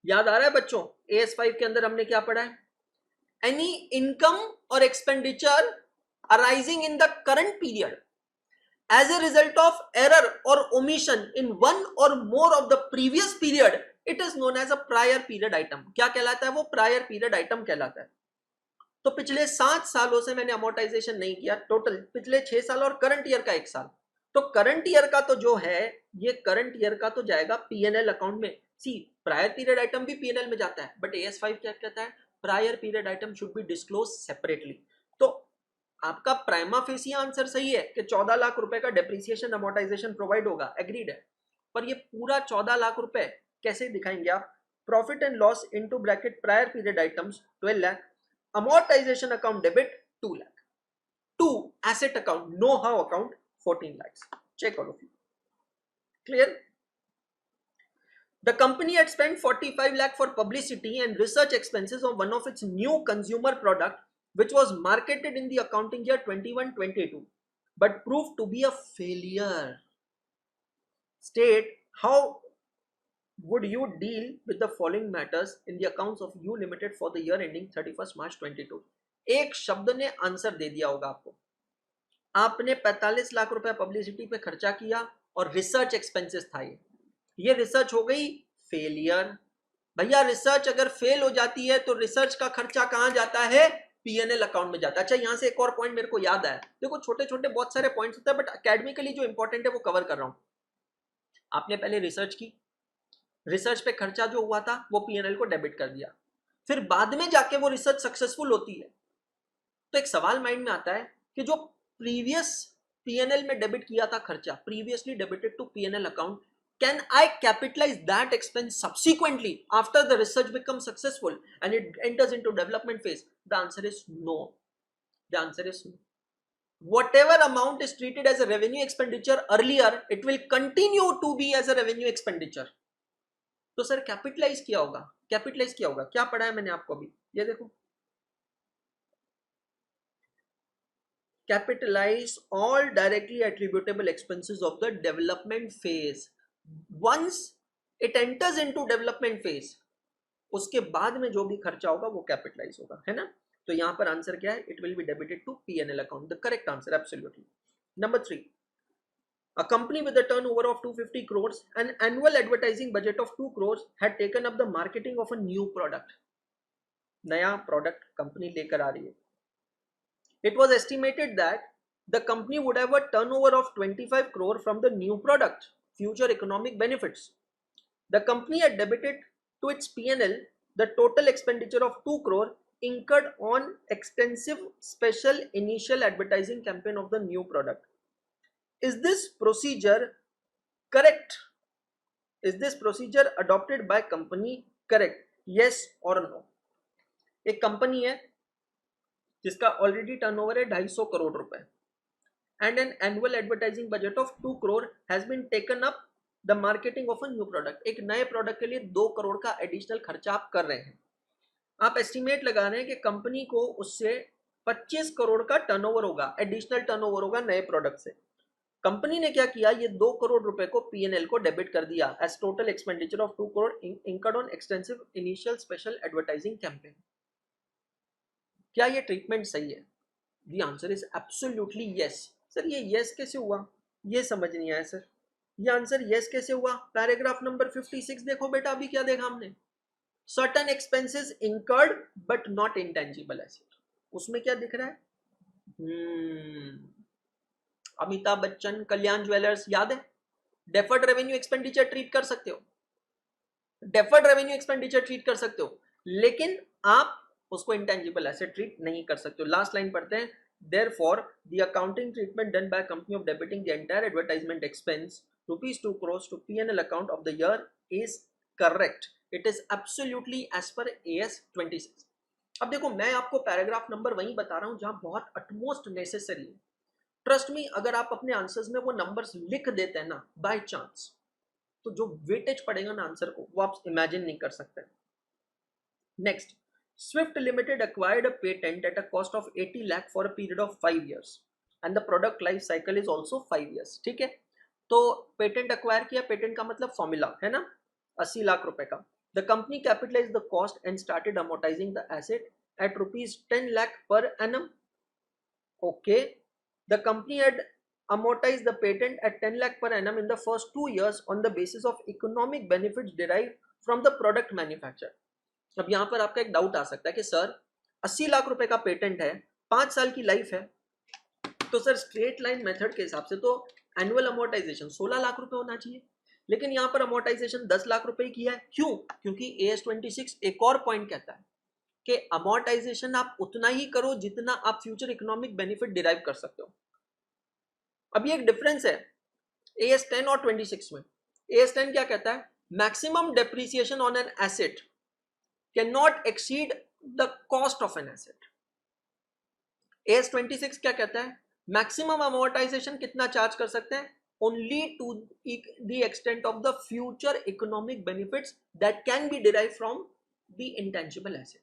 याद आ रहा है बच्चों, AS5 के अंदर हमने क्या पढ़ा है? एनी इनकम और expenditure arising in the current period as a result of error or omission in one or more of the previous period, it is known as a prior period item. क्या कहलाता है वो? prior period item कहलाता है। तो पिछले 7 सालों से मैंने अमोर्टाइजेशन नहीं किया, टोटल पिछले 6 साल और करंट ईयर का 1 साल, तो करंट ईयर का तो जो है ये करंट ईयर का तो जाएगा पीएनएल अकाउंट में। सी प्रायर पीरियड आइटम भी पीएनएल में जाता है, बट AS5 क्या कहता है? Prior period item should be disclose separately. तो आपका प्राइमा फेसी आंसर सही है कि 14 लाख रुपए का डेप्रिसिएशन अमोर्टाइजेशन प्रोवाइड होगा, एग्रीड है। पर ये पूरा 14 लाख रुपए कैसे दिखाएंगे आप? Profit and loss into bracket prior period items 12 lakh, amortization account debit 2 lakh, to asset account know how account 14 lakhs. Check all of you. Clear? The company had spent 45 lakh for publicity and research expenses on one of its new consumer product which was marketed in the accounting year 21-22 but proved to be a failure. State how would you deal with the following matters in the accounts of you limited for the year ending 31st March 22. एक शब्द ने आंसर दे दिया होगा आपको। आपने 45 लाख रुपए पब्लिसिटी पे खर्चा किया और रिसर्च एक्सपेंसेस था, ये रिसर्च हो गई फेलियर। भैया रिसर्च अगर फेल हो जाती है तो रिसर्च का खर्चा कहां जाता है? पीएनएल अकाउंट में जाता है। अच्छा यहां से एक और पॉइंट मेरे को याद आया, देखो छोटे छोटे बहुत सारे पॉइंट्स होते हैं बट एकेडमिकली जो इंपॉर्टेंट है वो कवर कर रहा हूं। आपने पहले रिसर्च की, रिसर्च पे खर्चा जो हुआ था वो पीएनएल को डेबिट कर दिया, फिर बाद में जाके वो रिसर्च सक्सेसफुल होती है, तो एक सवाल माइंड में आता है कि जो प्रीवियस पीएनएल में डेबिट किया था खर्चा, previously debited to PNL account, can I capitalize that expense subsequently after the research becomes successful and it enters into development phase? The answer is no. The answer is no. Whatever amount is treated as a revenue expenditure earlier, it will continue to be as a revenue expenditure. तो सर कैपिटलाइज किया होगा, कैपिटलाइज किया होगा, क्या पढ़ा है मैंने आपको अभी? ये देखो, capitalize all directly attributable expenses of the development phase. Once it enters into development phase, उसके बाद में जो भी खर्चा होगा वो कैपिटलाइज होगा, है ना? तो यहां पर आंसर क्या है? It will be debited to PNL account, the correct answer, absolutely. Number 3, a company with a turnover of 250 crores and annual advertising budget of 2 crores had taken up the marketing of a new product. नया प्रोडक्ट कंपनी लेकर आ रही है। It was estimated that the company would have a turnover of 25 crore from the new product, future economic benefits. The company had debited to its P&L the total expenditure of 2 crore incurred on extensive special initial advertising campaign of the new product. Is this procedure correct? Is this procedure adopted by company correct? Yes or no? एक कंपनी है जिसका ऑलरेडी टर्नओवर है 250 करोड़ रुपए and an annual advertising budget of 2 crore has been taken up the marketing of a new product. एक नए प्रोडक्ट के लिए 2 करोड़ का एडिशनल खर्चा आप कर रहे हैं। आप एस्टिमेट लगा रहे हैं कि कंपनी को उससे 25 करोड़ का टर्नओवर होगा, एडिशनल टर्नओवर होगा नए प्रोडक्ट से। कंपनी ने क्या किया? ये 2 करोड़ रुपए को पीएनएल को डेबिट कर दिया as total expenditure of 2 crore incurred on extensive initial special advertising campaign. क्या ये ट्रीटमेंट सही है? The answer is absolutely yes. Sir ये यस कैसे हुआ? ये समझ नहीं आया सर, ये आंसर यस कैसे हुआ? पैराग्राफ नंबर 56 देखो बेटा, अभी क्या देखा हमने? Certain expenses incurred but not intangible asset, उसमें क्या दिख रहा है? अमिताभ बच्चन, कल्याण ज्वेलर्स, याद है? डेफर्ड रेवेन्यू एक्सपेंडिचर ट्रीट कर सकते हो, डेफर्ड रेवेन्यू एक्सपेंडिचर ट्रीट कर सकते हो, लेकिन आप उसको इंटेंजिबल एसेट ट्रीट नहीं कर सकते हो। लास्ट लाइन पढ़ते हैं, therefore the accounting treatment done by a company of debiting the entire advertisement expense rupees 2 crores to P&L account of the year is correct. It is absolutely as per AS 26. अब देखो मैं आपको पैराग्राफ नंबर वही बता रहा हूं जहां बहुत अटमोस्ट नेसेसरी है। ट्रस्ट मी, अगर आप अपने आंसर्स में वो नंबर्स लिख देते हैं ना बाय चांस, तो जो वेटेज पड़ेगा ना आंसर को वो आप इमेजिन नहीं कर सकते। Next, Swift Limited acquired a patent at a cost of 80 lakh for a period of 5 years. And the product life cycle is also 5 years. ठीक है, तो पेटेंट अक्वायर किया, पेटेंट का मतलब फॉर्मूला है ना 80 लाख रुपए का. The company capitalise the cost and started amortising the asset at ₹10 lakh per annum. Okay, the company had amortized the patent at 10 lakh per annum in the first 2 years on the basis of economic benefits derived from the product manufacture. अब यहाँ पर आपका एक डाउट आ सकता है कि सर 80 लाख रुपए का पेटेंट है, 5 साल की लाइफ है, तो सर स्ट्रेट लाइन मेथड के हिसाब से तो एनुअल अमोर्टाइजेशन 16 लाख रुपए होना चाहिए, लेकिन यहाँ पर अमोर्टाइजेशन 10 लाख रुपए की है. क्यों? क्योंकि AS26 एक और पॉइंट कहता है कि अमोर्टाइजेशन आप उतना ही करो जितना आप फ्यूचर इकोनॉमिक बेनिफिट डिराइव कर सकते हो. अब ये एक डिफरेंस है AS10 और 26 में. AS10 क्या कहता है? Maximum depreciation on an asset can not exceed the cost of an asset. AS26 क्या कहता है? मैक्सिमम अमोर्टाइजेशन कितना चार्ज कर सकते हैं? Only to the extent of the future economic benefits that can be derive from the intangible asset.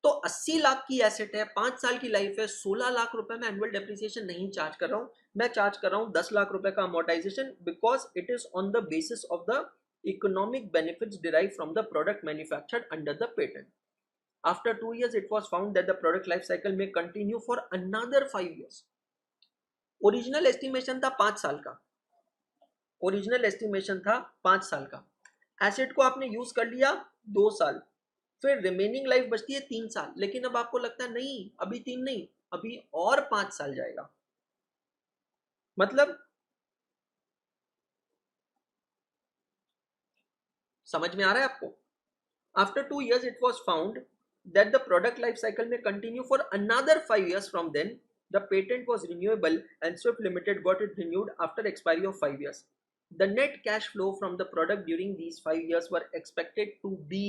तो 80 लाख की एसेट है, 5 साल की लाइफ है, 16 लाख रुपए में एनुअल डेप्रिसिएशन नहीं चार्ज कर रहा हूं, मैं चार्ज कर रहा हूं 10 लाख रुपए का amortisation, because it is on the basis of the economic benefits derive from the product manufactured under the patent. After 2 years, it was found that the product life cycle may continue for another 5 years. Original estimation था 5 साल का, ओरिजिनल एस्टिमेशन था 5 साल का. एसेट को आपने यूज कर लिया 2 साल, फिर रिमेनिंग लाइफ बचती है 3 साल, लेकिन अब आपको लगता है नहीं अभी 3 नहीं, अभी और 5 साल जाएगा. मतलब समझ में आ रहा है आपको? After 2 years, it was found that the product life cycle may continue for another 5 years from then. The patent was renewable and Swift Limited got it renewed after expiry of 5 years. The net cash flow from the product during these 5 years were expected to be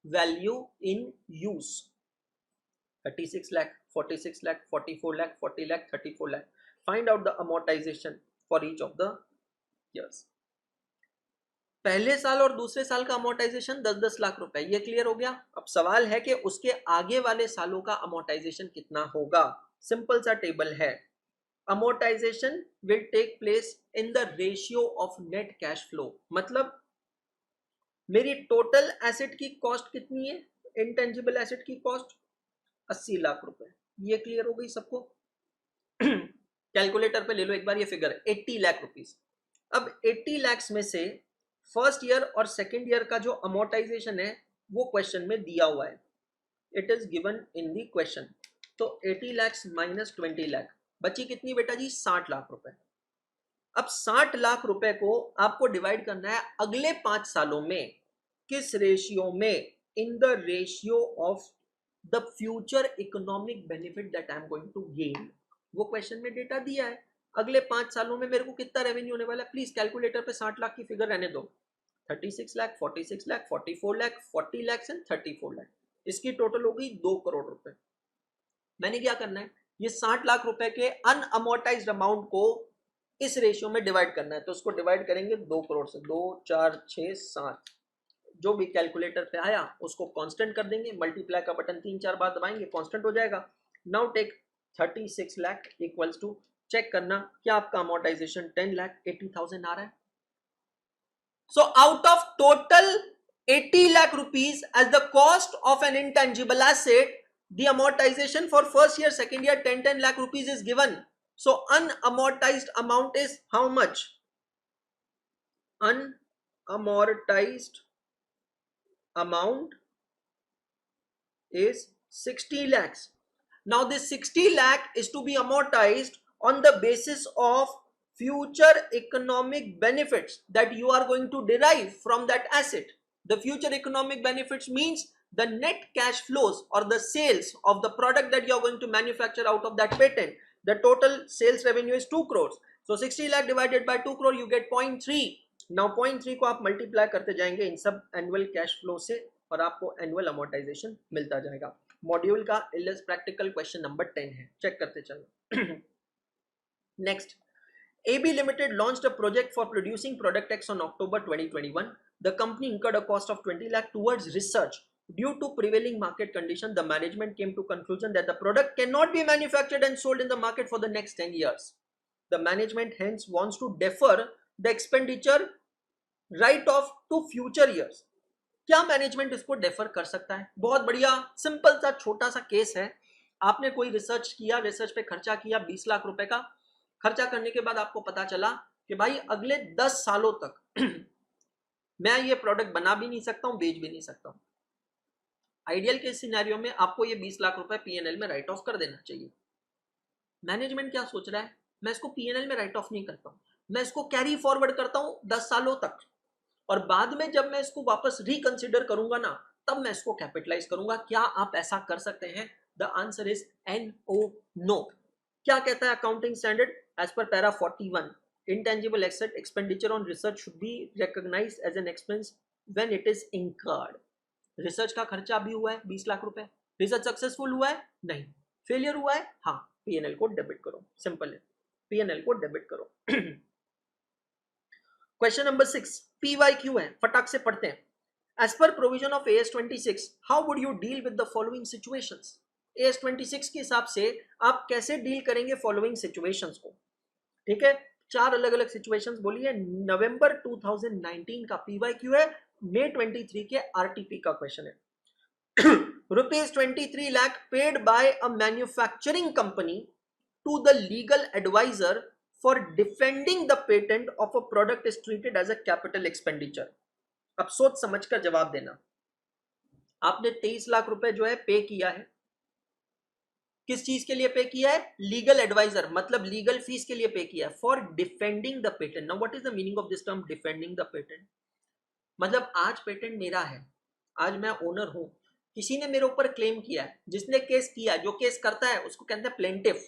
value in use 36 lakh, 46 lakh, 44 lakh, 40 lakh, 34 lakh. Find out the amortization for each of the years. पहले साल और दूसरे साल का अमोर्टाइजेशन 10-10 लाख रुपए, ये क्लियर हो गया. अब सवाल है कि उसके आगे वाले सालों का अमोर्टाइजेशन कितना होगा. सिंपल सा टेबल है. Amortization will take place in the ratio of net cash flow. मतलब मेरी टोटल एसेट की कॉस्ट कितनी है? इंटेंजिबल एसेट की कॉस्ट 80 लाख रुपए. ये क्लियर हो गई सबको? कैलकुलेटर पे ले लो एक बार ये फिगर, 80 लाख रुपीज. अब 80 लाख में से फर्स्ट ईयर और सेकेंड ईयर का जो अमोर्टाइजेशन है वो क्वेश्चन में दिया हुआ है, it is given in the question. तो 80 लाख माइनस 20 लाख बची कितनी बेटा जी? 60 लाख रुपए. अब 60 लाख रुपए को आपको डिवाइड करना है अगले 5 सालों में. किस रेशियो में? In the ratio of the future economic benefit that I am going to gain. वो क्वेश्चन में डेटा दिया है. अगले 5 सालों में मेरे को कितना रेवेन्यू होने वाला है? प्लीज कैलकुलेटर पे 60 लाख की फिगर रहने दो. 36 लाख, 46 लाख, 44 लाख, 40 लाख एंड 34 लाख. इसकी टोटल हो गई 2 करोड़ रुपए. मैंने क्या करना है? ये 60 लाख रुपए के अनअमोर्टाइज्ड अमाउंट को इस रेशियो में डिवाइड करना है. तो उसको डिवाइड करेंगे 2 करोड़ से. 2, 4, 6, 7 जो भी कैलकुलेटर पे आया उसको कांस्टेंट कर देंगे. मल्टीप्लाई का बटन 3-4 बार दबाएंगे, कांस्टेंट हो जाएगा. Now take 36 lakh equals to, check करना क्या आपका अमोर्टाइजेशन 10,80,000 आ रहा है. So out of total 80 lakh rupees as the cost of an intangible asset, the amortization for first year, second year 10 lakh rupees is given. So unamortized amount is how much? Unamortized amount is 60 lakhs. Now this 60 lakh is to be amortized on the basis of future economic benefits that you are going to derive from that asset. The future economic benefits means the net cash flows or the sales of the product that you are going to manufacture out of that patent. The total sales revenue is 2 crores. So 60 lakh divided by 2 crore, you get 0.3. Now 0.3 को आप मल्टीप्लाई करते जाएंगे इन सब एनुअल कैश फ्लो से और आपको एनुअल अमोर्टाइजेशन मिलता जाएगा. मॉड्यूल का इलेस प्रैक्टिकल क्वेश्चन नंबर 10 है, चेक करते चलो. Next, AB Limited launched a project for producing product X on October 2021. The company incurred a cost of 20 lakh towards research Due to prevailing market condition, the management came to conclusion that the product cannot be manufactured and sold in the market for the next 10 years. The management hence wants to defer the expenditure write off to future years. क्या मैनेजमेंट इसको डेफर कर सकता है? बहुत बढ़िया सिंपल सा छोटा सा केस है. आपने कोई रिसर्च किया, रिसर्च पे खर्चा किया 20 लाख रुपए का. खर्चा करने के बाद आपको पता चला कि भाई अगले 10 सालों तक मैं ये प्रोडक्ट बना भी नहीं सकता हूं, बेच भी नहीं सकता हूं. आइडियल के सिनेरियो में आपको ये 20 लाख रुपए पीएनएल में राइट ऑफ कर देना चाहिए. मैनेजमेंट क्या सोच रहा है? मैं इसको पीएनएल में राइट ऑफ नहीं करता हूं, मैं इसको कैरी फॉरवर्ड करता हूं 10 सालों तक, और बाद में जब मैं इसको वापस रिकंसिडर करूंगा ना, तब मैं इसको कैपिटलाइज करूंगा. क्या आप ऐसा कर सकते हैं? The answer is NO, no. क्या कहता है accounting standard? As per para 41, intangible asset expenditure on research should be recognized as an expense when it is incurred. Research का खर्चा भी हुआ है 20 लाख रुपए, रिसर्च सक्सेसफुल हुआ है? नहीं. फेलियर हुआ है? हाँ, पीएनएल को डेबिट करो. सिंपल है, पीएनएल को डेबिट करो. क्वेश्चन नंबर 6 PYQ है, फटाक से पढ़ते हैं. As per provision of AS 26, how would you deal with the following situations? AS 26 के हिसाब से आप कैसे डील करेंगे फॉलोइंग सिचुएशंस को? ठीक है, 4 अलग अलग सिचुएशंस बोलिए. नवंबर 2019 का PYQ है, May 23 के RTP का क्वेश्चन है. ₹23 lakh paid by a manufacturing company to the legal advisor for defending the patent of a product is treated as a capital expenditure. अब सोच समझ कर जवाब देना. आपने 23 लाख रुपए जो है पे किया है. किस चीज के लिए पे किया है? लीगल एडवाइजर, मतलब लीगल फीस के लिए पे किया है. For defending the patent. Now what is the meaning of this term defending the patent? मतलब आज पेटेंट मेरा है, आज मैं ओनर हूं, किसी ने मेरे ऊपर क्लेम किया है, जिसने केस किया, जो केस करता है उसको कहते हैं प्लेंटिफ.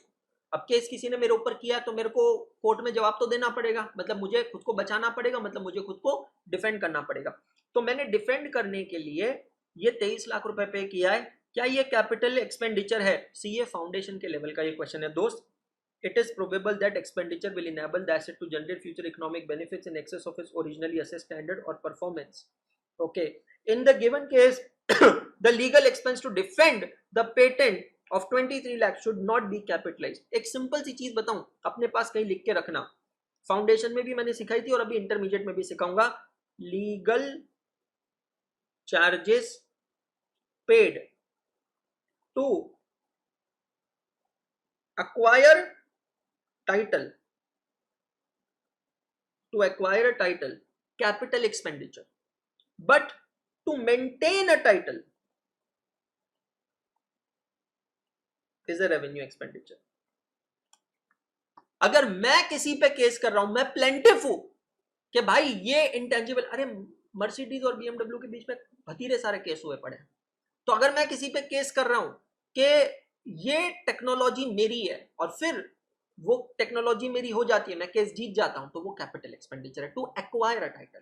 अब केस किसी ने मेरे ऊपर किया तो मेरे को कोर्ट में जवाब तो देना पड़ेगा, मतलब मुझे खुद को बचाना पड़ेगा, मतलब मुझे खुद को डिफेंड करना पड़ेगा. तो मैंने डिफेंड करने के लिए ये 23 लाख रुपए पे किया है. क्या ये कैपिटल एक्सपेंडिचर है? सीए फाउंडेशन के लेवल का ये क्वेश्चन है दोस्त. It is probable that expenditure will enable the asset to generate future economic benefits in excess of its originally assessed standard or performance. Okay. In the given case, the legal expense to defend the patent of 23 lakh should not be capitalized. एक सिंपल सी चीज बताऊं, अपने पास कहीं लिख के रखना. फाउंडेशन में भी मैंने सिखाई थी और अभी इंटरमीडिएट में भी सिखाऊंगा. Legal charges paid to acquire title, to acquire a title, capital expenditure, but to maintain a title is a revenue expenditure. अगर मैं किसी पे केस कर रहा हूं, मैं प्लेंटिफ हूं कि भाई ये इंटेंजिबल, अरे मर्सिडीज और बीएमडब्ल्यू के बीच में भतीरे सारे केस हुए पड़े हैं, तो अगर मैं किसी पे केस कर रहा हूं कि ये टेक्नोलॉजी मेरी है और फिर वो टेक्नोलॉजी मेरी हो जाती है, मैं केस जीत जाता हूं, तो वो कैपिटल एक्सपेंडिचर है, to acquire a title.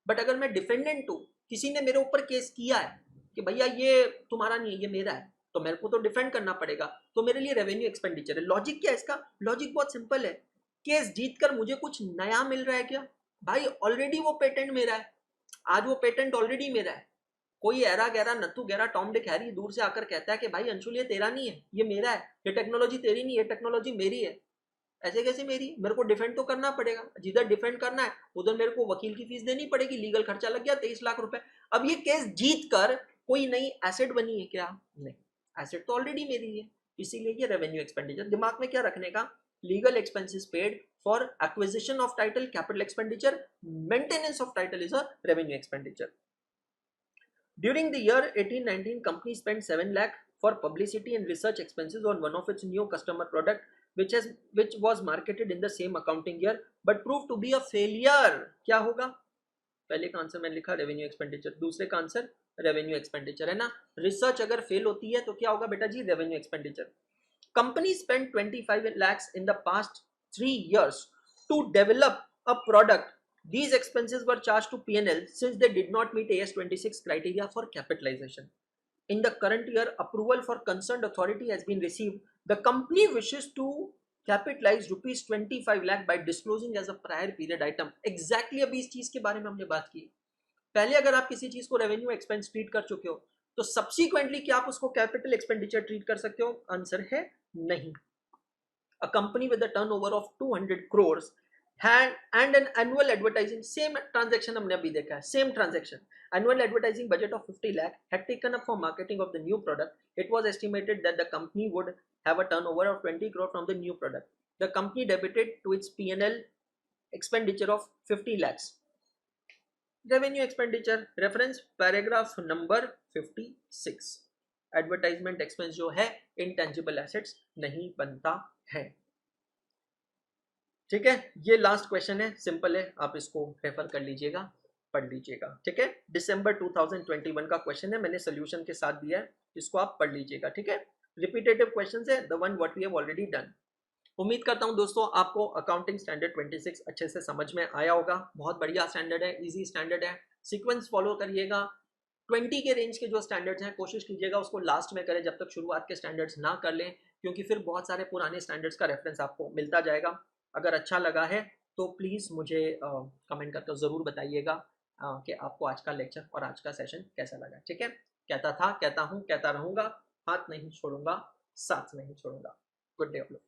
But अगर मैं डिफेंडेंट हूं, किसी ने मेरे ऊपर केस किया है कि भैया ये तुम्हारा नहीं है, ये मेरा है, तो मेरे को तो डिफेंड करना पड़ेगा, तो मेरे लिए रेवेन्यू एक्सपेंडिचर है. लॉजिक क्या है इसका? लॉजिक बहुत सिंपल है. केस जीतकर मुझे कुछ नया मिल रहा है क्या? भाई ऑलरेडी वो पेटेंट मेरा है, आज वो पेटेंट ऑलरेडी मेरा है. कोई ऐरा गहरा नत्थु गहरा टॉम डिक हैरी दूर से आकर कहता है कि भाई अंशुल ये तेरा नहीं है, ये मेरा है, ये टेक्नोलॉजी तेरी नहीं है, टेक्नोलॉजी मेरी है. ऐसे कैसे मेरी? मेरे को डिफेंड तो करना पड़ेगा. जिधर डिफेंड करना है उधर मेरे को वकील की फीस देनी पड़ेगी, लीगल खर्चा लग गया 23 लाख रुपए. अब ये केस जीत कर कोई नई एसेट बनी है क्या? नहीं, एसेट तो ऑलरेडी मेरी है, इसीलिए ये रेवेन्यू एक्सपेंडिचर. दिमाग में क्या रखने का? Legal expenses paid for acquisition of title, capital expenditure. Maintenance of title is a revenue expenditure. During the year 1819, company spent 7 lakh for publicity and research expenses on one of its new customer product, which was marketed in the same accounting year, but proved to be a failure. क्या होगा? पहले का आंसर मैंने लिखा रेवेन्यू एक्सपेंडिचर, दूसरे का आंसर रेवेन्यू एक्सपेंडिचर है ना. रिसर्च अगर फेल होती है तो क्या होगा बेटा जी? Revenue expenditure. Company spent 25 lakhs in the past 3 years to develop a product. These expenses were charged to P&L since they did not meet AS 26 criteria for capitalization. In the current year, approval for concerned authority has been received. The company wishes to capitalize rupees 25 lakh by disclosing as a prior period item. Exactly अभी इस चीज के बारे में हमने बात की. पहले अगर आप किसी चीज को रेवेन्यू एक्सपेंस ट्रीट कर चुके हो तो सब्सिक्वेंटली क्या आप उसको कैपिटल एक्सपेंडिचर ट्रीट कर सकते हो? आंसर है नहीं। A company with a turnover of 200 crores had and an annual advertising, same transaction हमने अभी देखा है, same transaction, annual advertising budget of 50 lakh had taken up for marketing of the new product. It was estimated that the company would have a turnover of 20 crore from the new product. The company debited to its P&L expenditure of 50 lakhs. Revenue expenditure, reference paragraph number 56. Advertisement expense जो है इंटेंजिबल एसेट्स नहीं बनता है। ठीक है, ये लास्ट क्वेश्चन है, सिंपल है, आप इसको रेफर कर लीजिएगा, पढ़ लीजिएगा। ठीक है, दिसंबर 2021 का क्वेश्चन है, मैंने सोल्यूशन के साथ दिया है, इसको आप पढ़ लीजिएगा। ठीक है, रिपीटेटिव क्वेश्चन है, the one what we have already done. उम्मीद करता हूं दोस्तों आपको अकाउंटिंग स्टैंडर्ड 26 अच्छे से समझ में आया होगा। बहुत बढ़िया स्टैंडर्ड है, इजी स्टैंडर्ड है, सीक्वेंस फॉलो करिएगा। 20 के रेंज के जो स्टैंडर्ड्स हैं कोशिश कीजिएगा उसको लास्ट में करें, जब तक शुरुआत के स्टैंडर्ड्स ना कर लें, क्योंकि फिर बहुत सारे पुराने स्टैंडर्ड्स का रेफरेंस आपको मिलता जाएगा। अगर अच्छा लगा है तो प्लीज़ मुझे कमेंट करके ज़रूर बताइएगा कि आपको आज का लेक्चर और आज का सेशन कैसा लगा। ठीक है, कहता था, कहता हूँ, कहता रहूँगा, हाथ नहीं छोड़ूंगा, साथ नहीं छोड़ूंगा। गुड डे आप लोग।